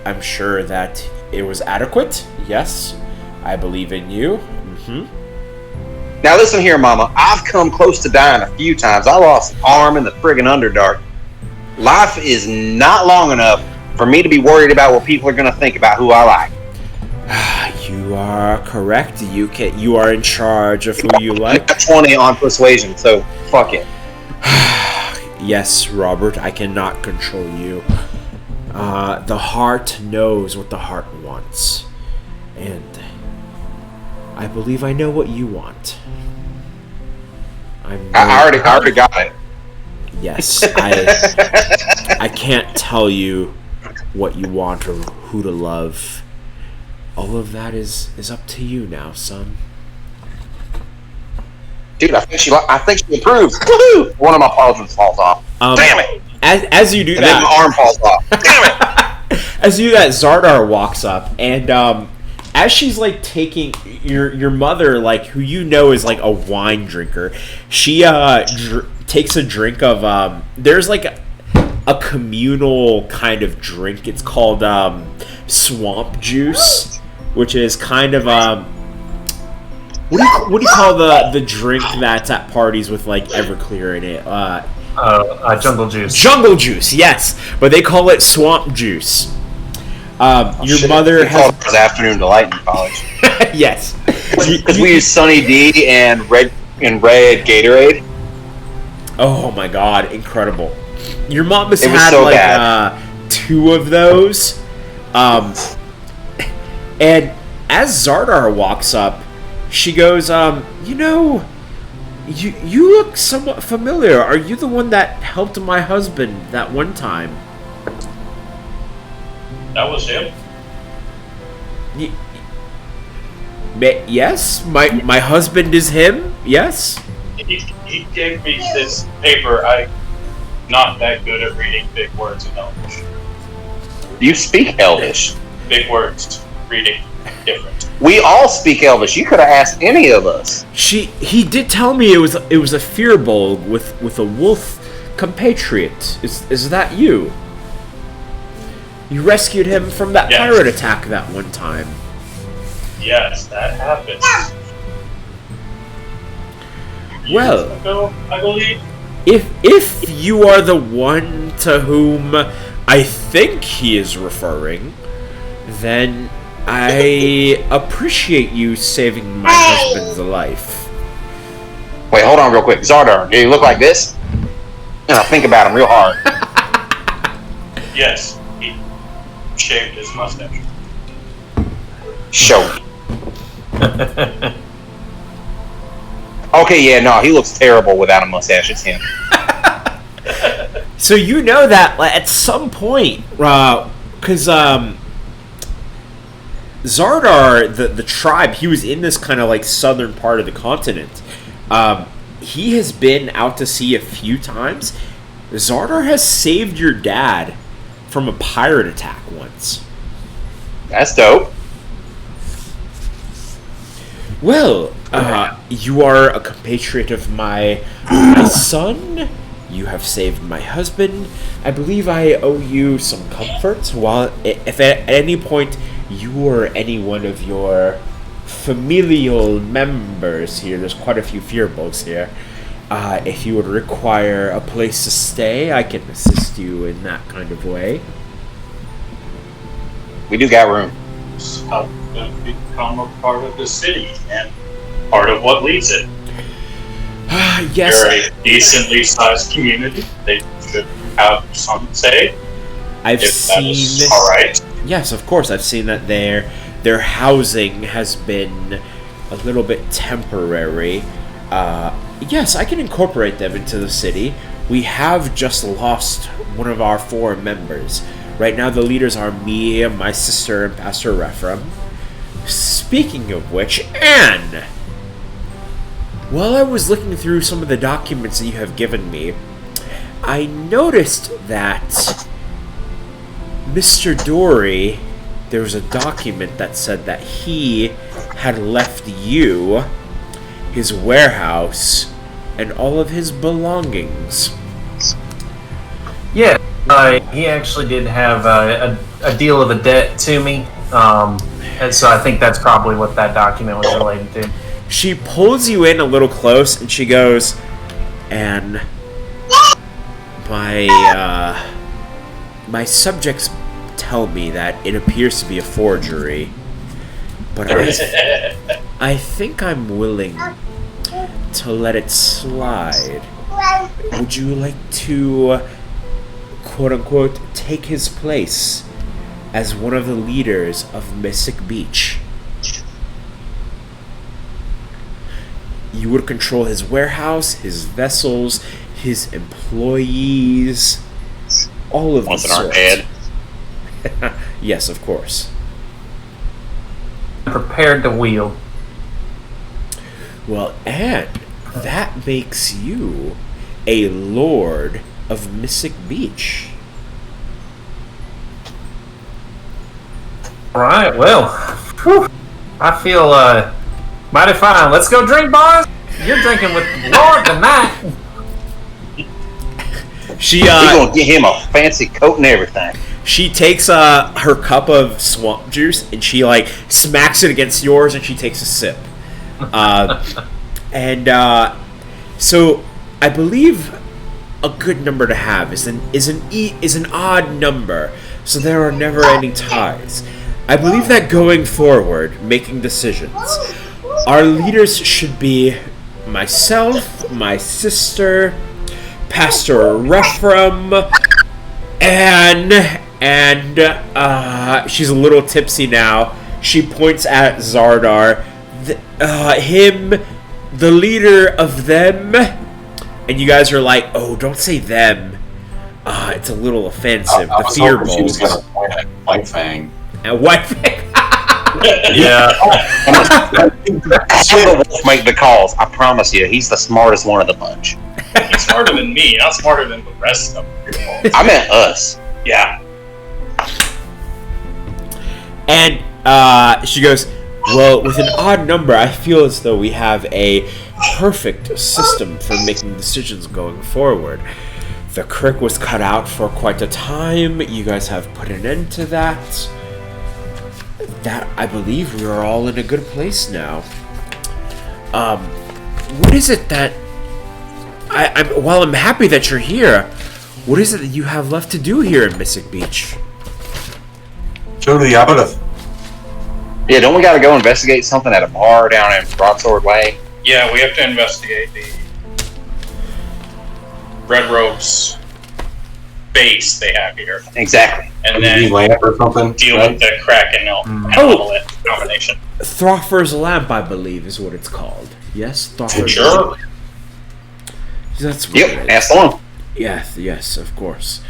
I'm sure that it was adequate. Yes, I believe in you. Mm-hmm. Now listen here, Mama. I've come close to dying a few times. I lost an arm in the friggin' Underdark. Life is not long enough for me to be worried about what people are going to think about who I like. You are correct. You are in charge of who you like. I got 20 on persuasion, so fuck it. Yes, Robert, I cannot control you. The heart knows what the heart wants. And I believe I know what you want. I already got it. Yes, I can't tell you what you want or who to love. All of that is up to you now, son. Dude, I think she approves. Woohoo! One of my pauldrons falls off. Damn it! As you do and that, then my arm falls off. Damn it! As you do that, Xardaar walks up, and as she's like taking your mother, like who you know is like a wine drinker, she takes a drink of there's like a communal kind of drink. It's called swamp juice, which is kind of what do you call the drink that's at parties with like Everclear in it? Jungle juice. Jungle juice, yes, but they call it swamp juice. Your mother has afternoon delight in college. Yes, because we use Sunny D and red Gatorade. Oh my god, incredible! Your mom has had so like bad. 2 of those, and as Xardaar walks up, she goes, you know, you look somewhat familiar. Are you the one that helped my husband that one time? That was him. Yes, my husband is him. Yes. He gave me this paper. I'm not that good at reading big words in Elvish. You speak Elvish. Big words, reading different. We all speak Elvish. You could have asked any of us. He did tell me it was a Firbolg with a wolf compatriot. Is that you? You rescued him from that pirate attack that one time. Yes, that happened. Well, I believe. If you are the one to whom I think he is referring, then I appreciate you saving my husband's life. Wait, hold on real quick. Xardaar, do you look like this? And I think about him real hard. Yes, he shaved his mustache. Show me. Okay, yeah, no, he looks terrible without a mustache. It's him. So you know that at some point, because Xardaar, the tribe, he was in this kind of like southern part of the continent. He has been out to sea a few times. Xardaar has saved your dad from a pirate attack once. That's dope. Well, you are a compatriot of my son. You have saved my husband. I believe I owe you some comfort. While, if at any point you or any one of your familial members here, there's quite a few Firbolgs here, if you would require a place to stay, I can assist you in that kind of way. We do got room. It's going to become a part of the city and part of what leads it. Yes. They're a decently sized community. They should have some say. I've if seen. That is all right. Yes, of course. I've seen that their housing has been a little bit temporary. Yes, I can incorporate them into the city. We have just lost one of our 4 members. Right now, the leaders are me, my sister, and Pastor Rephraim. Speaking of which, Anne, while I was looking through some of the documents that you have given me, I noticed that Mr. Dory, there was a document that said that he had left you his warehouse and all of his belongings. Yeah, he actually did have a deal of a debt to me, and so I think that's probably what that document was related to. She pulls you in a little close and she goes, "And my subjects tell me that it appears to be a forgery, but I think I'm willing to let it slide. Would you like to, quote-unquote, take his place as one of the leaders of Mystic Beach? You would control his warehouse, his vessels, his employees, all of Once the in our sorts." head. Yes, of course. Prepared to wield. Well, and that makes you a lord of Mystic Beach. Alright, well, whew, I feel mighty fine. Let's go drink, boys. You're drinking with the Lord tonight. She We're gonna get him a fancy coat and everything. She takes her cup of swamp juice and she like smacks it against yours and she takes a sip. So I believe a good number to have is an odd number, so there are never any ties. I believe that going forward, making decisions, our leaders should be myself, my sister, Pastor Rephraim, and she's a little tipsy now. She points at Xardaar. Him, the leader of them. And you guys are like, oh, don't say them. It's a little offensive. I The was hoping she was Firbolgs. going to point at White Fang. And White Fang. Yeah. Firbolg make the calls. I promise you, he's the smartest one of the bunch. He's smarter than me, not smarter than the rest of them. I meant us. Yeah. And she goes, well, with an odd number, I feel as though we have a perfect system for making decisions going forward. The Cleric was cut out for quite a time. You guys have put an end to that. That, I believe, we are all in a good place now. What is it that... while I'm happy that you're here, what is it that you have left to do here in Mystic Beach? Go to the Abbot. Yeah, don't we gotta go investigate something at a bar down in Broadsword Way? Yeah, we have to investigate the Red Rogues base they have here. Exactly. And then lamp or something. deal with the Kraken combination. Throffur's Lamp, I believe, is what it's called. Yes? Throffur's Sure. Lamp. That's what Yep, it is. ask the one. Yes, of course.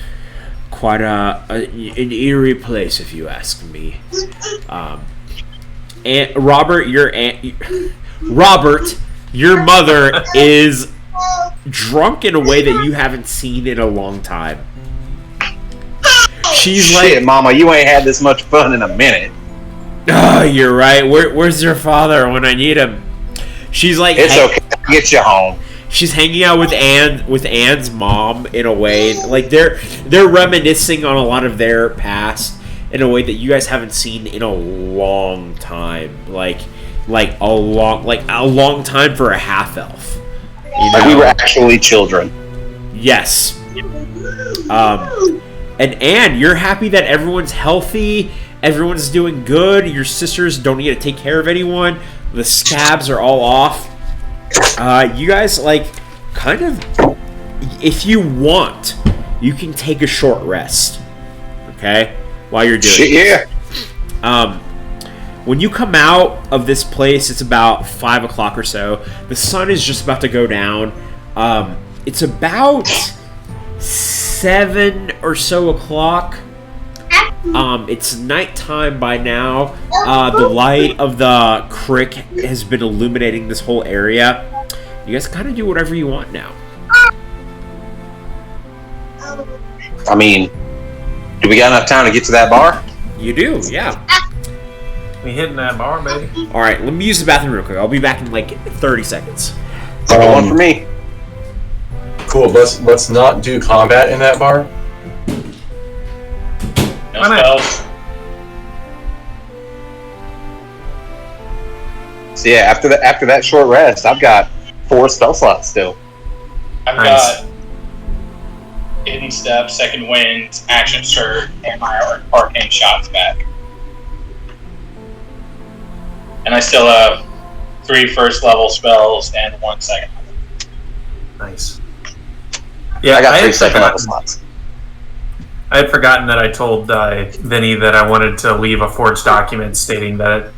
Quite an eerie place, if you ask me. And Robert, your mother is drunk in a way that you haven't seen in a long time. She's Shit, like, Mama, you ain't had this much fun in a minute. oh, you're right. Where's your father when I need him? She's like, It's okay. I'll get you home. she's hanging out with Anne's mom in a way. Like they're reminiscing on a lot of their past in a way that you guys haven't seen in a long time. Like a long time for a half elf. Like we were actually children. Yes. And Anne, you're happy that everyone's healthy Everyone's doing good. Your sisters don't need to take care of anyone. The scabs are all off. You guys, like, kind of, if you want, you can take a short rest. Okay? While you're doing it. Yeah. When you come out of this place, it's about 5 o'clock or so. The sun is just about to go down. It's about 7 or so o'clock. It's nighttime by now. The light of the crick has been illuminating this whole area. You guys kind of do whatever you want now. I mean, do we got enough time to get to that bar? You do, yeah. We hitting that bar, baby. All right, let me use the bathroom real quick. I'll be back in like 30 seconds. One for me. Cool. Let's not do combat in that bar. No spells. So yeah, after that short rest, I've got 4 spell slots still. I've got Hidden Step, Second Wind, Action Surge, and my Arcane Shots back. And I still have 3 first level spells and 1 second level. Nice. Yeah, I got 3 second level slots. I had forgotten that I told Vinny that I wanted to leave a forged document stating that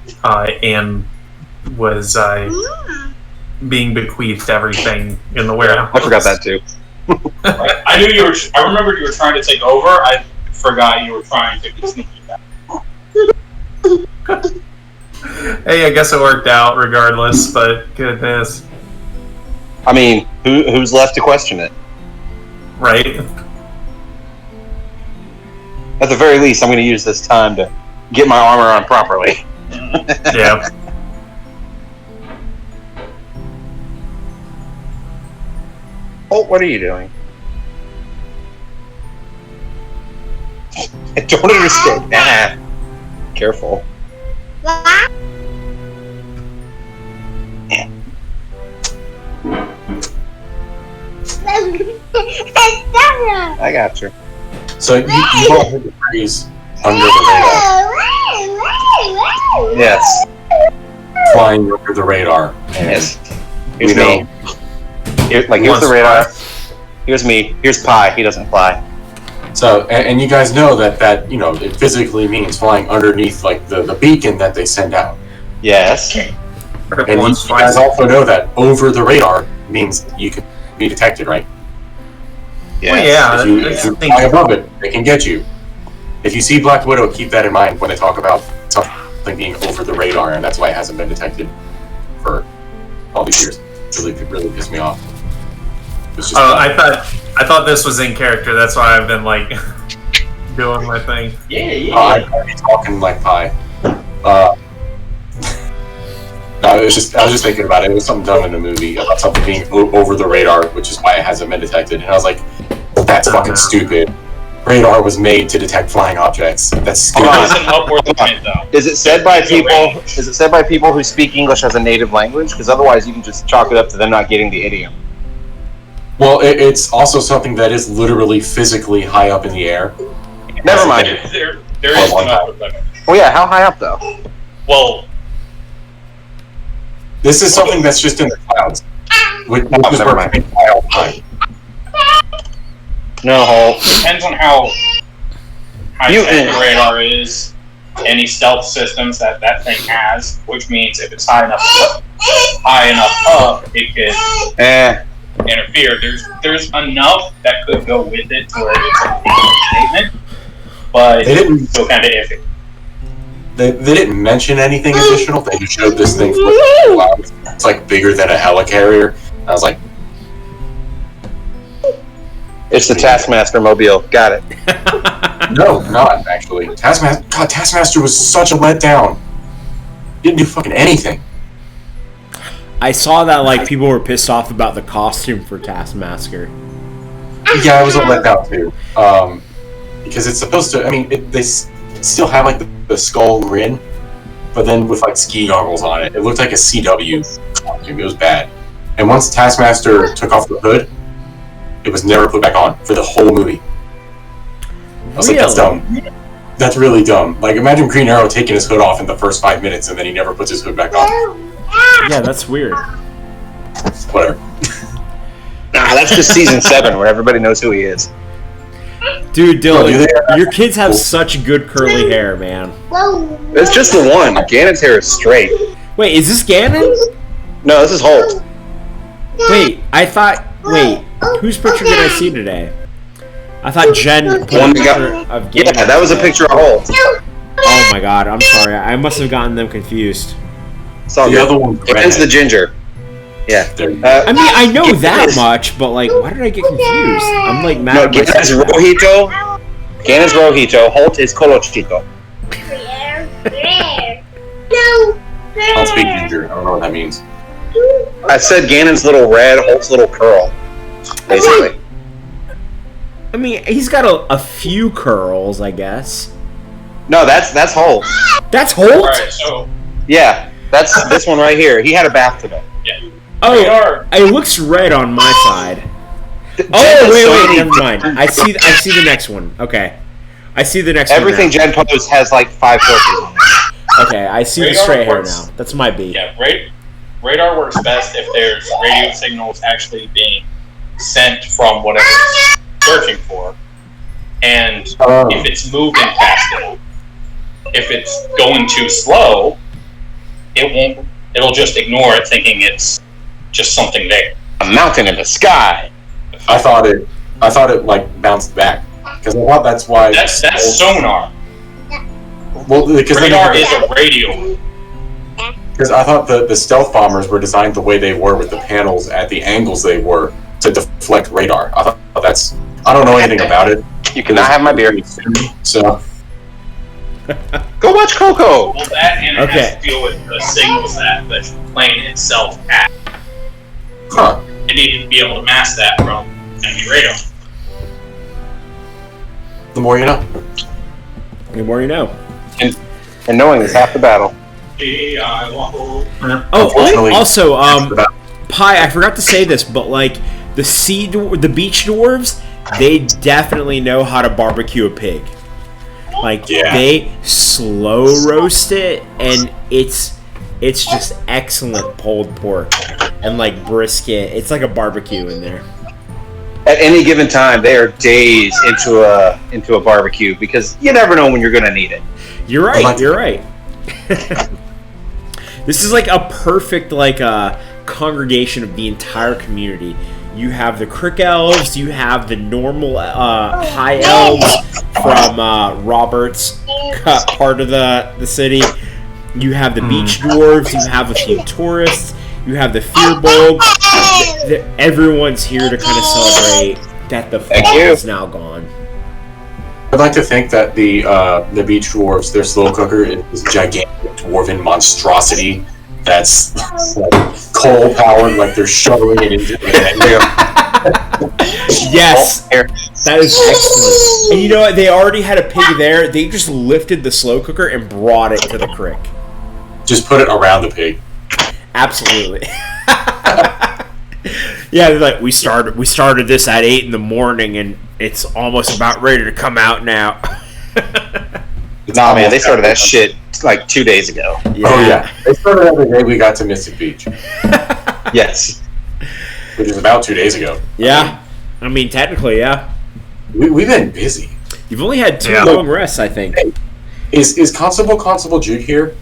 Anne was being bequeathed everything in the warehouse. I forgot that too. I knew you were. I remembered you were trying to take over. I forgot you were trying to be sneaky back. Hey, I guess it worked out regardless, but goodness. I mean, who's left to question it? Right? At the very least, I'm going to use this time to get my armor on properly. Yeah. Oh, what are you doing? I don't understand. Careful. I got you. So you all heard the phrase under the radar. Yes. Flying under the radar. Yes. Here's me. Here's the radar. Here's me. Here's Pi. He doesn't fly. So, and you guys know that it physically means flying underneath like the beacon that they send out. Yes. And you guys also know that over the radar means you can be detected, right? Yes. Well, yeah. If you fly above it, they can get you. If you see Black Widow, keep that in mind when they talk about something being over the radar, and that's why it hasn't been detected for all these years. It really pissed me off. I thought this was in character. That's why I've been like doing my thing. Yeah. I'm talking like Pi. I was just thinking about it. It was something done in a movie about something being over the radar, which is why it hasn't been detected. And I was like, that's fucking stupid. Radar was made to detect flying objects. That's stupid. Is it said by people? Is it said by people who speak English as a native language? Because otherwise, you can just chalk it up to them not getting the idiom. Well, it's also something that is literally physically high up in the air. Never mind. There is an upper limit. Well, yeah. How high up though? Well, this is something that's just in the clouds. Never mind. No. Depends on how high tech the radar is, any stealth systems that thing has, which means if it's high enough up, it could interfere. There's enough that could go with it to where it's a statement, but it's still kind of iffy. They didn't mention anything additional. They just showed this thing floating around. It's like bigger than a helicarrier. I was like, it's the Taskmaster mobile. Got it. no, not actually. Taskmaster was such a letdown. Didn't do fucking anything. I saw that like people were pissed off about the costume for Taskmaster. Yeah, I was a letdown too. Because it's supposed to. I mean, they still have like the skull grin, but then with like ski goggles on it. It looked like a CW costume. It was bad. And once Taskmaster took off the hood, it was never put back on for the whole movie. I was like, that's dumb. That's really dumb. Like, imagine Green Arrow taking his hood off in the first 5 minutes and then he never puts his hood back on. Yeah, that's weird. Whatever. Nah, that's just season 7 where everybody knows who he is. Dude, Dylan, do your kids have such good curly hair, man. It's just the one. Ganon's hair is straight. Wait, is this Ganon? No, this is Holt. Wait, wait, whose picture did I see today? I thought Jen put a picture of Ganon. Yeah, that was a picture of Holt. Oh my god, I'm sorry. I must have gotten them confused. It's all The good. other one, Ganon's the ginger. Yeah. I mean, I know that much, but like, why did I get confused? I'm like mad No, at Ganon's myself. Rojito. Ganon's Rojito. Holt is Colochito. I don't speak ginger. I don't know what that means. I said Ganon's little red, Holt's little curl. Basically. I mean, he's got a few curls, I guess. No, that's Holt. That's Holt? Alright, so Yeah, that's this one right here. He had a bath today. Oh, it looks red on my side. Oh, wait, never mind. I see the next one. Okay. I see the next Everything one now. Jen posts has like 5 filters on it. Okay, I see the Radar straight hair works. now. That's my B. yeah, radar works best if there's radio signals actually being sent from whatever it's searching for, and if it's moving fast enough. If it's going too slow, it won't. It'll just ignore it, thinking it's just something there. A mountain in the sky. I thought it like bounced back because I thought that's why. That's sonar. Well, because Radar is a radio. Because I thought the stealth bombers were designed the way they were with the panels at the angles they were to deflect radar. I thought that's. I don't know anything about it. You cannot have my beer. So Go watch Coco. Well, that and it Okay. has to deal with the signals that the plane itself has. huh? It needed to be able to mask that from enemy radar. The more you know. The more you know. And knowing is half the battle. Oh, Unfortunately, also, Pi, I forgot to say this, but like the beach dwarves, they definitely know how to barbecue a pig. Like they slow roast it, and it's just excellent pulled pork and like brisket. It's like a barbecue in there. At any given time, they are days into a barbecue because you never know when you're going to need it. You're right. You're right. This is like a perfect congregation of the entire community. You have the Crick Elves, you have the normal High Elves from Robert's part of the city. You have the Beach Dwarves, you have a few tourists, you have the Firbolg. Everyone's here to kind of celebrate that the fog is now gone. I'd like to think that the beach dwarves, their slow cooker is a gigantic dwarven monstrosity that's like coal powered, like they're shoveling it into the Yes, that is excellent. And you know what? They already had a pig there. They just lifted the slow cooker and brought it to the crick. Just put it around the pig. Absolutely. Yeah, they're like, we started this at 8 in the morning, and it's almost about ready to come out now. Nah, man, they started that shit like 2 days ago. Yeah. Oh yeah, they started out the day we got to Mystic Beach, Yes. which is about 2 days ago. Yeah. I mean, technically, yeah. We've been busy. You've only had 2 Yeah. long rests, I think. Is Constable Jude here?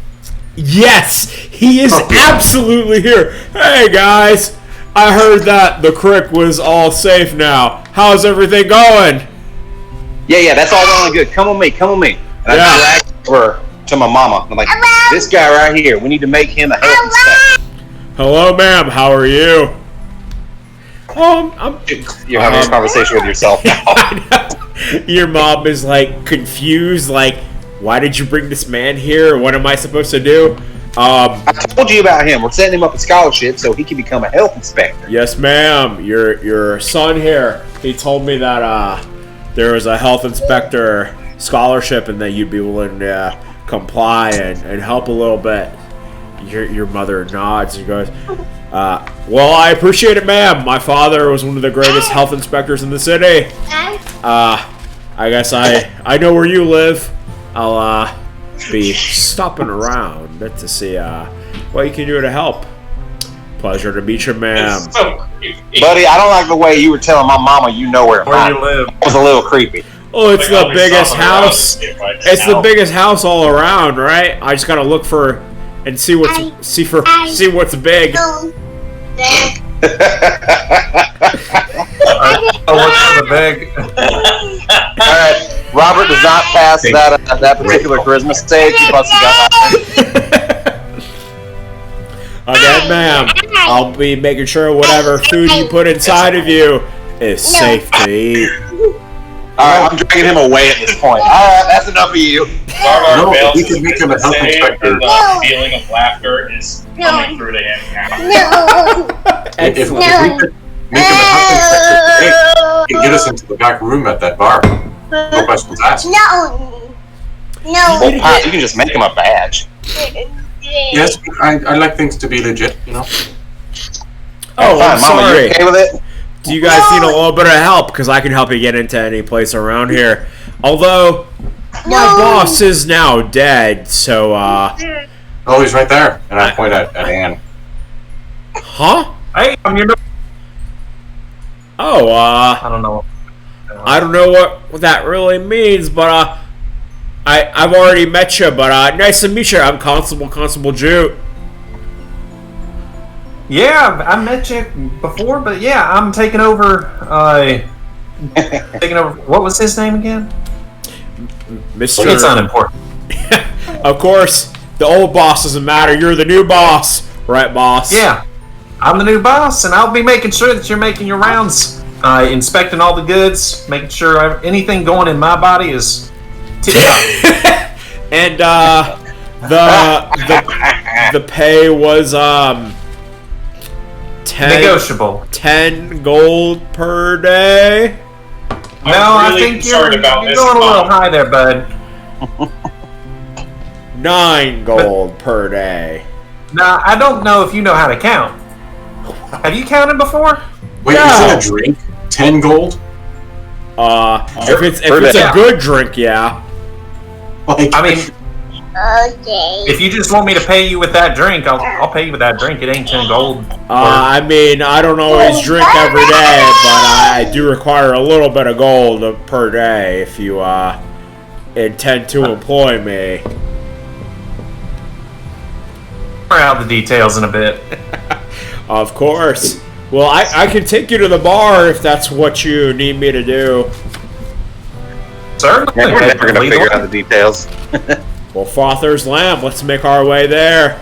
Yes, he is absolutely here. Hey, guys. I heard that the crick was all safe now. How's everything going? Yeah, that's all well and good. Come on me. And I dragged her to my mama. I'm like, this guy right here, we need to make him a health inspector. Hello, ma'am. How are you? I'm You're having this conversation with yourself now. I know. Your mom is like confused, like, why did you bring this man here? What am I supposed to do? I told you about him. We're setting him up a scholarship so he can become a health inspector. Yes, ma'am. Your son here. He told me that there was a health inspector scholarship and that you'd be willing to comply and help a little bit. Your mother nods and goes, well, I appreciate it, ma'am. My father was one of the greatest health inspectors in the city. I guess I know where you live. I'll be stopping around to see what you can do to help. Pleasure to meet you, ma'am. It's so creepy. Buddy, I don't like the way you were telling my mama you know where Where you live. It was a little creepy. Oh, it's Like, I'll the be biggest stopping around house. to see if I can It's the help. biggest house all around, right? I just gotta look for and see what's see what's big. Oh, what's the big? Alright, Robert does not pass that particular charisma stage. He busts it out. Again, ma'am, I'll be making sure whatever food you put inside of you is safe to eat. Alright, I'm dragging him away at this point. Alright, that's enough of you. Xardaar No, fails we his can make him a health save, inspector. and the feeling of laughter is coming through to him now. If we could make him a health inspector today, he can get us into the back room at that bar. No questions asked. Well, Pat, you can just make him a badge. Yes, I like things to be legit, you know. Oh, I'm Fine, Mama, sorry. you okay with it? Do you guys need a little bit of help? Because I can help you get into any place around here. Although, my boss is now dead, so, Oh, he's right there. And I point at Anne. Huh? Hey, I'm your. Oh, I don't know. I don't know what that really means, but, I've already met you, but, nice to meet you. I'm Constable Jute. Yeah, I met you before, but yeah, I'm taking over. Taking over. What was his name again? Mr. It's unimportant. Of course, the old boss doesn't matter. You're the new boss. Right, boss? Yeah, I'm the new boss, and I'll be making sure that you're making your rounds, inspecting all the goods, making sure anything going in my body is tip-top. And, the pay was, 10, Negotiable. 10 gold per day. No, I'm I really think you're concerned about going this a little bomb. high there, bud. 9 gold per day. Now, I don't know if you know how to count. Have you counted before? Wait, No. is it a drink? 10 gold? If it's day. a good drink, yeah. Like, I mean, if you just want me to pay you with that drink, I'll pay you with that drink. It ain't 10 gold. I mean, I don't always drink every day, but I do require a little bit of gold per day if you intend to employ me. We'll out the details in a bit. Of course. Well, I can take you to the bar if that's what you need me to do. Certainly. We're never going to Lead the figure way. out the details. Well, Frother's Lamp, let's make our way there.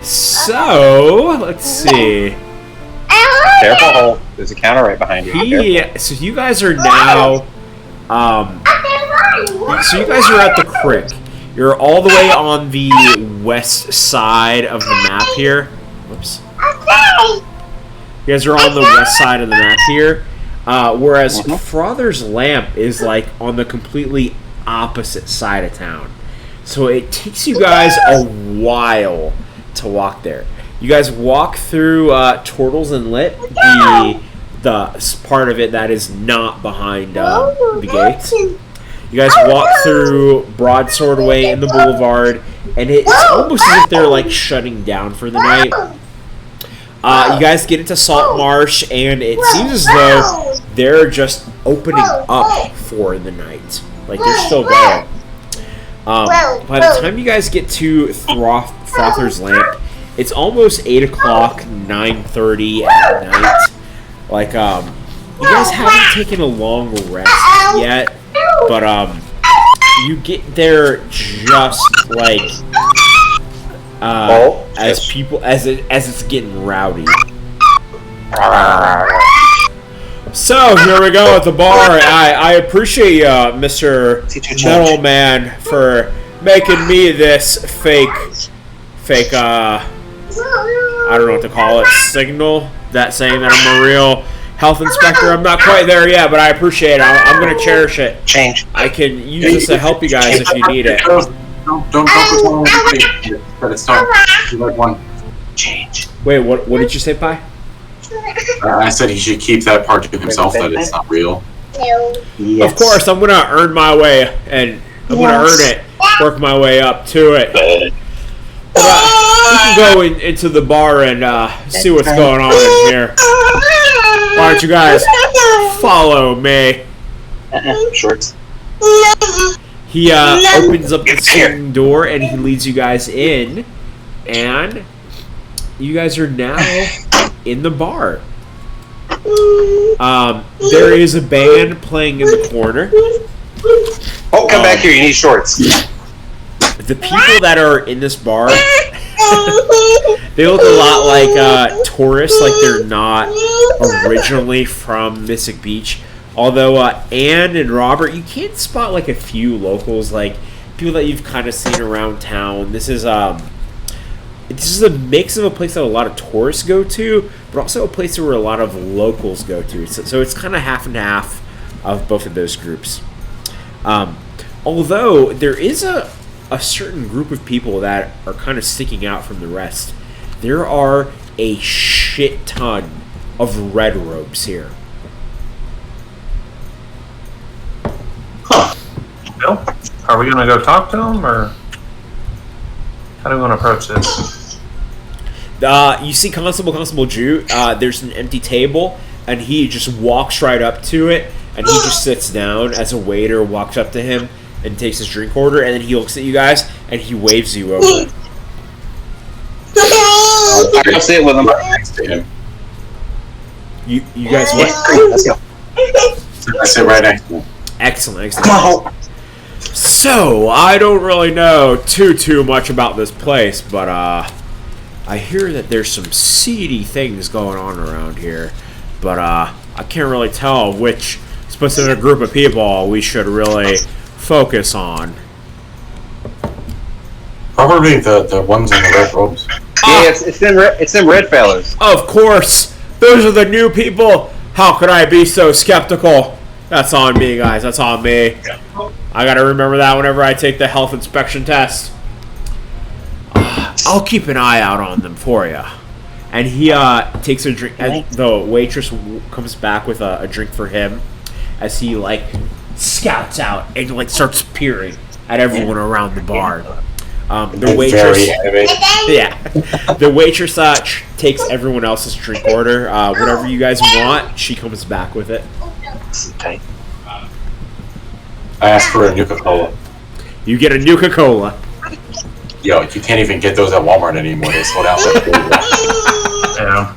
So, let's see. Careful, there's a counter right behind you. Careful. So you guys are now, so you guys are at the creek. You're all the way on the west side of the map here. Whoops. You guys are on the west side of the map here. Whereas Frother's Lamp is like on the completely opposite side of town. So it takes you guys a while to walk there. You guys walk through Turtles Inlet, the part of it that is not behind the gates. You guys walk through Broadsword Way in the boulevard, and it's almost as if they're like shutting down for the night. You guys get into Salt Marsh, and it seems as though they're just opening up for the night. Like, they're still going. By the time you guys get to Frother's Lamp, it's almost 8 o'clock, 9:30 at night. Like, you guys haven't taken a long rest yet, but, you get there just, like, as it's getting rowdy. So here we go at the bar. I appreciate you, Mr. Metal Man, for making me this fake. I don't know what to call it. Signal that saying that I'm a real health inspector. I'm not quite there yet, but I appreciate it. I'm gonna cherish it. Change. I can use this to help you guys if you need it. Don't focus on it. But it's not. You like one. Change. Wait, what did you say, Pi? I said he should keep that part to himself, that it's not real. Yes. Of course, I'm gonna earn my way, and I'm gonna earn it. Work my way up to it. We can go into the bar and see what's going on in here. Why don't you guys follow me? Shorts. He opens up the swing door and he leads you guys in, and you guys are now in the bar. There is a band playing in the corner. Oh, come back here. You need shorts. The people that are in this bar, they look a lot like tourists, like they're not originally from Mystic Beach. Although Anne and Robert, you can spot like a few locals, like people that you've kind of seen around town. This is a mix of a place that a lot of tourists go to, but also a place where a lot of locals go to. So it's kind of half and half of both of those groups. Although there is a certain group of people that are kind of sticking out from the rest. There are a shit ton of red robes here. Bill, are we going to go talk to them, or how do we want to approach this? You see Constable Jew, there's an empty table, and he just walks right up to it, and he just sits down as a waiter walks up to him and takes his drink order, and then he looks at you guys, and he waves you over. I'll sit with him. Next to him. You guys what? Let's go. I sit right next to him. Excellent. So, I don't really know too much about this place, but I hear that there's some seedy things going on around here, but I can't really tell which specific group of people we should really focus on. Probably the ones in the red robes. Yeah, it's them red fellas. Of course! Those are the new people! How could I be so skeptical? That's on me, guys. That's on me. I gotta remember that whenever I take the health inspection test. I'll keep an eye out on them for you. And he takes a drink. And the waitress comes back with a drink for him as he like scouts out and like starts peering at everyone around the bar. The waitress, the waitress takes everyone else's drink order. Whatever you guys want, she comes back with it. Okay. I asked for a Nuka-Cola. You get a Nuka-Cola. Yo, you can't even get those at Walmart anymore. They sold out. Yeah.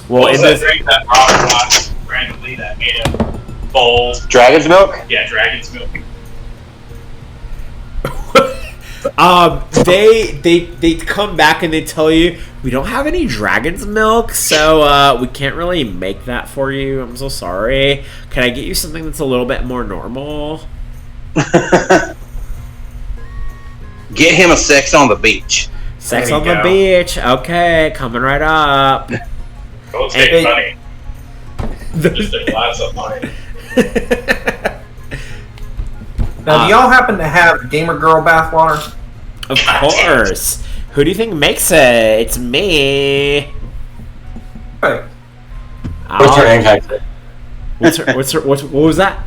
Well, in the drink that Robert got randomly that made him bold. Dragon's milk? Yeah, dragon's milk. They come back and they tell you we don't have any dragon's milk, so we can't really make that for you. I'm so sorry. Can I get you something that's a little bit more normal? Get him a sex on the beach. Sex on the beach. Okay, coming right up. Go take money. Just a glass of money. Now, do y'all happen to have Gamer Girl bathwater? Of course. Who do you think makes it? It's me. Hey. What's her name tag say? What was that?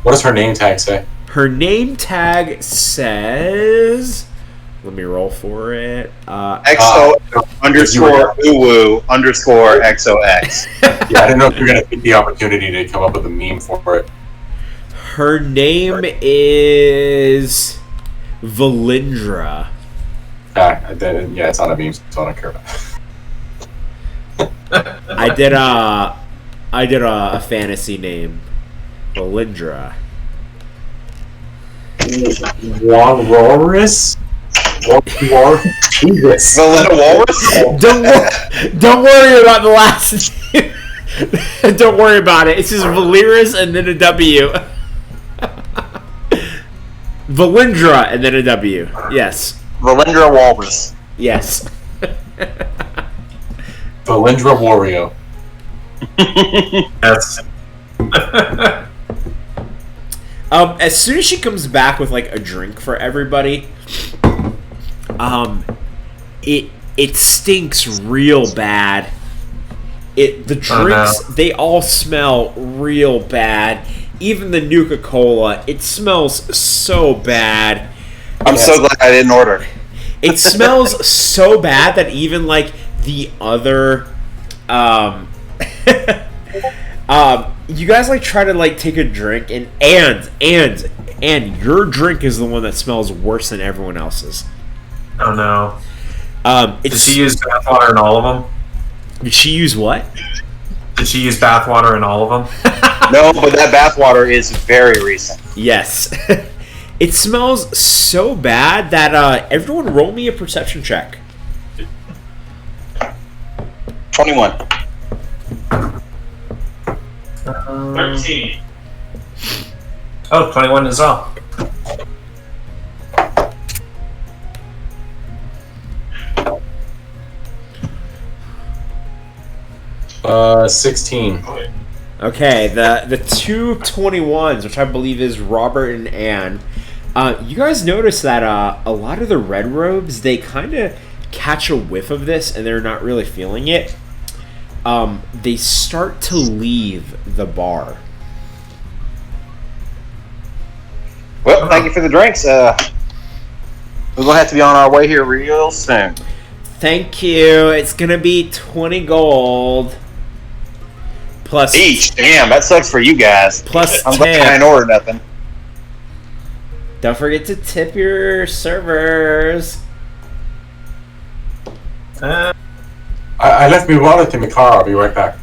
What does her name tag say? Her name tag says. Let me roll for it. XO underscore uwu underscore XOX. Yeah, I didn't know if you were gonna take the opportunity to come up with a meme for it. Her name is Valindra. Yeah, it's not a meme, so I don't care about it. I did a fantasy name. Valindra. Walrus? Jesus. Valina Walrus? Don't worry about the last name. Don't worry about it. It's just Valiris and then a W. Valindra and then a W. Yes. Valindra Walrus. Yes. Valindra Wario. Yes. As soon as she comes back with like a drink for everybody, it stinks real bad. The drinks, they all smell real bad. Even the Nuka-Cola, it smells so bad. I'm so glad I didn't order. It smells so bad that even like the other, you guys like try to like take a drink and your drink is the one that smells worse than everyone else's. Oh no! Did It's, she use bathwater in all of them? did she use what? Did she use bathwater in all of them? No, but that bathwater is very recent. Yes. It smells so bad that everyone roll me a perception check. 21. 13. Oh, 21 as well. Uh, 16. Okay, the two 21s, which I believe is Robert and Anne. You guys notice that a lot of the red robes, they kind of catch a whiff of this and they're not really feeling it. They start to leave the bar. Well, thank you for the drinks. We're going to have to be on our way here real soon. Thank you. It's going to be 20 gold. Plus Each. Damn, that sucks for you guys. Plus I'm glad I 10. didn't order nothing. Don't forget to tip your servers. I left my wallet in the car. I'll be right back.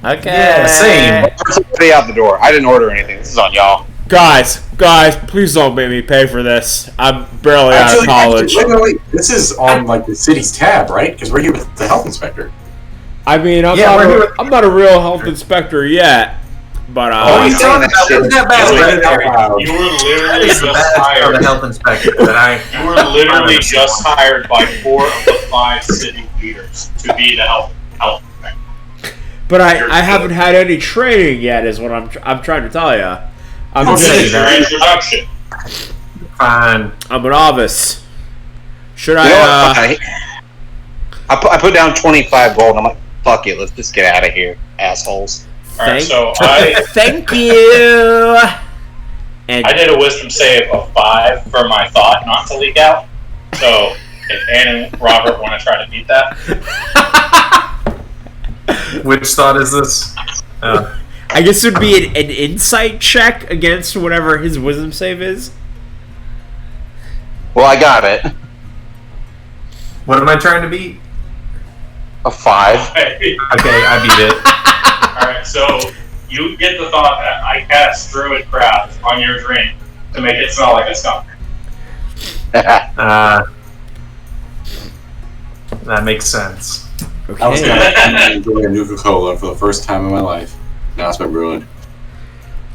Okay. Yeah, same. Somebody out the door. I didn't order anything. This is on y'all. Guys, please don't make me pay for this. I'm barely out of college. Wait. This is on like the city's tab, right? Because we're here with the health inspector. I mean, I'm not a real health inspector yet, but Oh, He's talking about that bad right there. You were literally That is the just best part of hired. the health inspector that You were literally just hired by 4 of the 5 city leaders to be the health inspector. but I haven't had any training yet. Is what I'm trying to tell you. I'm This just is your introduction. Fine. I'm a novice. Should You know I? what? I put down 25 gold. And I'm like, fuck it. Let's just get out of here, assholes. Alright, Thank- so I Thank you. And did a wisdom save of 5 for my thought not to leak out. So if Anne and Robert want to try to beat that, Which thought is this? I guess it would be an insight check against whatever his wisdom save is. Well, I got it. What am I trying to beat? A 5. Okay, I beat it. Alright, so you get the thought that I cast Druid Craft on your drink to make it smell like a skunk. That makes sense. I was Okay. gonna enjoy a Nuka-Cola for the first time in my life. Now it's been ruined.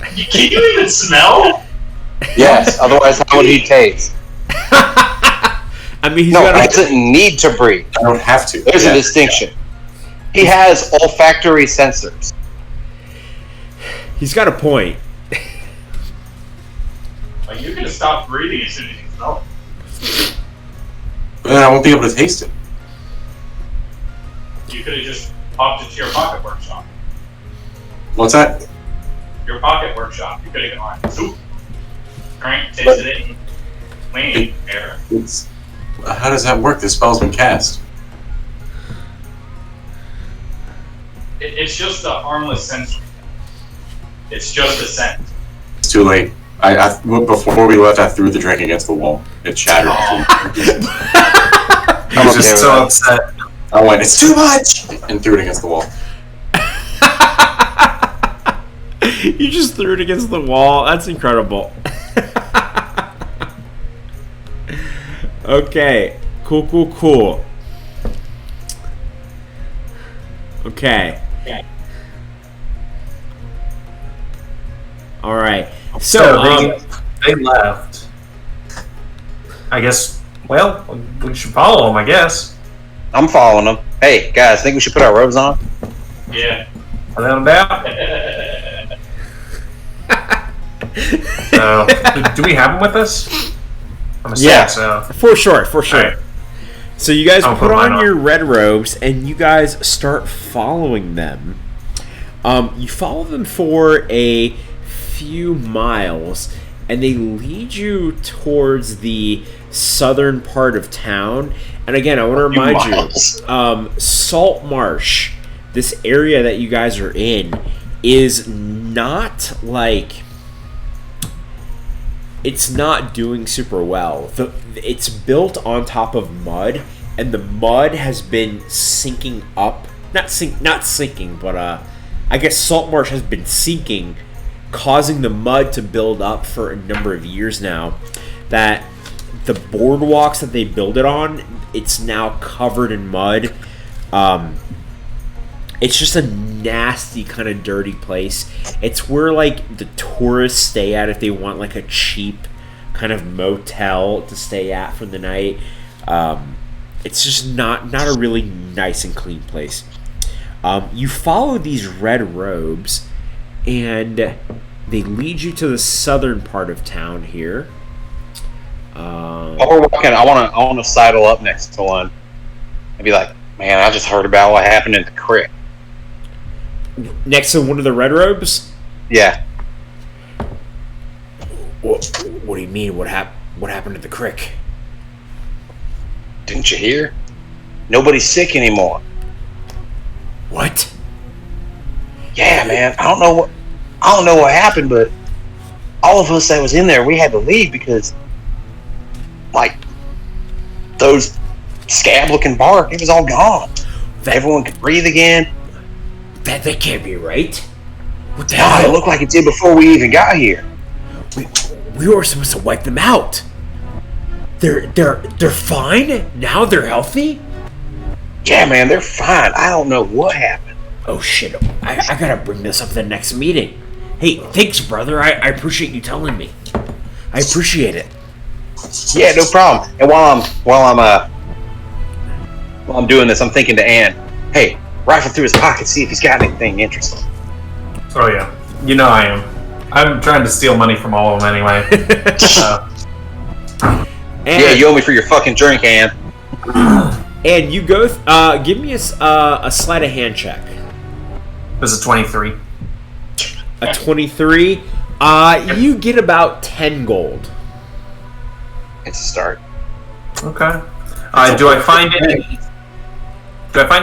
Can you even smell? Yes, otherwise how would he taste? I mean, he's No, got he a, doesn't need to breathe. I don't have to. There's Yeah. a distinction. He has olfactory sensors. he's got a point. Like, you can stop breathing as soon as you smell it. But then I won't be able to taste it. You could have just popped it to your pocket workshop. What's that? Your pocket workshop. You could have gone like, soup. Drank, tasted it, and clean air. It's, how does that work? This spell's been cast. It's just a harmless sensory. It's just a scent. It's too late. Before we left, I threw the drink against the wall. It shattered. I was okay just with so that. upset. I went, it's too much! And threw it against the wall. You just threw it against the wall. That's incredible. Okay. Cool. Okay. All right. So, they left. I guess. Well, we should follow them. I guess. I'm following them. Hey, guys, think we should put our robes on? Yeah. Are they on down? Do we have them with us? I'm assuming Yeah. so. for sure. Alright. So you guys I'll put put mine on on. your red robes and you guys start following them. You follow them for a few miles, and they lead you towards the southern part of town. And again, I want to remind you, Salt Marsh, this area that you guys are in, is not like... It's not doing super well. It's built on top of mud, and the mud has been sinking up. Not sinking, but I guess Salt Marsh has been sinking, causing the mud to build up for a number of years now. That the boardwalks that they build it on, it's now covered in mud. It's just a nasty kind of dirty place. It's where like the tourists stay at if they want like a cheap kind of motel to stay at for the night. It's just not a really nice and clean place. You follow these red robes, and they lead you to the southern part of town here. While we're walking, I want to sidle up next to one and be like, "Man, I just heard about what happened in the creek." Next to one of the red robes? Yeah. What do you mean? What happened to the crick? Didn't you hear? Nobody's sick anymore. What? Yeah, man. I don't know what happened, but all of us that was in there, we had to leave because, like, those scab-looking bark, it was all gone. Everyone could breathe again. That can't be right. What the God, hell? it looked like it did before we even got here. We were supposed to wipe them out. They're fine? Now they're healthy? Yeah, man, they're fine. I don't know what happened. Oh shit, I gotta bring this up at the next meeting. Hey, thanks brother, I appreciate you telling me. I appreciate it. Yeah, no problem. And while I'm doing this, I'm thinking to Ann, hey, rifle through his pocket, see if he's got anything interesting. Oh yeah, you know I am. I'm trying to steal money from all of them anyway. Yeah, you owe me for your fucking drink, Ann. And you go. Give me a sleight of hand check. This is 23. A 23. You get about 10 gold. It's a start. Okay. Do I find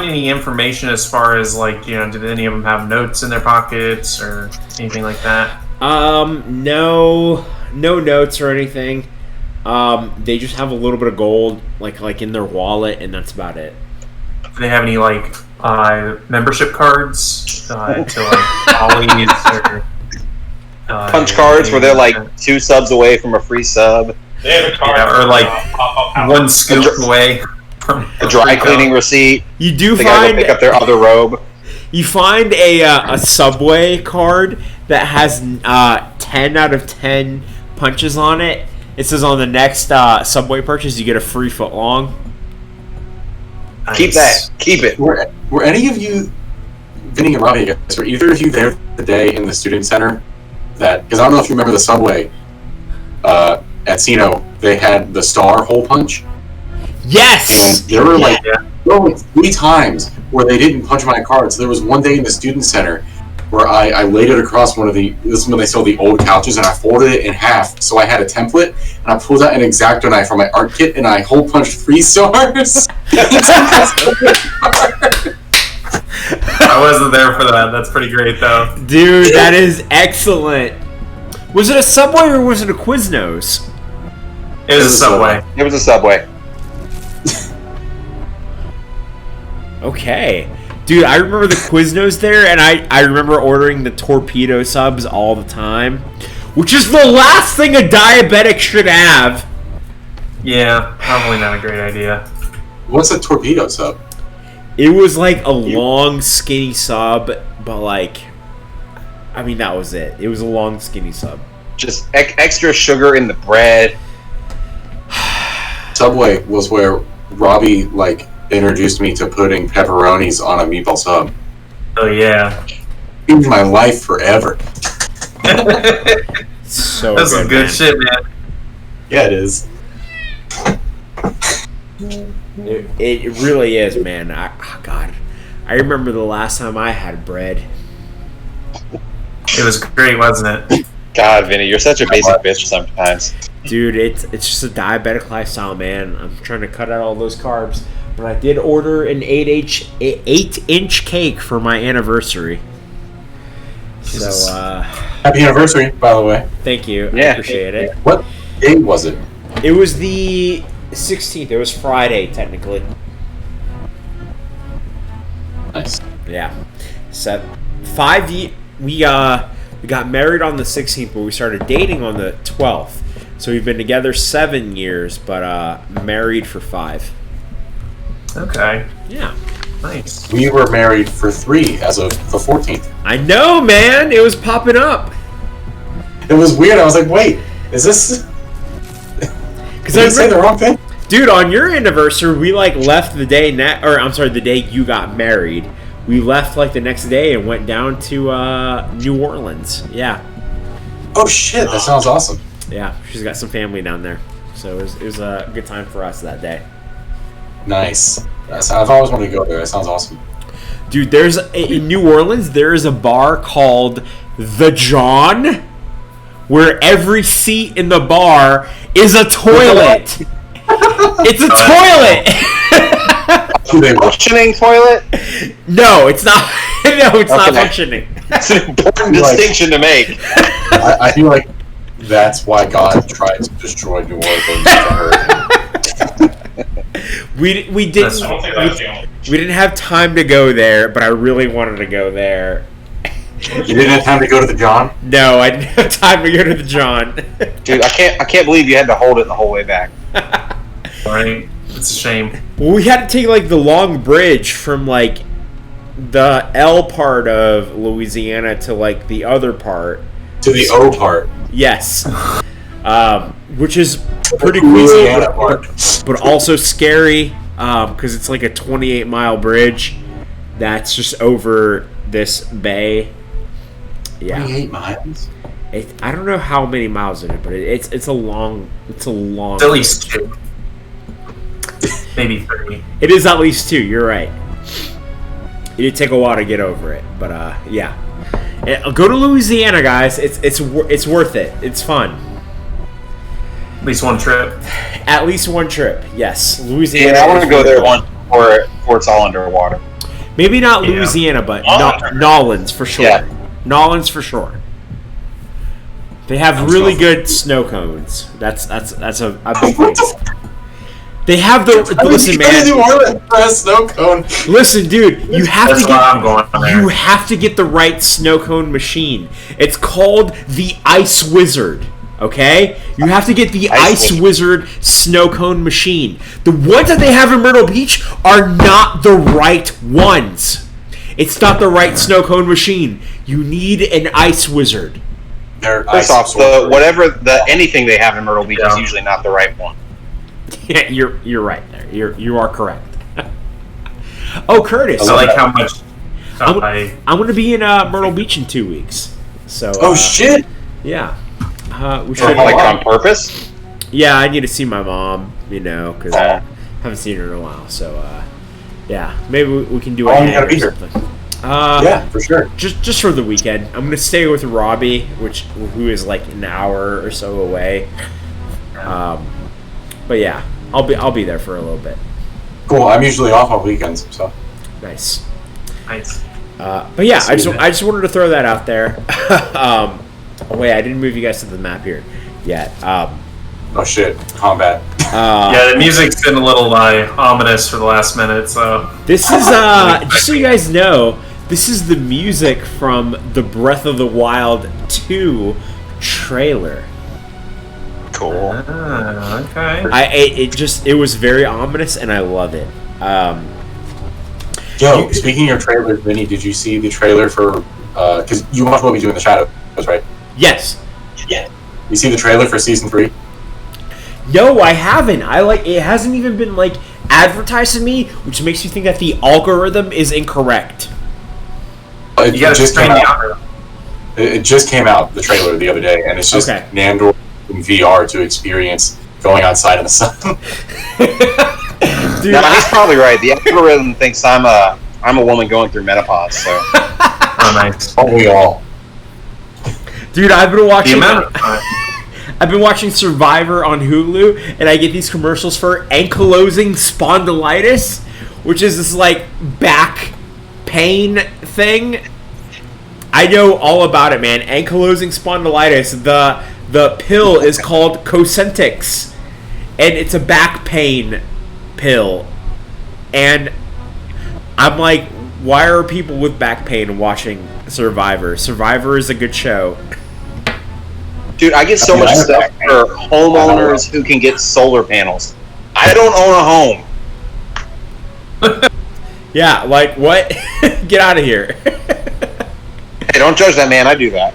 any information as far as like, you know, did any of them have notes in their pockets or anything like that? No notes or anything. They just have a little bit of gold, like in their wallet, and that's about it. Do they have any like membership cards to like Ollie's or Punch cards where they're like 2 subs away from a free sub. They have a card or like pop-up one scoop away from a dry cleaning receipt. You do They gotta find go pick up their other robe. You find a Subway card that has 10 out of 10 punches on it. It says on the next Subway purchase you get a free foot long. Nice. Keep that. Keep it. Were any of you, Vinny and Robbie, I guess, were either of you there the day in the student center? Because I don't know if you remember the Subway at Sino, they had the star hole punch. Yes! And there were like 3 times where they didn't punch my card. So there was one day in the student center where I laid it across one of the, this is when they sold the old couches, and I folded it in half. So I had a template, and I pulled out an X-Acto knife from my art kit, and I hole punched 3 stars. I wasn't there for that. That's pretty great, though. Dude, that is excellent. Was it a Subway or was it a Quiznos? It was a Subway. It was a Subway. Okay. Dude, I remember the Quiznos there, and I remember ordering the torpedo subs all the time, which is the last thing a diabetic should have. Yeah, probably not a great idea. What's a torpedo sub? It was like a long, skinny sub, but like, I mean, that was it. It was a long, skinny sub. Just extra sugar in the bread. Subway was where Robbie, like, introduced me to putting pepperonis on a meatball sub. Oh, yeah. Changed my life forever. So That's some good man. shit, man. Yeah, it is. It really is, man. God, I remember the last time I had bread. It was great, wasn't it? God, Vinny, you're such a basic bitch sometimes. Dude, it's just a diabetic lifestyle, man. I'm trying to cut out all those carbs. But I did order an 8-inch cake for my anniversary. Jesus. So, Happy anniversary, by the way. thank you. I Yeah. appreciate it. What day was it? It was the 16th. It was Friday, technically. Nice. Yeah. So, we got married on the 16th, but we started dating on the 12th. So we've been together 7 years, but married for 5. Okay. Yeah. Nice. We were married for 3 as of the 14th. I know, man. It was popping up. It was weird. I was like, wait, is this... Because Did I say the wrong thing? Dude, on your anniversary, we left the day the day you got married. We left the next day and went down to New Orleans. Yeah. Oh shit, that sounds awesome. Yeah, she's got some family down there. So it was a good time for us that day. Nice. I've always wanted to go there. That sounds awesome. Dude, in New Orleans, there is a bar called The John, where every seat in the bar is a toilet. It's a toilet. Functioning toilet? No, it's not. No, it's not Okay. functioning. It's an important distinction to make. I feel like that's why God tried to destroy New Orleans. We I don't think that's the only. we didn't have time to go there, but I really wanted to go there. You didn't have time to go to the John? No, I didn't have time to go to the John. Dude, I can't believe you had to hold it the whole way back. Right. It's a shame. Well, we had to take the long bridge from the L part of Louisiana to the other part. To the O part. Yes. Which is pretty crazy, Louisiana part. but also scary because it's a 28-mile bridge that's just over this bay. Yeah. 28 miles? I don't know how many miles it is, but it's a long. It's a long. It's at least 2. Maybe 3. It is at least 2. You're right. It did take a while to get over it, but yeah. Go to Louisiana, guys. It's worth it. It's fun. At least one trip. At least one trip. Yes, Louisiana. Yeah, I want to is go really there cool. once before it's all underwater. Maybe not Yeah. Louisiana, but Under. Nolans for sure. Yeah. Nolans for sure. They have really good snow cones. That's a big thing. They have listen, You go to man. New Orleans for a snow cone. Listen, dude. You have That's to why get. I'm going there. You have to get the right snow cone machine. It's called the Ice Wizard. Okay? You have to get the Ice Ice Wizard snow cone machine. The ones that they have in Myrtle Beach are not the right ones. It's not the right snow cone machine. You need an Ice Wizard. They're First ice off, absorbers. anything they have in Myrtle Beach Yeah. is usually not the right one. Yeah, you're right there. You are correct. Oh, Curtis. I like how much I'm going to be in Myrtle Beach in 2 weeks. So. Oh shit! Yeah. We Oh, should. like on purpose? Yeah, I need to see my mom. Because I haven't seen her in a while. So, yeah, maybe we can do a How long you hang gotta or be here? something. Yeah, for sure. Just for the weekend. I'm gonna stay with Robbie, who is an hour or so away. But yeah, I'll be there for a little bit. Cool. I'm usually off on weekends, so. Nice. Nice. But yeah, I just wanted to throw that out there. Oh wait, I didn't move you guys to the map here yet. Oh shit! Combat. Yeah, the music's been a little ominous for the last minute, so. This is just so you guys know, this is the music from the Breath of the Wild 2 trailer. Cool. Okay. It was very ominous and I love it. Yo, speaking of trailers, Vinny, did you see the trailer for? Because you watched what we do in the shadows, right? Yes. Yeah. You see the trailer for season 3? No, I haven't. It hasn't even been advertised to me, which makes me think that the algorithm is incorrect. It You gotta just train came the out. algorithm. It just came out, the trailer, the other day, and it's just Nandor in VR to experience going outside in the sun. Dude, No, he's probably right. The algorithm thinks I'm a woman going through menopause. So. Oh, nice. Aren't we all? Dude, I've been watching. The amount of time. I've been watching Survivor on Hulu, and I get these commercials for ankylosing spondylitis, which is this like back pain thing. I know all about it, man. Ankylosing spondylitis. The pill is called Cosentyx, and it's a back pain pill. And I'm like, why are people with back pain watching Survivor? Survivor is a good show. Dude, I get so much stuff for homeowners who can get solar panels. I don't own a home. Yeah, like what? Get out of here. Hey, don't judge that man. I do that.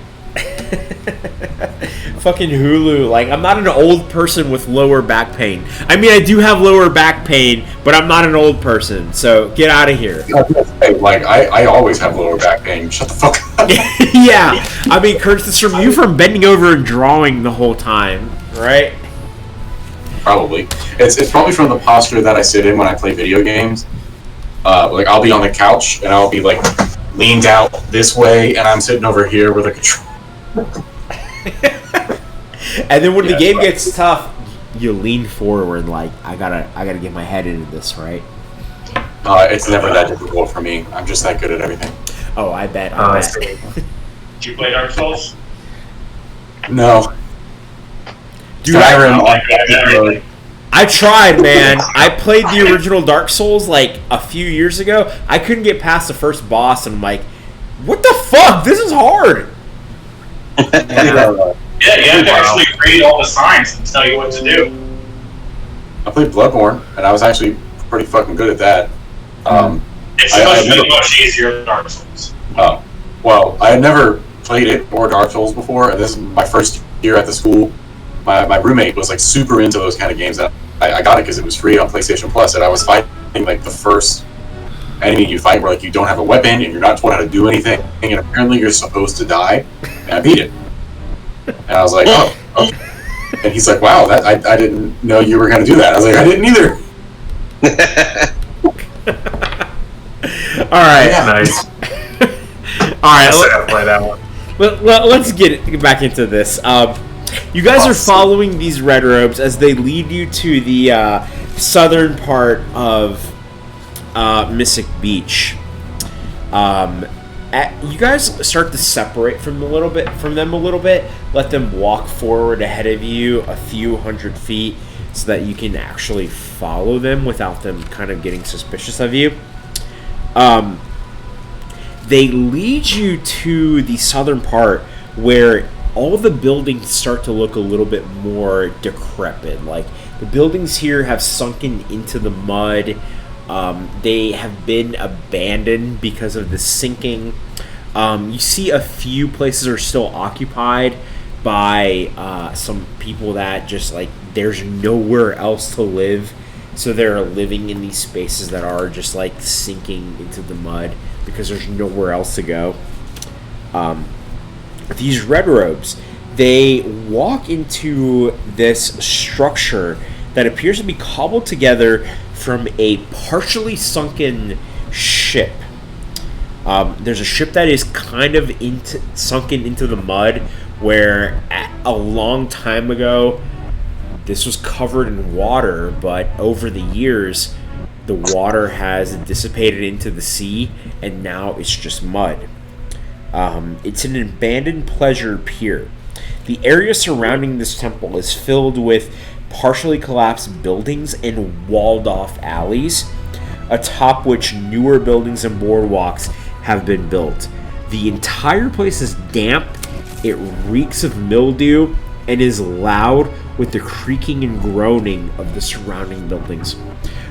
Fucking Hulu. Like, I'm not an old person with lower back pain. I mean, I do have lower back pain, but I'm not an old person. So get out of here. Hey, like I always have lower back pain. Shut the fuck up. Yeah. I mean, Kurt, it's from you from bending over and drawing the whole time, right? Probably. It's probably from the posture that I sit in when I play video games. Like I'll be on the couch and I'll be like leaned out this way, and I'm sitting over here with a control. And then when the game gets tough, you lean forward like I gotta get my head into this, right? It's never that difficult for me. I'm just that good at everything. Oh, I bet. I I bet. see. Did you play Dark Souls? No. Dude, Skyrim. I tried, man. I played the original Dark Souls like a few years ago. I couldn't get past the first boss, and I'm like, what the fuck? This is hard. Yeah, you have to actually read all the signs and tell you what to do. I played Bloodborne, and I was actually pretty fucking good at that. It's supposed to be much easier than Dark Souls. Well, I had never played it or Dark Souls before, and this is my first year at the school. My roommate was like super into those kind of games, and I got it because it was free on PlayStation Plus, and I was fighting like the first enemy you fight where like you don't have a weapon and you're not told how to do anything, and apparently you're supposed to die, and I beat it. And I was like, oh. And he's like, wow, that I didn't know you were going to do that. I was like, I didn't either. All right. Yeah, nice. All right. I gotta play that one. Let's get back into this. You guys are following these red robes as they lead you to the southern part of Mystic Beach. You guys start to separate from them a little bit. Let them walk forward ahead of you a few hundred feet so that you can actually follow them without them kind of getting suspicious of you. They lead you to the southern part where all the buildings start to look a little bit more decrepit. Like, the buildings here have sunken into the mud. They have been abandoned because of the sinking. You see a few places are still occupied by some people that just, like, there's nowhere else to live. So they're living in these spaces that are just, like, sinking into the mud because there's nowhere else to go. These red robes, they walk into this structure that appears to be cobbled together from a partially sunken ship. There's a ship that is kind of sunken into the mud, where a long time ago this was covered in water, but over the years the water has dissipated into the sea and now it's just mud. It's an abandoned pleasure pier. The area surrounding this temple is filled with partially collapsed buildings and walled-off alleys, atop which newer buildings and boardwalks have been built. The entire place is damp, it reeks of mildew, and is loud with the creaking and groaning of the surrounding buildings.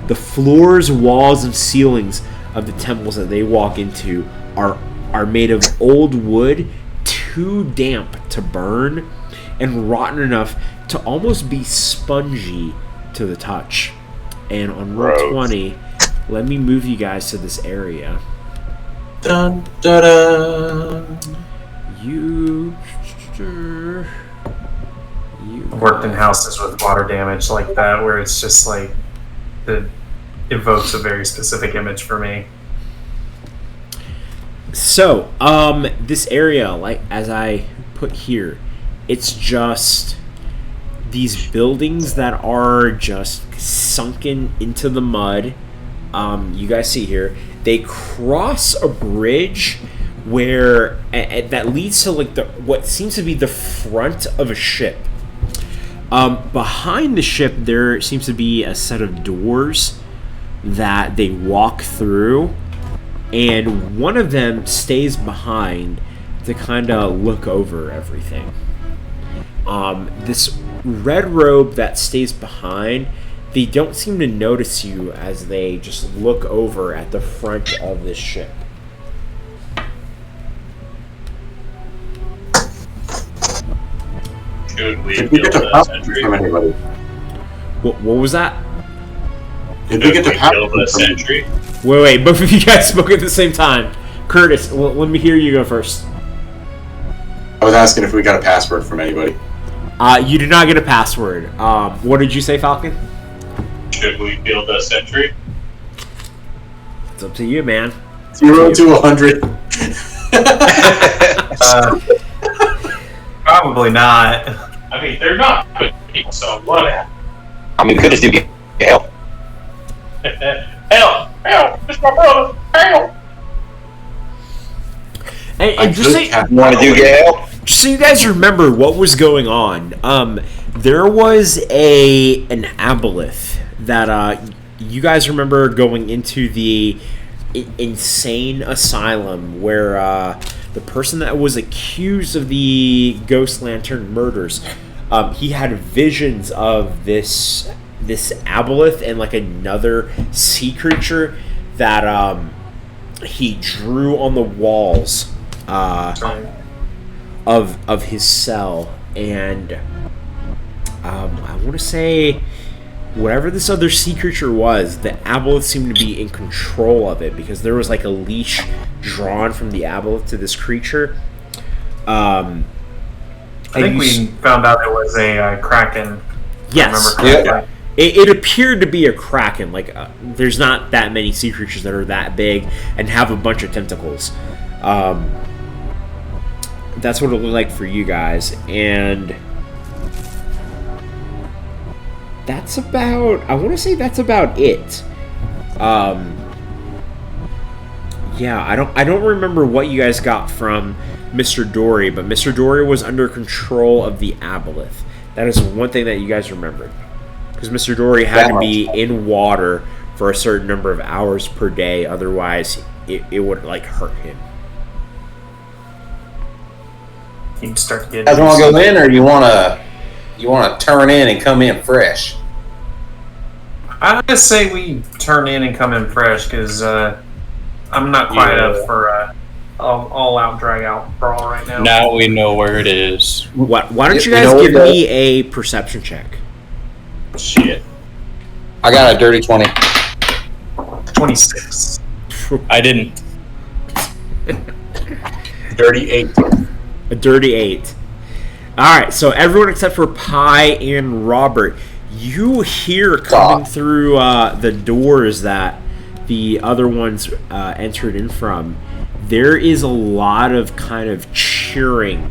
The floors, walls, and ceilings of the temples that they walk into are made of old wood, too damp to burn, and rotten enough to almost be spongy to the touch. And on roll 20, let me move you guys to this area. Dun, dun, dun. You Worked in houses with water damage like that, where it's just like evokes a very specific image for me. So, this area, like as I put here, it's just these buildings that are just sunken into the mud. You guys see here, they cross a bridge where that leads to like what seems to be the front of a ship. Behind the ship, there seems to be a set of doors that they walk through, and one of them stays behind to kind of look over everything. This red robe that stays behind, they don't seem to notice you as they just look over at the front of this ship. Should we Did we build get to a pass sentry? from anybody? What was that? Did we get to pass build a sentry? Wait, both of you guys spoke at the same time. Curtis, let me hear you go first. I was asking if we got a password from anybody. You did not get a password. What did you say, Falcon? Should we build a sentry? It's up to you, man. 0 to 100. Probably not. I mean, they're not good people, so whatever. I mean, we could just do Gale. Help! It's my brother! Help! And just so, You want to do Gale? just so you guys remember what was going on, there was an aboleth that you guys remember going into the insane asylum where the person that was accused of the Ghost Lantern murders, he had visions of this aboleth and like another sea creature that he drew on the walls of his cell, and I want to say whatever this other sea creature was, the aboleth seemed to be in control of it because there was like a leash drawn from the aboleth to this creature. I think we found out it was a kraken. Yes. Yeah. It appeared to be a kraken. Like there's not that many sea creatures that are that big and have a bunch of tentacles. That's what it looked like for you guys, and that's about. I want to say that's about it. Yeah, I don't remember what you guys got from Mr. Dory, but Mr. Dory was under control of the aboleth. That is one thing that you guys remembered, because Mr. Dory had to be in water for a certain number of hours per day, otherwise it would like hurt him. You'd start getting. You guys want to go in, or you want to turn in and come in fresh? I just say we turn in and come in fresh because I'm not quite up for all-out drag-out brawl right now. Now we know where it is. Why don't you guys give me a perception check? Shit. I got a dirty 20. 26. I didn't. Dirty 8. A dirty 8. Alright, so everyone except for Pi and Robert, you hear coming through the doors that the other ones entered in from, there is a lot of kind of cheering.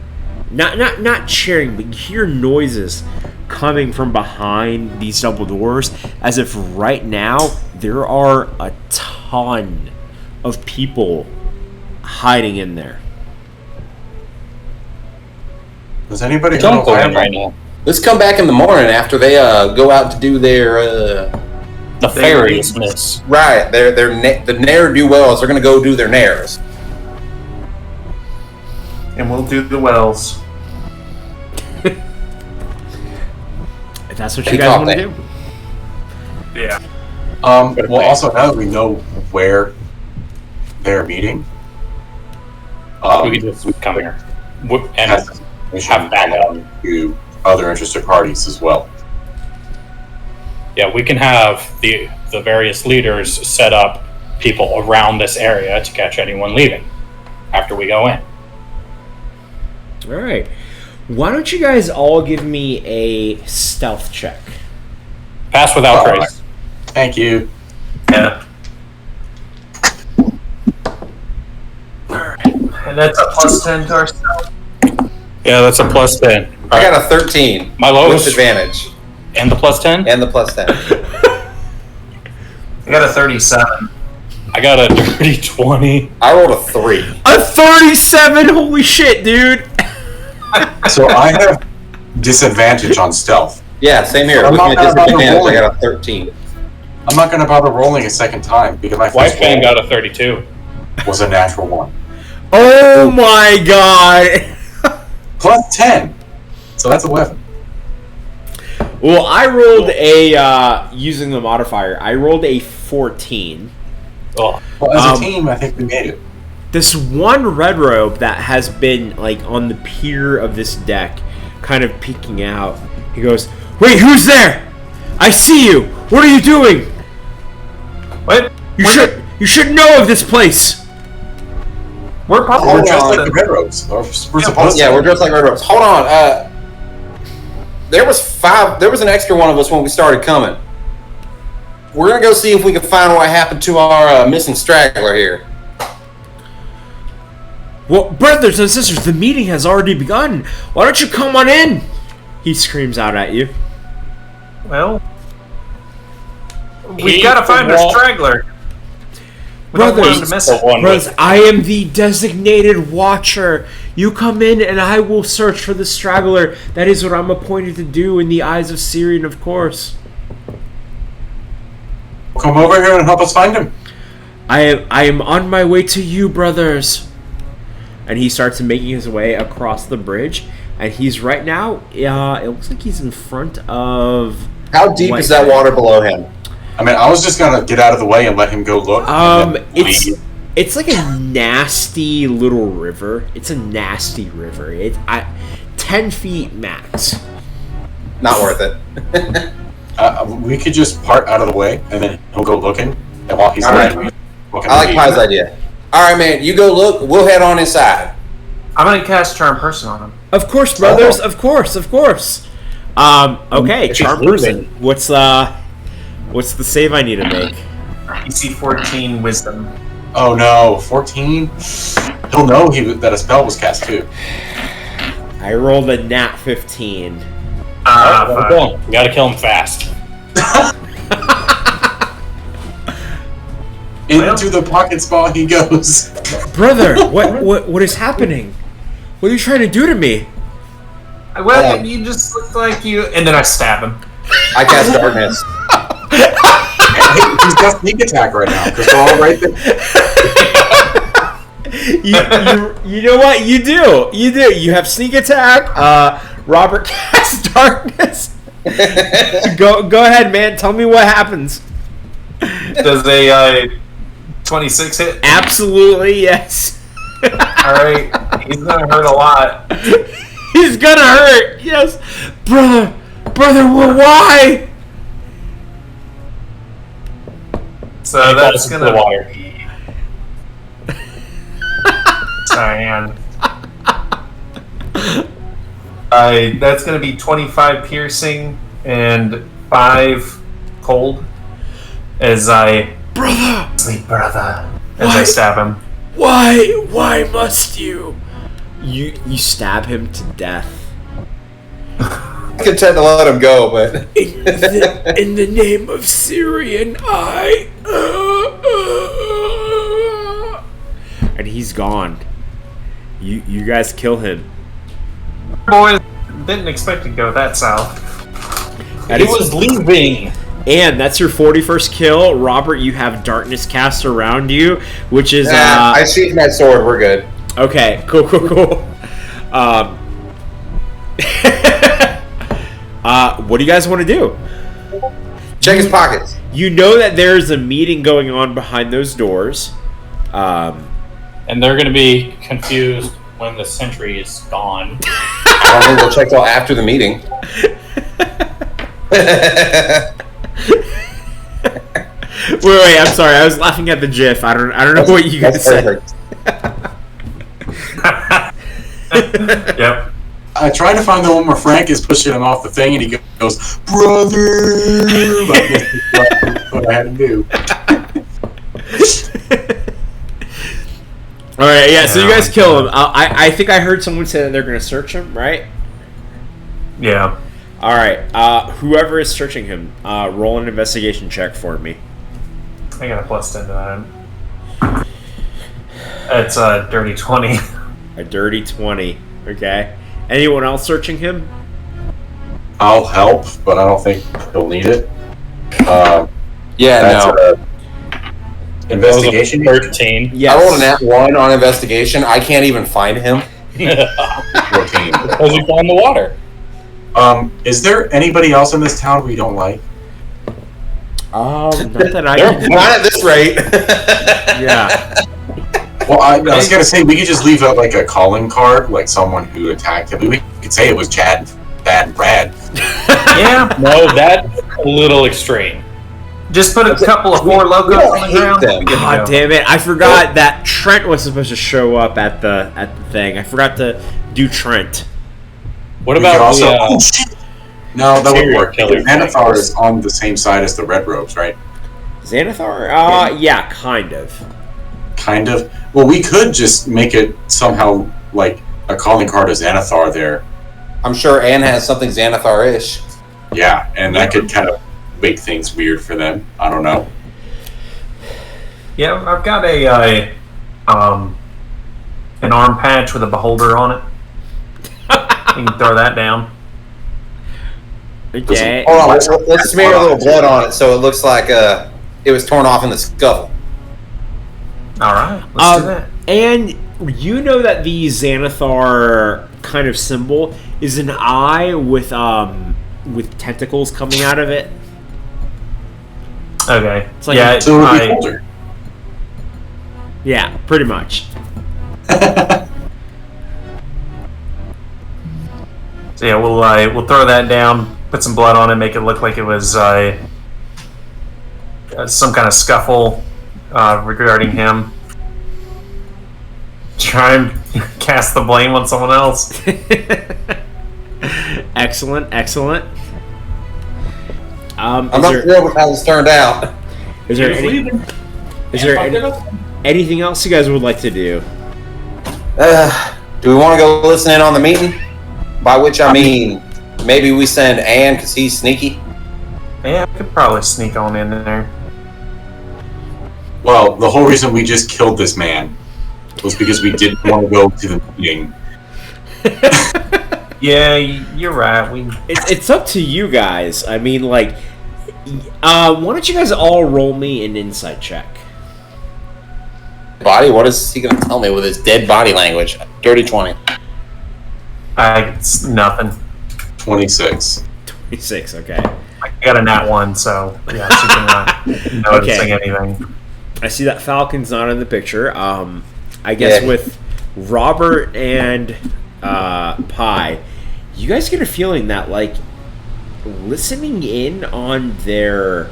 Not cheering, but you hear noises coming from behind these double doors as if right now there are a ton of people hiding in there. Does anybody Don't go in know? right now. Let's come back in the morning after they go out to do their Nefariousness. right. The ne'er-do-wells. They're gonna go do their nairs. And we'll do the wells. If that's what you guys want to do. Yeah. Well, also now that we know where they're meeting, We can just come here. And have backup to other interested parties as well. yeah, we can have the various leaders set up people around this area to catch anyone leaving after we go in. Alright. Why don't you guys all give me a stealth check? Pass without trace. Thank you. Yeah. Alright. And that's a +10 to our stealth. Yeah, that's a +10. I got a 13. My lowest With advantage. and the +10. And the +10. I got a 37. I got a dirty 20. I rolled a 3. A 37! Holy shit, dude! So I have disadvantage on stealth. Yeah, same here. I'm Looking not at gonna bother disadvantage, I rolling. got a 13. I'm not going to bother rolling a second time because my White first Fang roll got a 32. was a natural 1. Oh my god! Plus 10. So that's 11. Well, I rolled a, using the modifier, I rolled a 14. Oh, Well, as a team, I think we made it. This one red robe that has been, like, on the pier of this deck, kind of peeking out, he goes, "Wait, who's there? I see you! What are you doing? What? You should know of this place!" We're probably We're dressed on. like the Red Robes. Or we're supposed to. Yeah, we're dressed like Red Robes. Hold on. There was an extra one of us when we started coming. We're going to go see if we can find what happened to our missing straggler here. Well, brothers and sisters, the meeting has already begun. Why don't you come on in? He screams out at you. Well, we gotta find a straggler. We don't want him to miss it. Brothers, I am the designated watcher. You come in and I will search for the straggler. That is what I'm appointed to do in the eyes of Syrian, of course. Come over here and help us find him. I am on my way to you, brothers. And he starts making his way across the bridge. And he's right now, it looks like he's in front of... How deep is that water below him? I mean, I was just going to get out of the way and let him go look. It's like a nasty little river. It's a nasty river. 10 feet max. Not worth it. We could just part out of the way, and then he'll go looking. And while he's All looking, I like Pai's idea. All right, man, you go look. We'll head on inside. I'm gonna cast Charm Person on him. Of course, brothers. Of course. Okay, Charm Person. What's the save I need to make? DC 14 Wisdom. Oh no, 14? He'll know that a spell was cast too. I rolled a nat 15. we gotta kill him fast. Into the pocket spot he goes. Brother, what is happening? What are you trying to do to me? Well, you just look like you... And then I stab him. I cast Darkness. He's got sneak attack right now, because we're all right there. You know what? You do. You have sneak attack. Robert casts darkness. Go ahead, man. Tell me what happens. Does a 26 hit? Absolutely, yes. Alright. He's gonna hurt a lot. He's gonna hurt. Yes. Brother, why? So that's gonna be... Cyan. That's gonna be 25 piercing and 5 cold as I... Brother! Sleep, brother. As I stab him. Why must you? You stab him to death. I'm content to let him go, but... In the name of Syrian, and he's gone. You guys kill him. Boys didn't expect to go that south. He was leaving. And that's your 41st kill. Robert, you have darkness cast around you, which is... I sheathed my sword. We're good. Okay, cool. What do you guys want to do? Check his pockets. You know that there's a meeting going on behind those doors. And they're going to be confused when the sentry is gone. I don't think we'll check till after the meeting. Wait, I'm sorry. I was laughing at the GIF. I don't know what you guys said. Yep. I tried to find the one where Frank is pushing him off the thing, and he goes, "Brother!" Like, that's what I had to do. All right, yeah. So you guys kill him. I think I heard someone say that they're going to search him, right? Yeah. All right. Whoever is searching him, roll an investigation check for me. I got a +10 to that. It's a dirty 20. A dirty 20. Okay. Anyone else searching him? I'll help, but I don't think he'll need it. Investigation? 13. Yes. I rolled a nat 1 on investigation. I can't even find him. 14. Because we found the water. Is there anybody else in this town we don't like? Not that I Not at this rate. Yeah. Well, I was gonna say we could just leave out like a calling card, like someone who attacked him. We could say it was Chad, Bad, and Brad. Yeah. No, that's a little extreme. Just put a couple of 4 logos on the ground. God damn it! I forgot that Trent was supposed to show up at the thing. I forgot to do Trent. What about also? the, No, that would serial work. killer Xanathar is on the same side as the Red Robes, right? Xanathar? Yeah, kind of. Kind of. Well, we could just make it somehow like a calling card of Xanathar there. I'm sure Anne has something Xanathar-ish. Yeah, and that could kind of make things weird for them. I don't know. Yeah, I've got an arm patch with a beholder on it. You can throw that down. Okay. Hold on, let's smear a little blood on it so it looks like it was torn off in the scuffle. All right, let's do that. And you know that the Xanathar kind of symbol is an eye with tentacles coming out of it. Okay. It's like yeah, So it would be colder. Yeah, pretty much. So yeah, we'll throw that down, put some blood on it, make it look like it was some kind of scuffle regarding him. Try and cast the blame on someone else. Excellent. I'm not thrilled with how this turned out. Is there anything else you guys would like to do? Do we want to go listen in on the meeting? By which I mean, maybe we send Ann because he's sneaky. Yeah, I could probably sneak on in there. Well, the whole reason we just killed this man was because we didn't want to go to the meeting. Yeah, you're right. It's up to you guys. I mean, like, why don't you guys all roll me an insight check? Body? What is he going to tell me with his dead body language? Dirty 20. It's nothing. 26. 26, okay. I got a nat 1, so yeah, she can not noticing anything. I see that Falcon's not in the picture. I guess with Robert and Pi, you guys get a feeling that, like, listening in on their,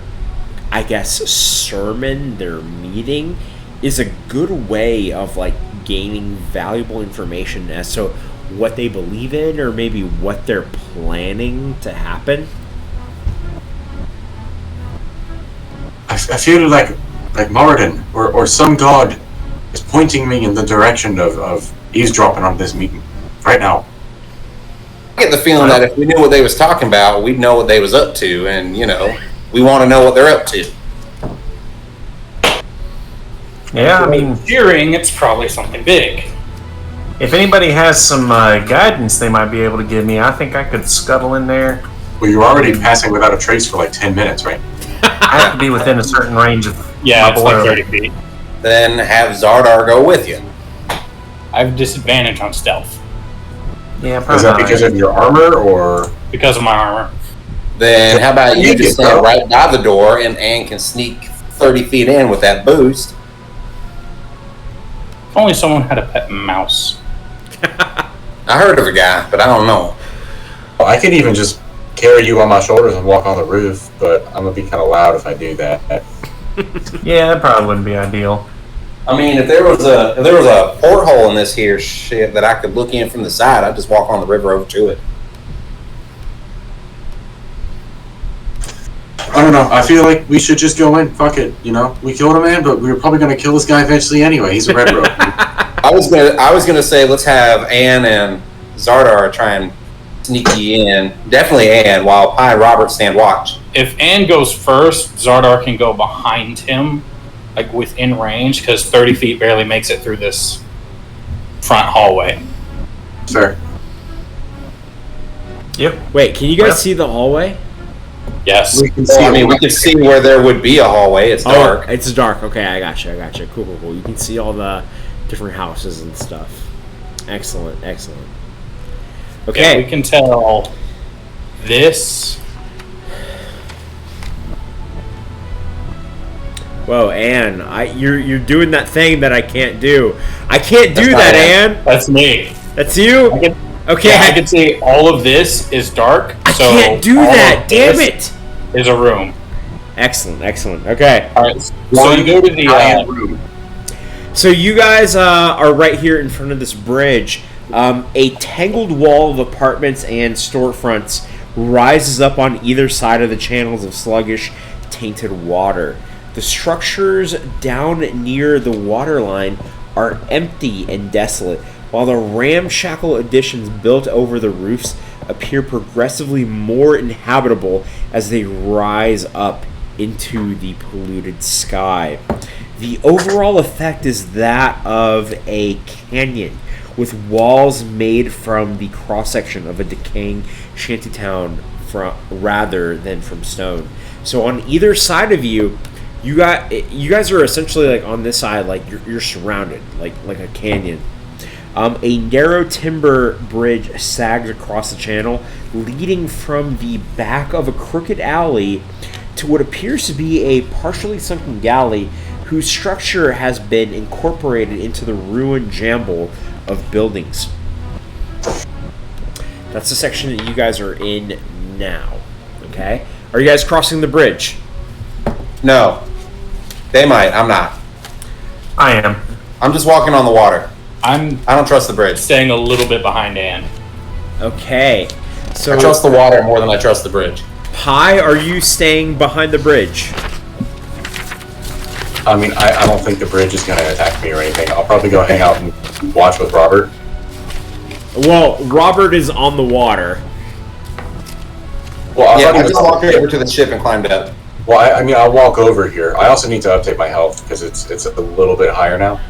I guess, sermon, their meeting, is a good way of, like, gaining valuable information as to what they believe in or maybe what they're planning to happen. I feel like Moradin or some god is pointing me in the direction of eavesdropping on this meeting right now. I get the feeling that if we knew what they was talking about, we'd know what they was up to, and, you know, we want to know what they're up to. Yeah, I mean, hearing it's probably something big. if anybody has some guidance they might be able to give me, I think I could scuttle in there. Well, you're already passing without a trace for like 10 minutes, right? I have to be within a certain range of Yeah, my it's like below. 30 feet. Then have Xardaar go with you. I have disadvantage on stealth Yeah, Is probably that not. because of your armor or? because of my armor. Then how about you Make just it, stand bro. right by the door and Ann can sneak 30 feet in with that boost. If only someone had a pet mouse. I heard of a guy, but I don't know. Well, I could even just carry you on my shoulders and walk on the roof, but I'm gonna be kind of loud if I do that. Yeah, that probably wouldn't be ideal. I mean, if there was a porthole in this here shit that I could look in from the side, I'd just walk on the river over to it. I don't know. I feel like we should just go in. Fuck it. You know, we killed a man, but we were probably gonna kill this guy eventually anyway. He's a red rope. I was gonna say let's have Ann and Xardaar try and sneak you in. Definitely Ann, while Pi and Robert stand watch. If Ann goes first, Xardaar can go behind him, like within range, because 30 feet barely makes it through this front hallway. Fair. Yep. Wait, can you guys see the hallway? Yes. We can So, see. I mean, we can see where there would be a hallway. It's dark. Oh, it's dark. Okay, I gotcha. Cool. You can see all the different houses and stuff. Excellent. Yeah, Okay. we can tell this. Whoa, Ann, you're doing that thing that I can't do. I can't do That's that, not Ann. That's me. That's you. I can, Okay. I can see all of this is dark. I so can't do all that. of Damn this it. Is a room. Excellent. Okay. All right. So you go to the. room. So you guys are right here in front of this bridge. A tangled wall of apartments and storefronts rises up on either side of the channels of sluggish, tainted water. The structures down near the waterline are empty and desolate, while the ramshackle additions built over the roofs appear progressively more inhabitable as they rise up into the polluted sky. The overall effect is that of a canyon, with walls made from the cross-section of a decaying shantytown rather than from stone. So on either side of you, you guys are essentially like on this side, like you're surrounded, like a canyon. A narrow timber bridge sags across the channel, leading from the back of a crooked alley to what appears to be a partially sunken galley whose structure has been incorporated into the ruined jumble of buildings. That's the section that you guys are in now. Okay? Are you guys crossing the bridge? No, they might. I'm not. I am. I'm just walking on the water. I don't trust the bridge. Staying a little bit behind Ann. Okay. So I trust the water more than I trust the bridge. Pi, are you staying behind the bridge? I mean, I don't think the bridge is going to attack me or anything. I'll probably go hang out and watch with Robert. Well, Robert is on the water. Well, I just walked over to the ship and climbed up. Well, I mean, I'll walk over here. I also need to update my health because it's a little bit higher now.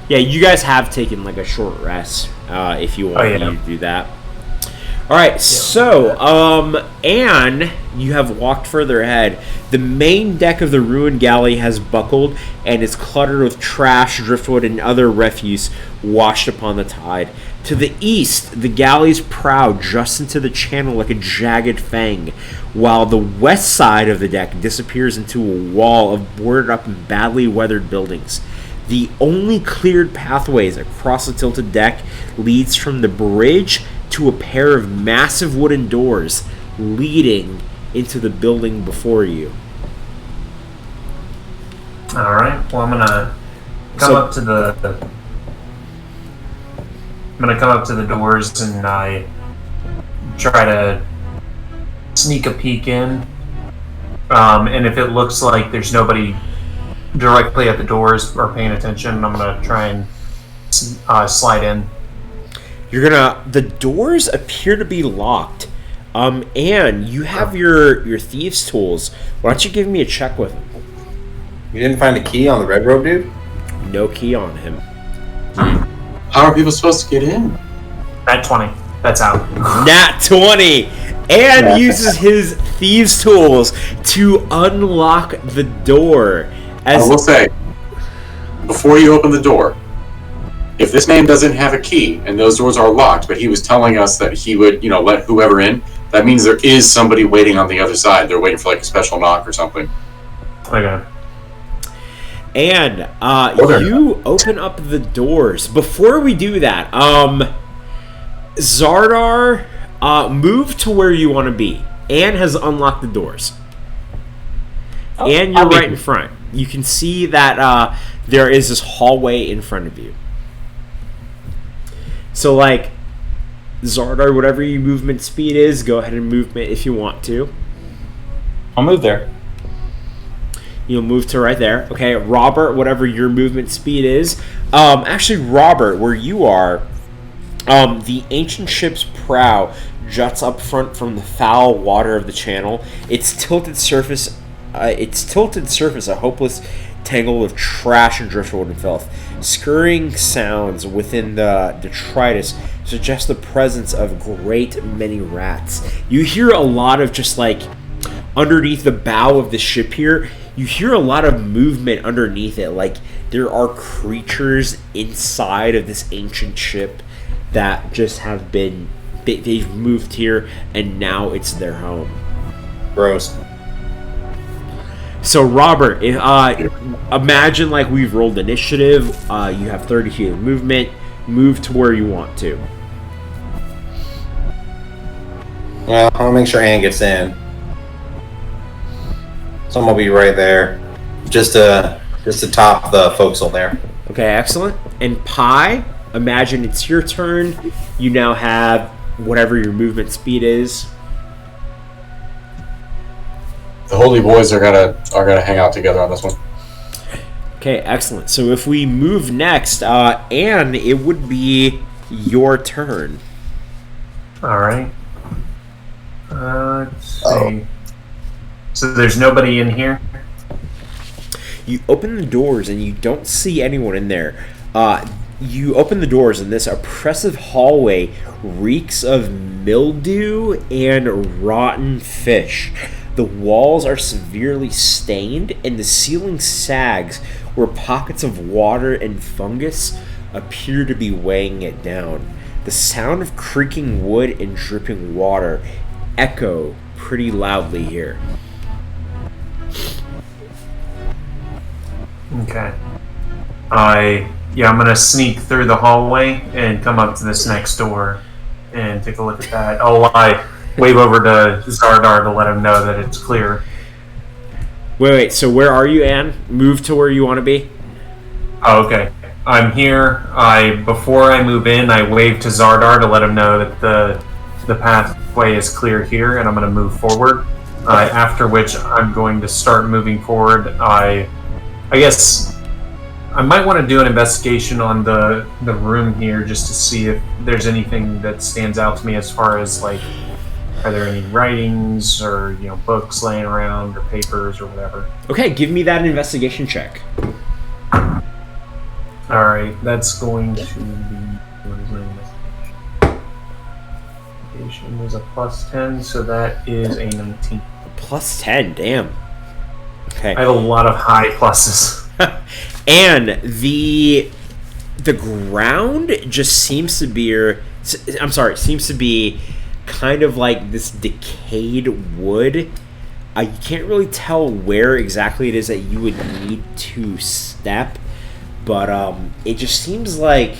Yeah, you guys have taken like a short rest if you want to do that. All right, so Anne, you have walked further ahead. The main deck of the ruined galley has buckled and is cluttered with trash, driftwood, and other refuse washed upon the tide. To the east, the galley's prow juts into the channel like a jagged fang, while the west side of the deck disappears into a wall of boarded up and badly weathered buildings. The only cleared pathways across the tilted deck leads from the bridge to a pair of massive wooden doors leading into the building before you. All right. Well, I'm gonna come up to the. I'm gonna come up to the doors and I try to sneak a peek in. And if it looks like there's nobody directly at the doors or paying attention, I'm gonna try and slide in. The doors appear to be locked. And you have your thieves' tools. Why don't you give me a check with them? You didn't find a key on the red robe dude? No key on him. How are people supposed to get in? Nat 20. That's out. Nat 20! And uses his thieves' tools to unlock the door. I will say, before you open the door, if this man doesn't have a key and those doors are locked, but he was telling us that he would, let whoever in, that means there is somebody waiting on the other side. They're waiting for like a special knock or something. Okay. And you open up the doors. Before we do that, Xardaar, move to where you want to be. Anne has unlocked the doors. And you're right in front. You can see that there is this hallway in front of you. So, like, Xardaar, whatever your movement speed is, go ahead and movement if you want to. I'll move there. You'll move to right there. Okay, Robert, whatever your movement speed is. Actually, Robert, where you are, the ancient ship's prow juts up front from the foul water of the channel. Its tilted surface, a hopeless tangle of trash and driftwood and filth. Scurrying sounds within the detritus suggest the presence of great many rats. You hear a lot of just like underneath the bow of the ship here. You hear a lot of movement underneath it. Like there are creatures inside of this ancient ship that just have been. They've moved here and now it's their home. Gross. So Robert, imagine like we've rolled initiative. You have 30 feet of movement. Move to where you want to. Well, I want to make sure Ann gets in. Someone will be right there, just to top the forecastle there. Okay, excellent. And Pi, imagine it's your turn. You now have whatever your movement speed is. The Holy Boys are gonna hang out together on this one. Okay, excellent. So if we move next, Anne, it would be your turn. All right. Let's see. So there's nobody in here? You open the doors and you don't see anyone in there. You open the doors and this oppressive hallway reeks of mildew and rotten fish. The walls are severely stained and the ceiling sags where pockets of water and fungus appear to be weighing it down. The sound of creaking wood and dripping water echo pretty loudly here. Okay. I'm gonna sneak through the hallway and come up to this next door and take a look at that. I wave over to Xardaar to let him know that it's clear. Wait, so where are you, Anne? Move to where you want to be? Oh, okay. I'm here. Before I move in, I wave to Xardaar to let him know that the pathway is clear here, and I'm going to move forward. After which, I'm going to start moving forward. I guess I might want to do an investigation on the room here just to see if there's anything that stands out to me as far as like, are there any writings or books laying around or papers or whatever? Okay, give me that investigation check. All right, that's going to be what is my investigation? Was a +10, so that is a 19. +10, damn. Okay. I have a lot of high pluses. And the ground just seems to be kind of like this decayed wood. You can't really tell where exactly it is that you would need to step, but it just seems like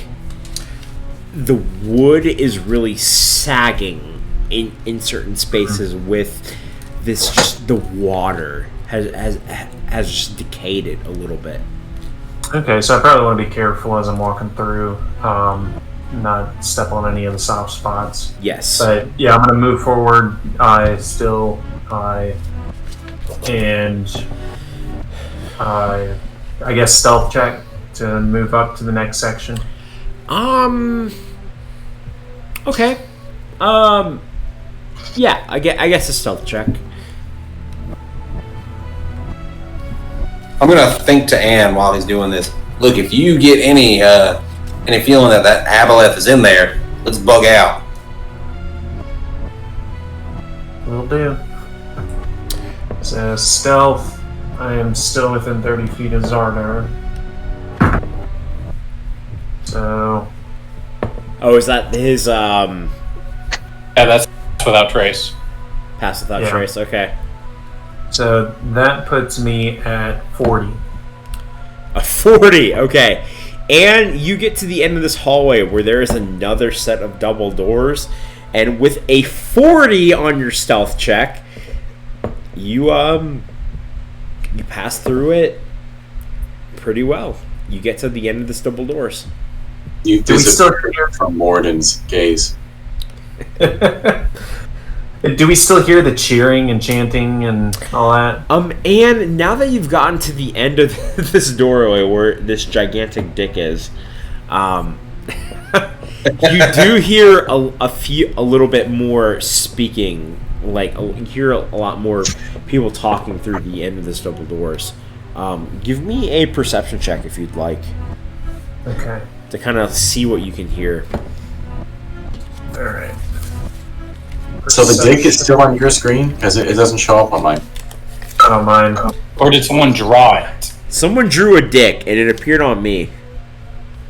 the wood is really sagging in certain spaces with this. Just the water has just decayed it a little bit. Okay, so I probably want to be careful as I'm walking through, not step on any of the soft spots. Yes. But yeah, I'm going to move forward. I guess stealth check to move up to the next section. Okay. Yeah, I guess a stealth check. I'm gonna think to Anne while he's doing this. Look, if you get any feeling that aboleth is in there, let's bug out. Will do. So stealth, I am still within 30 feet of Xardaar. So. Oh, is that his Yeah, that's without trace. Pass without trace? Okay. So that puts me at 40. A 40, okay. And you get to the end of this hallway where there is another set of double doors, and with a 40 on your stealth check, you pass through it pretty well. You get to the end of this double doors. You disappear from Morden's gaze. Do we still hear the cheering and chanting and all that? And now that you've gotten to the end of this doorway where this gigantic dick is, you do hear a little bit more speaking. Like, you hear a lot more people talking through the end of this double doors. Give me a perception check if you'd like. Okay. To kind of see what you can hear. All right. So the dick is still on your screen because it doesn't show up on mine. Not on mine. Or did someone draw it? Someone drew a dick and it appeared on me.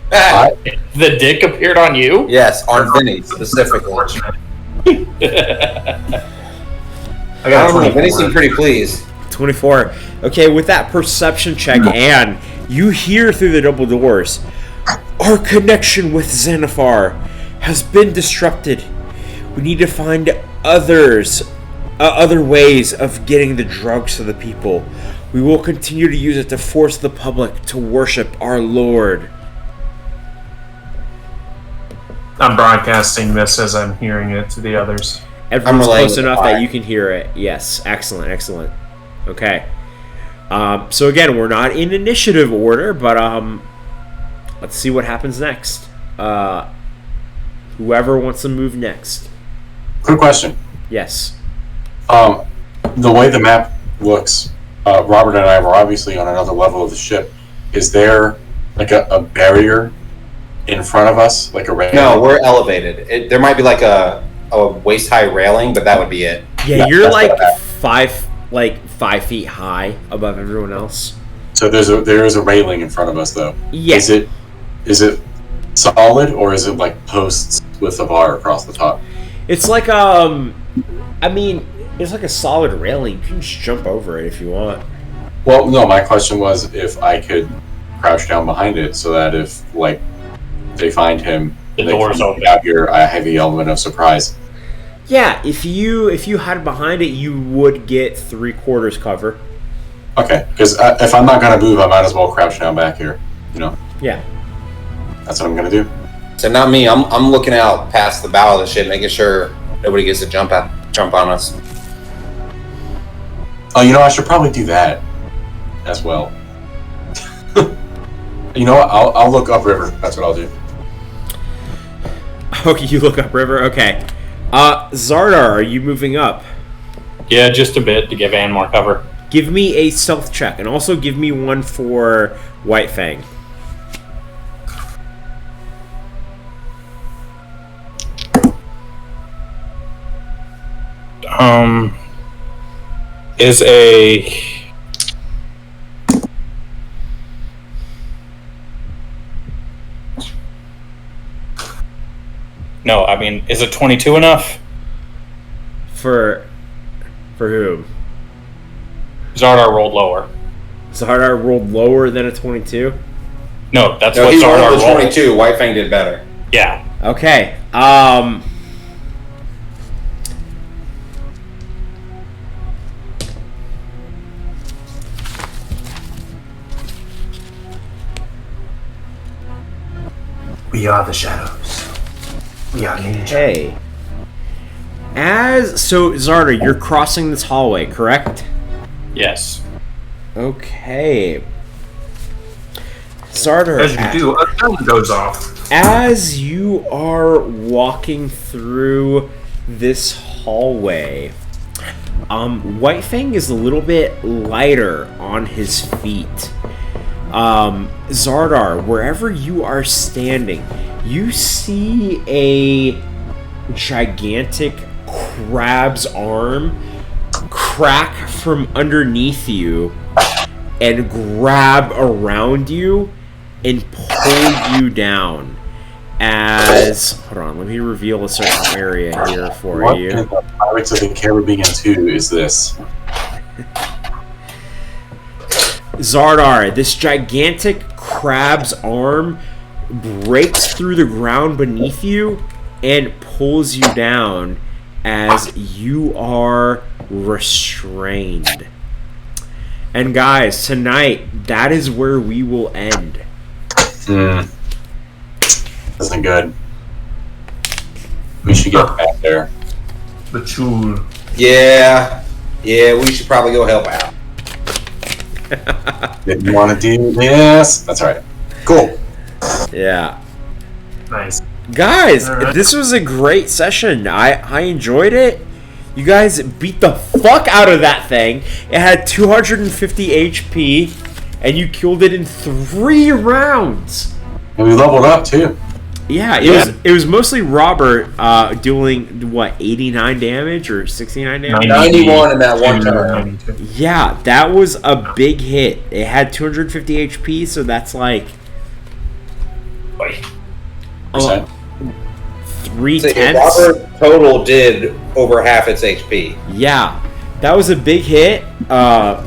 The dick appeared on you? Yes, on Vinny specifically. I got don't know. Vinny seemed pretty pleased. 24. Okay, with that perception check, and you hear through the double doors, our connection with Xanafar has been disrupted. We need to find other ways of getting the drugs to the people. We will continue to use it to force the public to worship our Lord. I'm broadcasting this as I'm hearing it to the others. Everyone's close enough that you can hear it. Yes, excellent, excellent. Okay. So again, we're not in initiative order, but let's see what happens next. Whoever wants to move next. Quick question. Yes. The way the map looks, Robert and I were obviously on another level of the ship. Is there like a barrier in front of us, like a railing? No, we're elevated. There might be like a waist-high railing, but that would be it. Yeah, you're like 5 feet high above everyone else. So there is a railing in front of us, though. Yeah. Is it solid, or is it like posts with a bar across the top? It's like it's like a solid railing. You can just jump over it if you want. Well, no, my question was if I could crouch down behind it so that if like they find him, the door's open out here, I have the element of surprise. Yeah, if you hide behind it, you would get 3/4 cover. Okay, because if I'm not gonna move, I might as well crouch down back here. You know. Yeah. That's what I'm gonna do. So not me. I'm looking out past the bow of the ship, making sure nobody gets to jump on us. Oh, you know, I should probably do that as well. You know what? I'll look upriver. That's what I'll do. Okay, you look upriver. Okay. Xardaar, are you moving up? Yeah, just a bit to give Ann more cover. Give me a stealth check, and also give me one for White Fang. Is a no, I mean, is a 22 enough? For whom? Xardaar rolled lower. Xardaar rolled lower than a 22? No, that's no, what he Xardaar rolled. rolled. 22. White Fang did better. Yeah. Okay. We are the shadows. We are nature. Okay. So Xardaar, you're crossing this hallway, correct? Yes. Okay. Xardaar, As you do, a gun goes off. as you are walking through this hallway, White Fang is a little bit lighter on his feet. Xardaar, wherever you are standing, you see a gigantic crab's arm crack from underneath you and grab around you and pull you down. Hold on, let me reveal a certain area here for What you. in the Pirates of the Caribbean 2 is this? Xardaar, this gigantic crab's arm breaks through the ground beneath you and pulls you down as you are restrained. And guys, tonight, that is where we will end. Isn't good. We should get back there. The chul. Yeah, we should probably go help out. Didn't want to do this. That's all right. Cool. Yeah. Nice. Guys, Alright. this was a great session. I enjoyed it. You guys beat the fuck out of that thing. It had 250 HP, and you killed it in 3 rounds. And we leveled up too. Yeah, it was mostly Robert doing what, 89 damage or 69 damage? 91 in that one turn. Yeah, that was a big hit. It had 250 HP, so that's like Percent. 3/10. Robert total did over half its HP. Yeah, that was a big hit,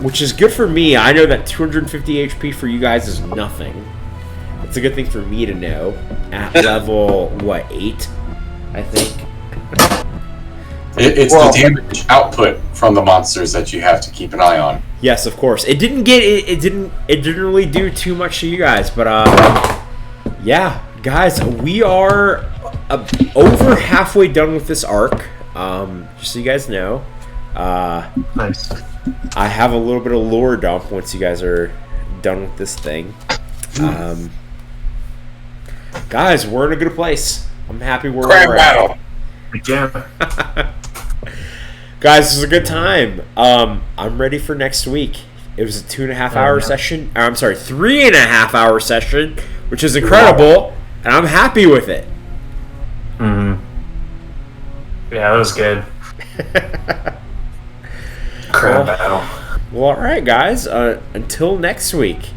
which is good for me. I know that 250 HP for you guys is nothing. It's a good thing for me to know. At level, 8, I think. It's the damage output from the monsters that you have to keep an eye on. Yes, of course. It didn't really do too much to you guys, but yeah, guys, we are over halfway done with this arc. Just so you guys know. Nice. I have a little bit of lore dump once you guys are done with this thing. Guys, we're in a good place. I'm happy where we're at. Yeah. Guys, this was a good time. I'm ready for next week. It was a 2.5 hour session. I'm sorry, 3.5 hour session, which is incredible, and I'm happy with it. Yeah, that was good. Crab battle. Well, all right, guys. Until next week.